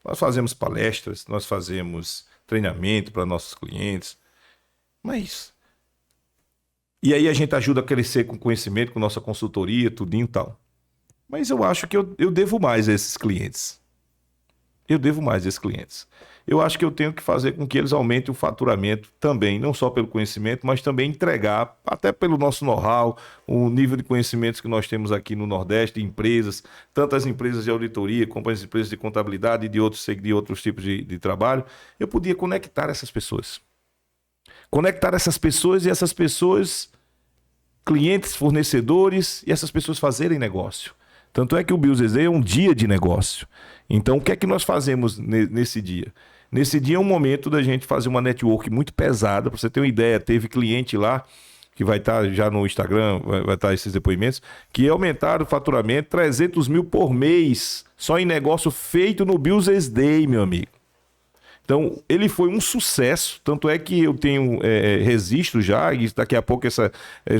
C: nós fazemos palestras, nós fazemos treinamento para nossos clientes, mas... E aí a gente ajuda a crescer com conhecimento, com nossa consultoria, tudinho e tal. Mas eu acho que eu devo mais a esses clientes. Eu acho que eu tenho que fazer com que eles aumentem o faturamento também, não só pelo conhecimento, mas também entregar, até pelo nosso know-how, o nível de conhecimentos que nós temos aqui no Nordeste, de empresas, tanto as empresas de auditoria, como as empresas de contabilidade e de outros tipos de trabalho. Eu podia conectar essas pessoas. E essas pessoas, clientes, fornecedores, e essas pessoas fazerem negócio. Tanto é que o Business Day é um dia de negócio. Então, o que é que nós fazemos nesse dia? Nesse dia é um momento da gente fazer uma network muito pesada. Para você ter uma ideia, teve cliente lá, que vai estar já no Instagram, vai estar esses depoimentos, que aumentaram o faturamento 300 mil por mês, só em negócio feito no Business Day, meu amigo. Então, ele foi um sucesso, tanto é que eu tenho registro já, e daqui a pouco isso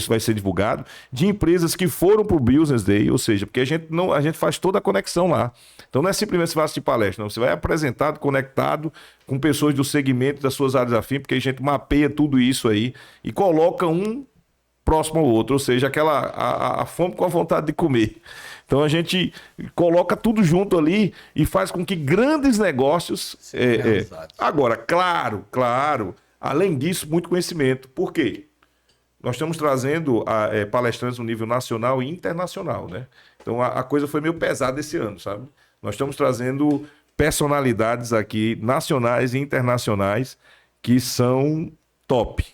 C: vai ser divulgado, de empresas que foram para o Business Day, ou seja, porque a gente faz toda a conexão lá. Então, não é simplesmente você vai assistir palestra, não, você vai apresentado, conectado com pessoas do segmento das suas áreas afins, porque a gente mapeia tudo isso aí e coloca um próximo ao outro, ou seja, a fome com a vontade de comer. Então a gente coloca tudo junto ali e faz com que grandes negócios... Agora, claro, além disso, muito conhecimento. Por quê? Nós estamos trazendo palestrantes no nível nacional e internacional, né? Então a coisa foi meio pesada esse ano, sabe? Nós estamos trazendo personalidades aqui, nacionais e internacionais, que são top.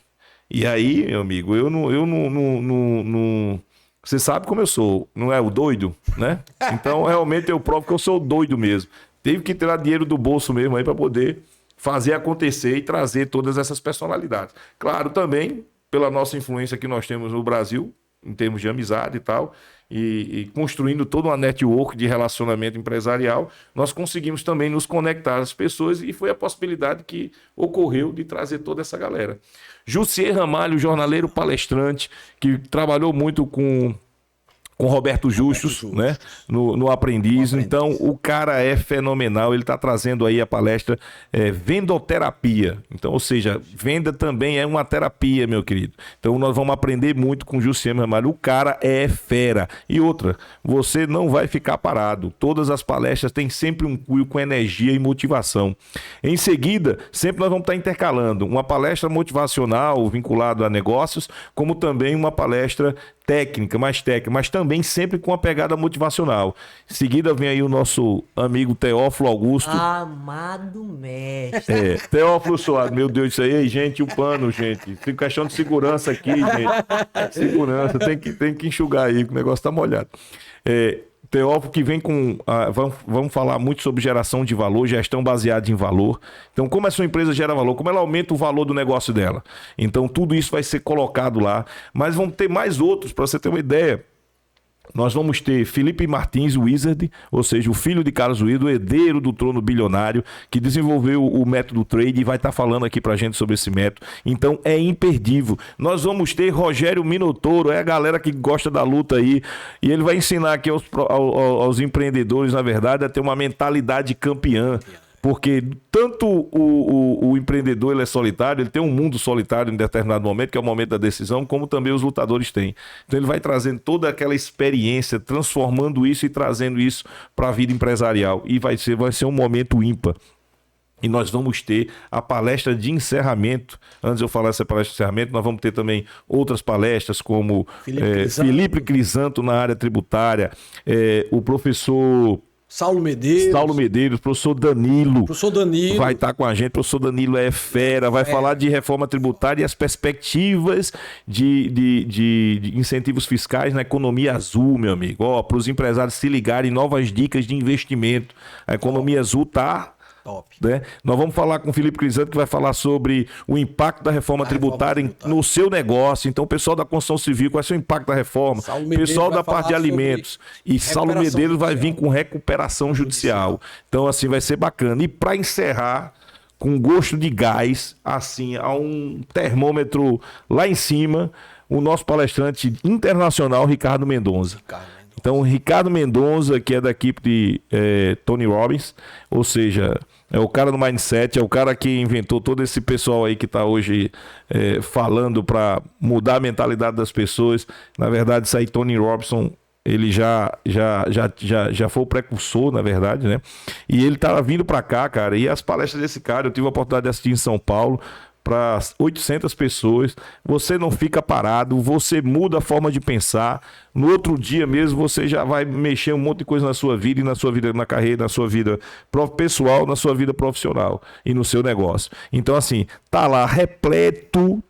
C: E aí, meu amigo, eu não você sabe como eu sou, não é o doido, né? Então, realmente, eu provo que eu sou doido mesmo. Tive que tirar dinheiro do bolso mesmo aí para poder fazer acontecer e trazer todas essas personalidades. Claro, também, pela nossa influência que nós temos no Brasil, em termos de amizade e tal, e construindo toda uma network de relacionamento empresarial, nós conseguimos também nos conectar às pessoas e foi a possibilidade que ocorreu de trazer toda essa galera. Jussier Ramalho, jornaleiro palestrante, que trabalhou muito com Roberto Justus, né? No Aprendiz. Então, o cara é fenomenal. Ele está trazendo aí a palestra Vendoterapia. Então, ou seja, venda também é uma terapia, meu querido. Então, nós vamos aprender muito com o Jussier Ramalho. O cara é fera. E outra, você não vai ficar parado. Todas as palestras têm sempre um cunho com energia e motivação. Em seguida, sempre nós vamos estar intercalando uma palestra motivacional vinculada a negócios, como também uma palestra técnica, mas também sempre com uma pegada motivacional. Em seguida vem aí o nosso amigo Teófilo Augusto.
A: Amado mestre.
C: Teófilo Soares, meu Deus, isso aí, gente, o pano, gente. Tem questão de segurança aqui, gente. Segurança, tem que enxugar aí, que o negócio tá molhado. Teófilo que vem com... vamos falar muito sobre geração de valor, gestão baseada em valor. Então, como a sua empresa gera valor, como ela aumenta o valor do negócio dela. Então, tudo isso vai ser colocado lá. Mas vamos ter mais outros, para você ter uma ideia. Nós vamos ter Felipe Martins Wizard, ou seja, o filho de Carlos Wizard, o herdeiro do trono bilionário, que desenvolveu o método trade e vai estar falando aqui pra gente sobre esse método. Então é imperdível. Nós vamos ter Rogério Minotouro, é a galera que gosta da luta aí, e ele vai ensinar aqui aos empreendedores, na verdade, a ter uma mentalidade campeã. Porque tanto o empreendedor ele é solitário, ele tem um mundo solitário em determinado momento, que é o momento da decisão, como também os lutadores têm. Então ele vai trazendo toda aquela experiência, transformando isso e trazendo isso para a vida empresarial. E vai ser um momento ímpar. E nós vamos ter a palestra Encerramento. Antes de eu falar essa palestra de encerramento, nós vamos ter também outras palestras, como Felipe Crisanto na área tributária, o professor
B: Saulo Medeiros,
C: professor Danilo.
B: Professor Danilo.
C: Vai estar com a gente. Professor Danilo é fera. Vai falar de reforma tributária e as perspectivas de incentivos fiscais na economia azul, meu amigo. Para os empresários se ligarem, novas dicas de investimento. A economia azul tá...
B: Top.
C: Né? Nós vamos falar com o Felipe Crisanto, que vai falar sobre o impacto da reforma tributária no seu negócio. Então, o pessoal da construção civil, qual é o seu impacto da reforma? O pessoal da parte de alimentos. E Saulo Medeiros vai vir com recuperação judicial. Então, assim, vai ser bacana. E para encerrar, com gosto de gás, assim, a um termômetro lá em cima, o nosso palestrante internacional, Ricardo Mendonça. Então, Ricardo Mendonça, que é da equipe de Tony Robbins, ou seja, é o cara do mindset, é o cara que inventou todo esse pessoal aí que está hoje falando para mudar a mentalidade das pessoas. Na verdade, isso aí, Tony Robinson, ele já foi o precursor, na verdade, né? E ele tá vindo para cá, cara, e as palestras desse cara, eu tive a oportunidade de assistir em São Paulo, para 800 pessoas, você não fica parado, você muda a forma de pensar, no outro dia mesmo você já vai mexer um monte de coisa na sua vida, e na sua vida na carreira, na sua vida pessoal, na sua vida profissional e no seu negócio. Então assim, tá lá repleto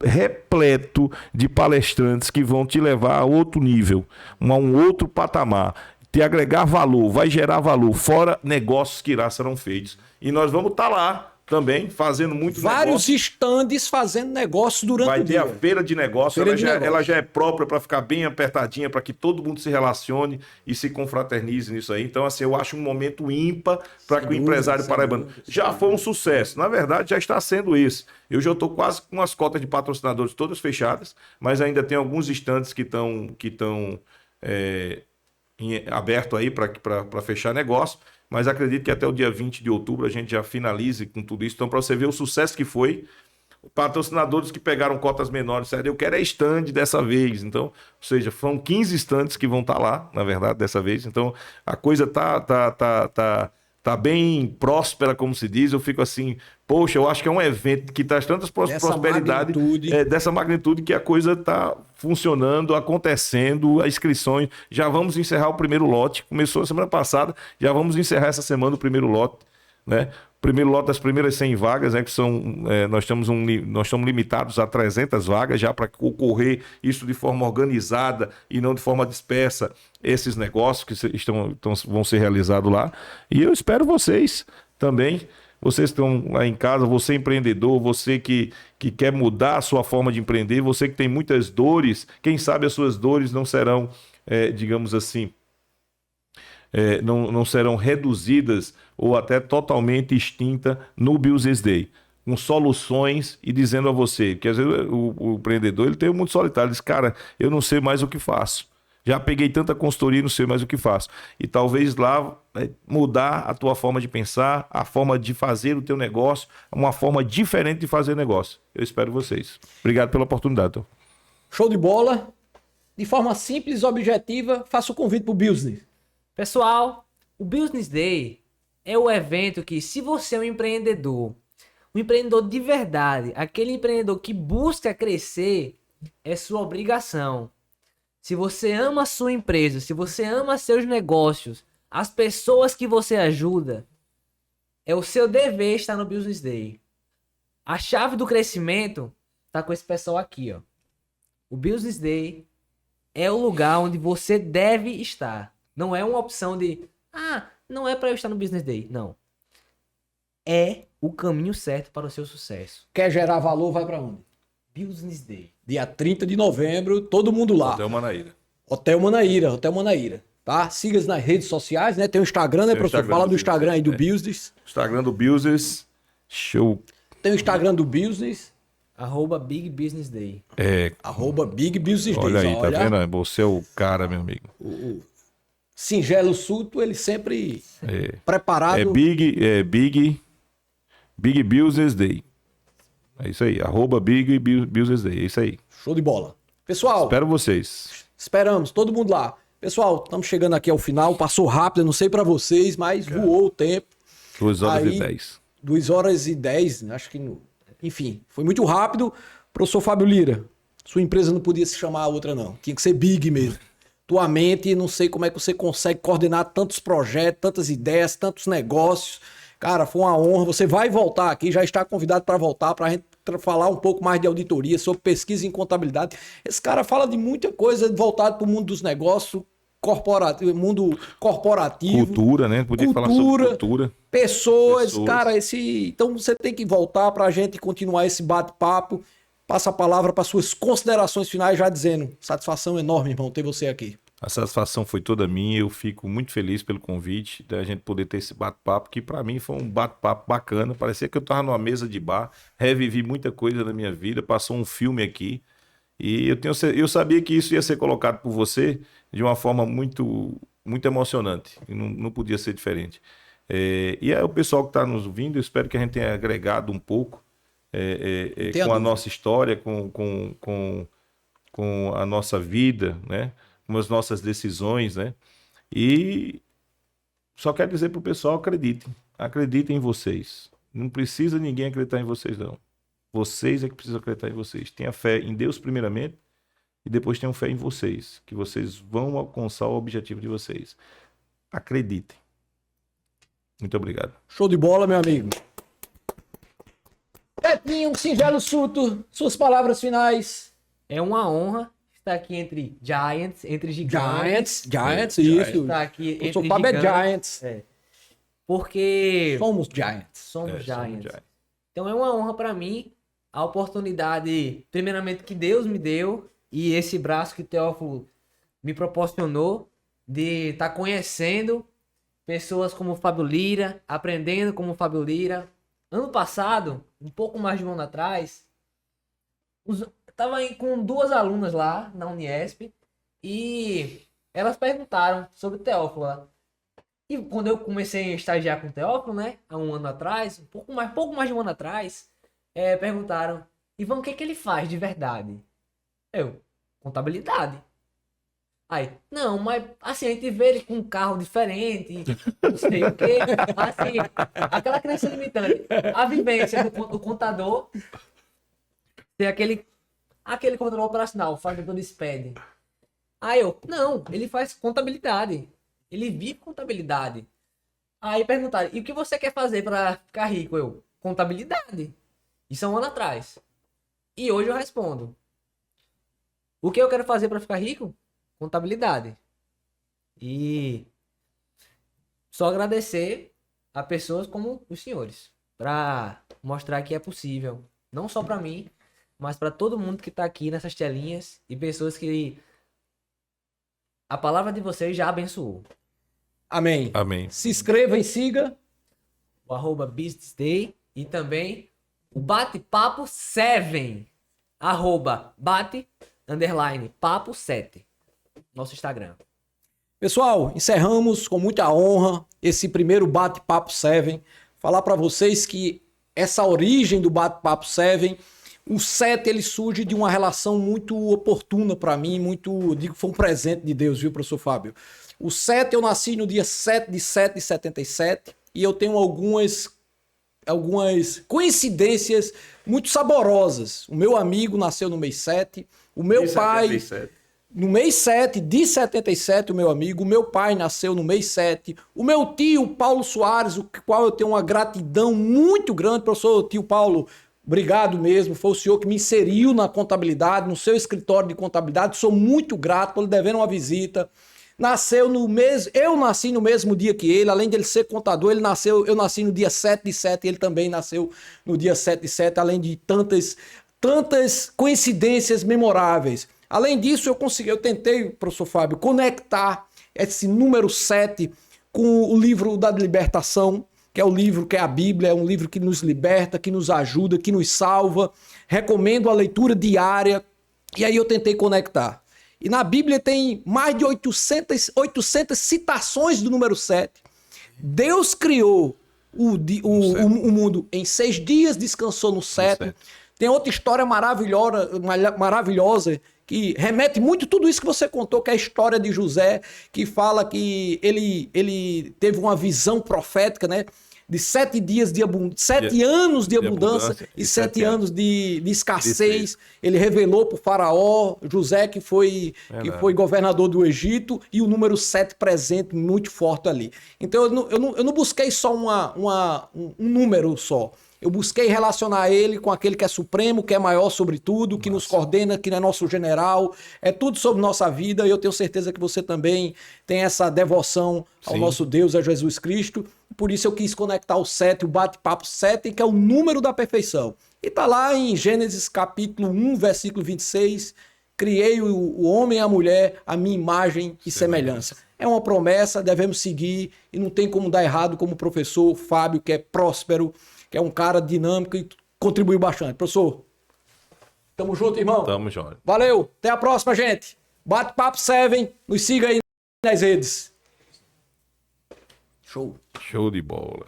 C: de palestrantes que vão te levar a outro nível, a um outro patamar, te agregar valor, vai gerar valor, fora negócios que serão feitos. E nós vamos estar lá também fazendo muito
B: vários estandes fazendo negócio durante o dia.
C: Vai ter a feira de negócio, ela já é própria para ficar bem apertadinha, para que todo mundo se relacione e se confraternize nisso aí. Então, assim, eu acho um momento ímpar para que o empresário paraibano... Já foi um sucesso, na verdade já está sendo isso. Eu já estou quase com as cotas de patrocinadores todas fechadas, mas ainda tem alguns estandes que estão aberto aí para fechar negócio. Mas acredito que até o dia 20 de outubro a gente já finalize com tudo isso. Então, para você ver o sucesso que foi, patrocinadores que pegaram cotas menores, eu quero stand dessa vez. Então, ou seja, foram 15 stands que vão estar lá, na verdade, dessa vez. Então, a coisa tá bem próspera, como se diz. Eu fico assim, poxa, eu acho que é um evento que traz tantas prosperidades, dessa magnitude, que a coisa está funcionando, acontecendo, as inscrições. Já vamos encerrar o primeiro lote, começou a semana passada, já vamos encerrar essa semana o primeiro lote, né? Primeiro lote das primeiras 100 vagas, né, que são, nós estamos limitados a 300 vagas já para ocorrer isso de forma organizada e não de forma dispersa, esses negócios que vão ser realizados lá. E eu espero vocês também, vocês estão lá em casa, você empreendedor, você que quer mudar a sua forma de empreender, você que tem muitas dores, quem sabe as suas dores não serão digamos assim, não serão reduzidas ou até totalmente extintas no Business Day, com soluções e dizendo a você, que às vezes o empreendedor ele tem muito solitário, ele diz, cara, eu não sei mais o que faço. Já peguei tanta consultoria e não sei mais o que faço. E talvez lá mudar a tua forma de pensar, a forma de fazer o teu negócio, uma forma diferente de fazer negócio. Eu espero vocês. Obrigado pela oportunidade. Tom.
B: Show de bola. De forma simples e objetiva, faça o convite pro business.
A: Pessoal, o Business Day é o evento que, se você é um empreendedor de verdade, aquele empreendedor que busca crescer, é sua obrigação. Se você ama a sua empresa, se você ama seus negócios, as pessoas que você ajuda, é o seu dever estar no Business Day. A chave do crescimento tá com esse pessoal aqui, ó. O Business Day é o lugar onde você deve estar. Não é uma opção de, não é para eu estar no Business Day. Não. É o caminho certo para o seu sucesso.
B: Quer gerar valor, vai para onde?
A: Business Day.
B: Dia 30 de novembro, todo mundo lá.
C: Hotel Manaíra.
B: Hotel Manaíra, tá? Siga nas redes sociais, né? Tem o Instagram, né, professor?
C: Instagram
B: Fala
C: do
B: do Instagram aí do Business.
C: Instagram do Business, show.
B: Tem o Instagram do Business,
A: @Big Business Day.
B: @Big Business
C: Olha
B: Days.
C: aí, tá vendo? Você é o cara, meu amigo.
B: Singelo Suto, ele sempre preparado.
C: Big Business Day. É isso aí, @Big Business Day, é isso aí.
B: Show de bola. Pessoal,
C: Espero vocês.
B: esperamos, todo mundo lá. Pessoal, estamos chegando aqui ao final, passou rápido, eu não sei pra vocês, mas voou o tempo.
C: 2h10.
B: 2h10, acho que... Enfim, foi muito rápido. Professor Fábio Lira, sua empresa não podia se chamar a outra não, tinha que ser Big mesmo. Tua mente, não sei como é que você consegue coordenar tantos projetos, tantas ideias, tantos negócios. Cara, foi uma honra. Você vai voltar aqui, já está convidado para voltar, para a gente falar um pouco mais de auditoria, sobre pesquisa em contabilidade. Esse cara fala de muita coisa voltado para o mundo dos negócios, mundo corporativo.
C: Cultura, né? Podia falar sobre cultura.
B: Pessoas. Cara, então você tem que voltar para a gente continuar esse bate-papo. Passa a palavra para suas considerações finais, já dizendo, satisfação enorme, irmão, ter você aqui.
C: A satisfação foi toda minha, eu fico muito feliz pelo convite, da gente poder ter esse bate-papo, que para mim foi um bate-papo bacana, parecia que eu estava numa mesa de bar, revivi muita coisa na minha vida, passou um filme aqui, e eu sabia que isso ia ser colocado por você de uma forma muito, muito emocionante, e não podia ser diferente. E aí o pessoal que está nos ouvindo, eu espero que a gente tenha agregado um pouco com a nossa história, com a nossa vida, né? Com as nossas decisões, né? E só quero dizer pro pessoal, acreditem em vocês. Não precisa ninguém acreditar em vocês, não. Vocês é que precisam acreditar em vocês. Tenha fé em Deus primeiramente e depois tenham fé em vocês, que vocês vão alcançar o objetivo de vocês. Acreditem. Muito obrigado.
B: Show de bola, meu amigo. Betinho, Singelo Suto, suas palavras finais.
A: É uma honra estar aqui entre giants, entre gigantes.
B: Giants, isso.
A: Estar aqui
B: Eu sou
A: entre
B: Fábio
A: gigantes.
B: Giants.
A: Porque
B: Somos Giants.
A: somos giants.
C: Giants.
A: Então é uma honra para mim a oportunidade, primeiramente, que Deus me deu e esse braço que Teófilo me proporcionou de estar conhecendo pessoas como o Fábio Lira, aprendendo como o Fábio Lira. Ano passado, um pouco mais de um ano atrás, tava com 2 alunas lá na Uniesp e elas perguntaram sobre o Teófilo lá. E quando eu comecei a estagiar com o Teófilo, né, há um ano atrás, pouco mais de um ano atrás, perguntaram, Ivan, o que ele faz de verdade? Eu, contabilidade. Aí, não, mas assim, a gente vê ele com um carro diferente, não sei o quê, assim, aquela crença limitante. A vivência do contador tem aquele contador operacional, o fazedor de SPED. Aí eu, não, ele faz contabilidade. Ele vive contabilidade. Aí perguntaram, e o que você quer fazer para ficar rico? Eu, contabilidade. Isso há um ano atrás. E hoje eu respondo, o que eu quero fazer para ficar rico? Contabilidade. E só agradecer a pessoas como os senhores, para mostrar que é possível, não só para mim, mas para todo mundo que tá aqui nessas telinhas e pessoas que A palavra de vocês já abençoou.
B: Amém.
C: Amém.
B: Se inscreva e siga.
A: O arroba Business Day e também o Bate-Papo 7. Arroba bate_papo7. Nosso Instagram.
B: Pessoal, encerramos com muita honra esse primeiro Bate-Papo 7. Falar para vocês que essa origem do Bate-Papo 7, o 7 ele surge de uma relação muito oportuna para mim, digo que foi um presente de Deus, viu, professor Fábio? O 7 eu nasci no dia 7 de 77 e eu tenho algumas coincidências muito saborosas. O meu amigo nasceu no mês 7, o meu pai
C: 77.
B: no mês 7 de 77, o meu pai nasceu no mês 7, o meu tio Paulo Soares, o qual eu tenho uma gratidão muito grande, professor tio Paulo, obrigado mesmo, foi o senhor que me inseriu na contabilidade, no seu escritório de contabilidade, sou muito grato por lhe devendo uma visita. Eu nasci no mesmo dia que ele, além de ele ser contador, eu nasci no dia 7 de 7, ele também nasceu no dia 7 de 7, além de tantas coincidências memoráveis. Além disso, eu tentei, professor Fábio, conectar esse número 7 com o livro da libertação, que é o livro que é a Bíblia, é um livro que nos liberta, que nos ajuda, que nos salva. Recomendo a leitura diária. E aí eu tentei conectar. E na Bíblia tem mais de 800 citações do número 7. Deus criou o mundo em 6 dias, descansou no 7. Tem outra história maravilhosa que remete muito a tudo isso que você contou, que é a história de José, que fala que ele teve uma visão profética, né? De 7 dias de 7 anos de abundância e 7 anos de escassez. Ele revelou para o faraó, José, que foi governador do Egito, e o número 7 presente muito forte ali. Então eu não busquei só um número só. Eu busquei relacionar ele com aquele que é supremo, que é maior sobre tudo, que nos coordena, que é nosso general. É tudo sobre nossa vida e eu tenho certeza que você também tem essa devoção ao nosso Deus, a Jesus Cristo. Por isso eu quis conectar o 7, o bate-papo 7, que é o número da perfeição. E tá lá em Gênesis capítulo 1, versículo 26, criei o homem e a mulher à minha imagem e semelhança. É uma promessa, devemos seguir e não tem como dar errado, como o professor Fábio, que é próspero, que é um cara dinâmico e contribuiu bastante. Professor, tamo junto, irmão.
C: Tamo junto.
B: Valeu, até a próxima, gente. Bate-papo 7, nos siga aí nas redes. Show.
C: Show de bola.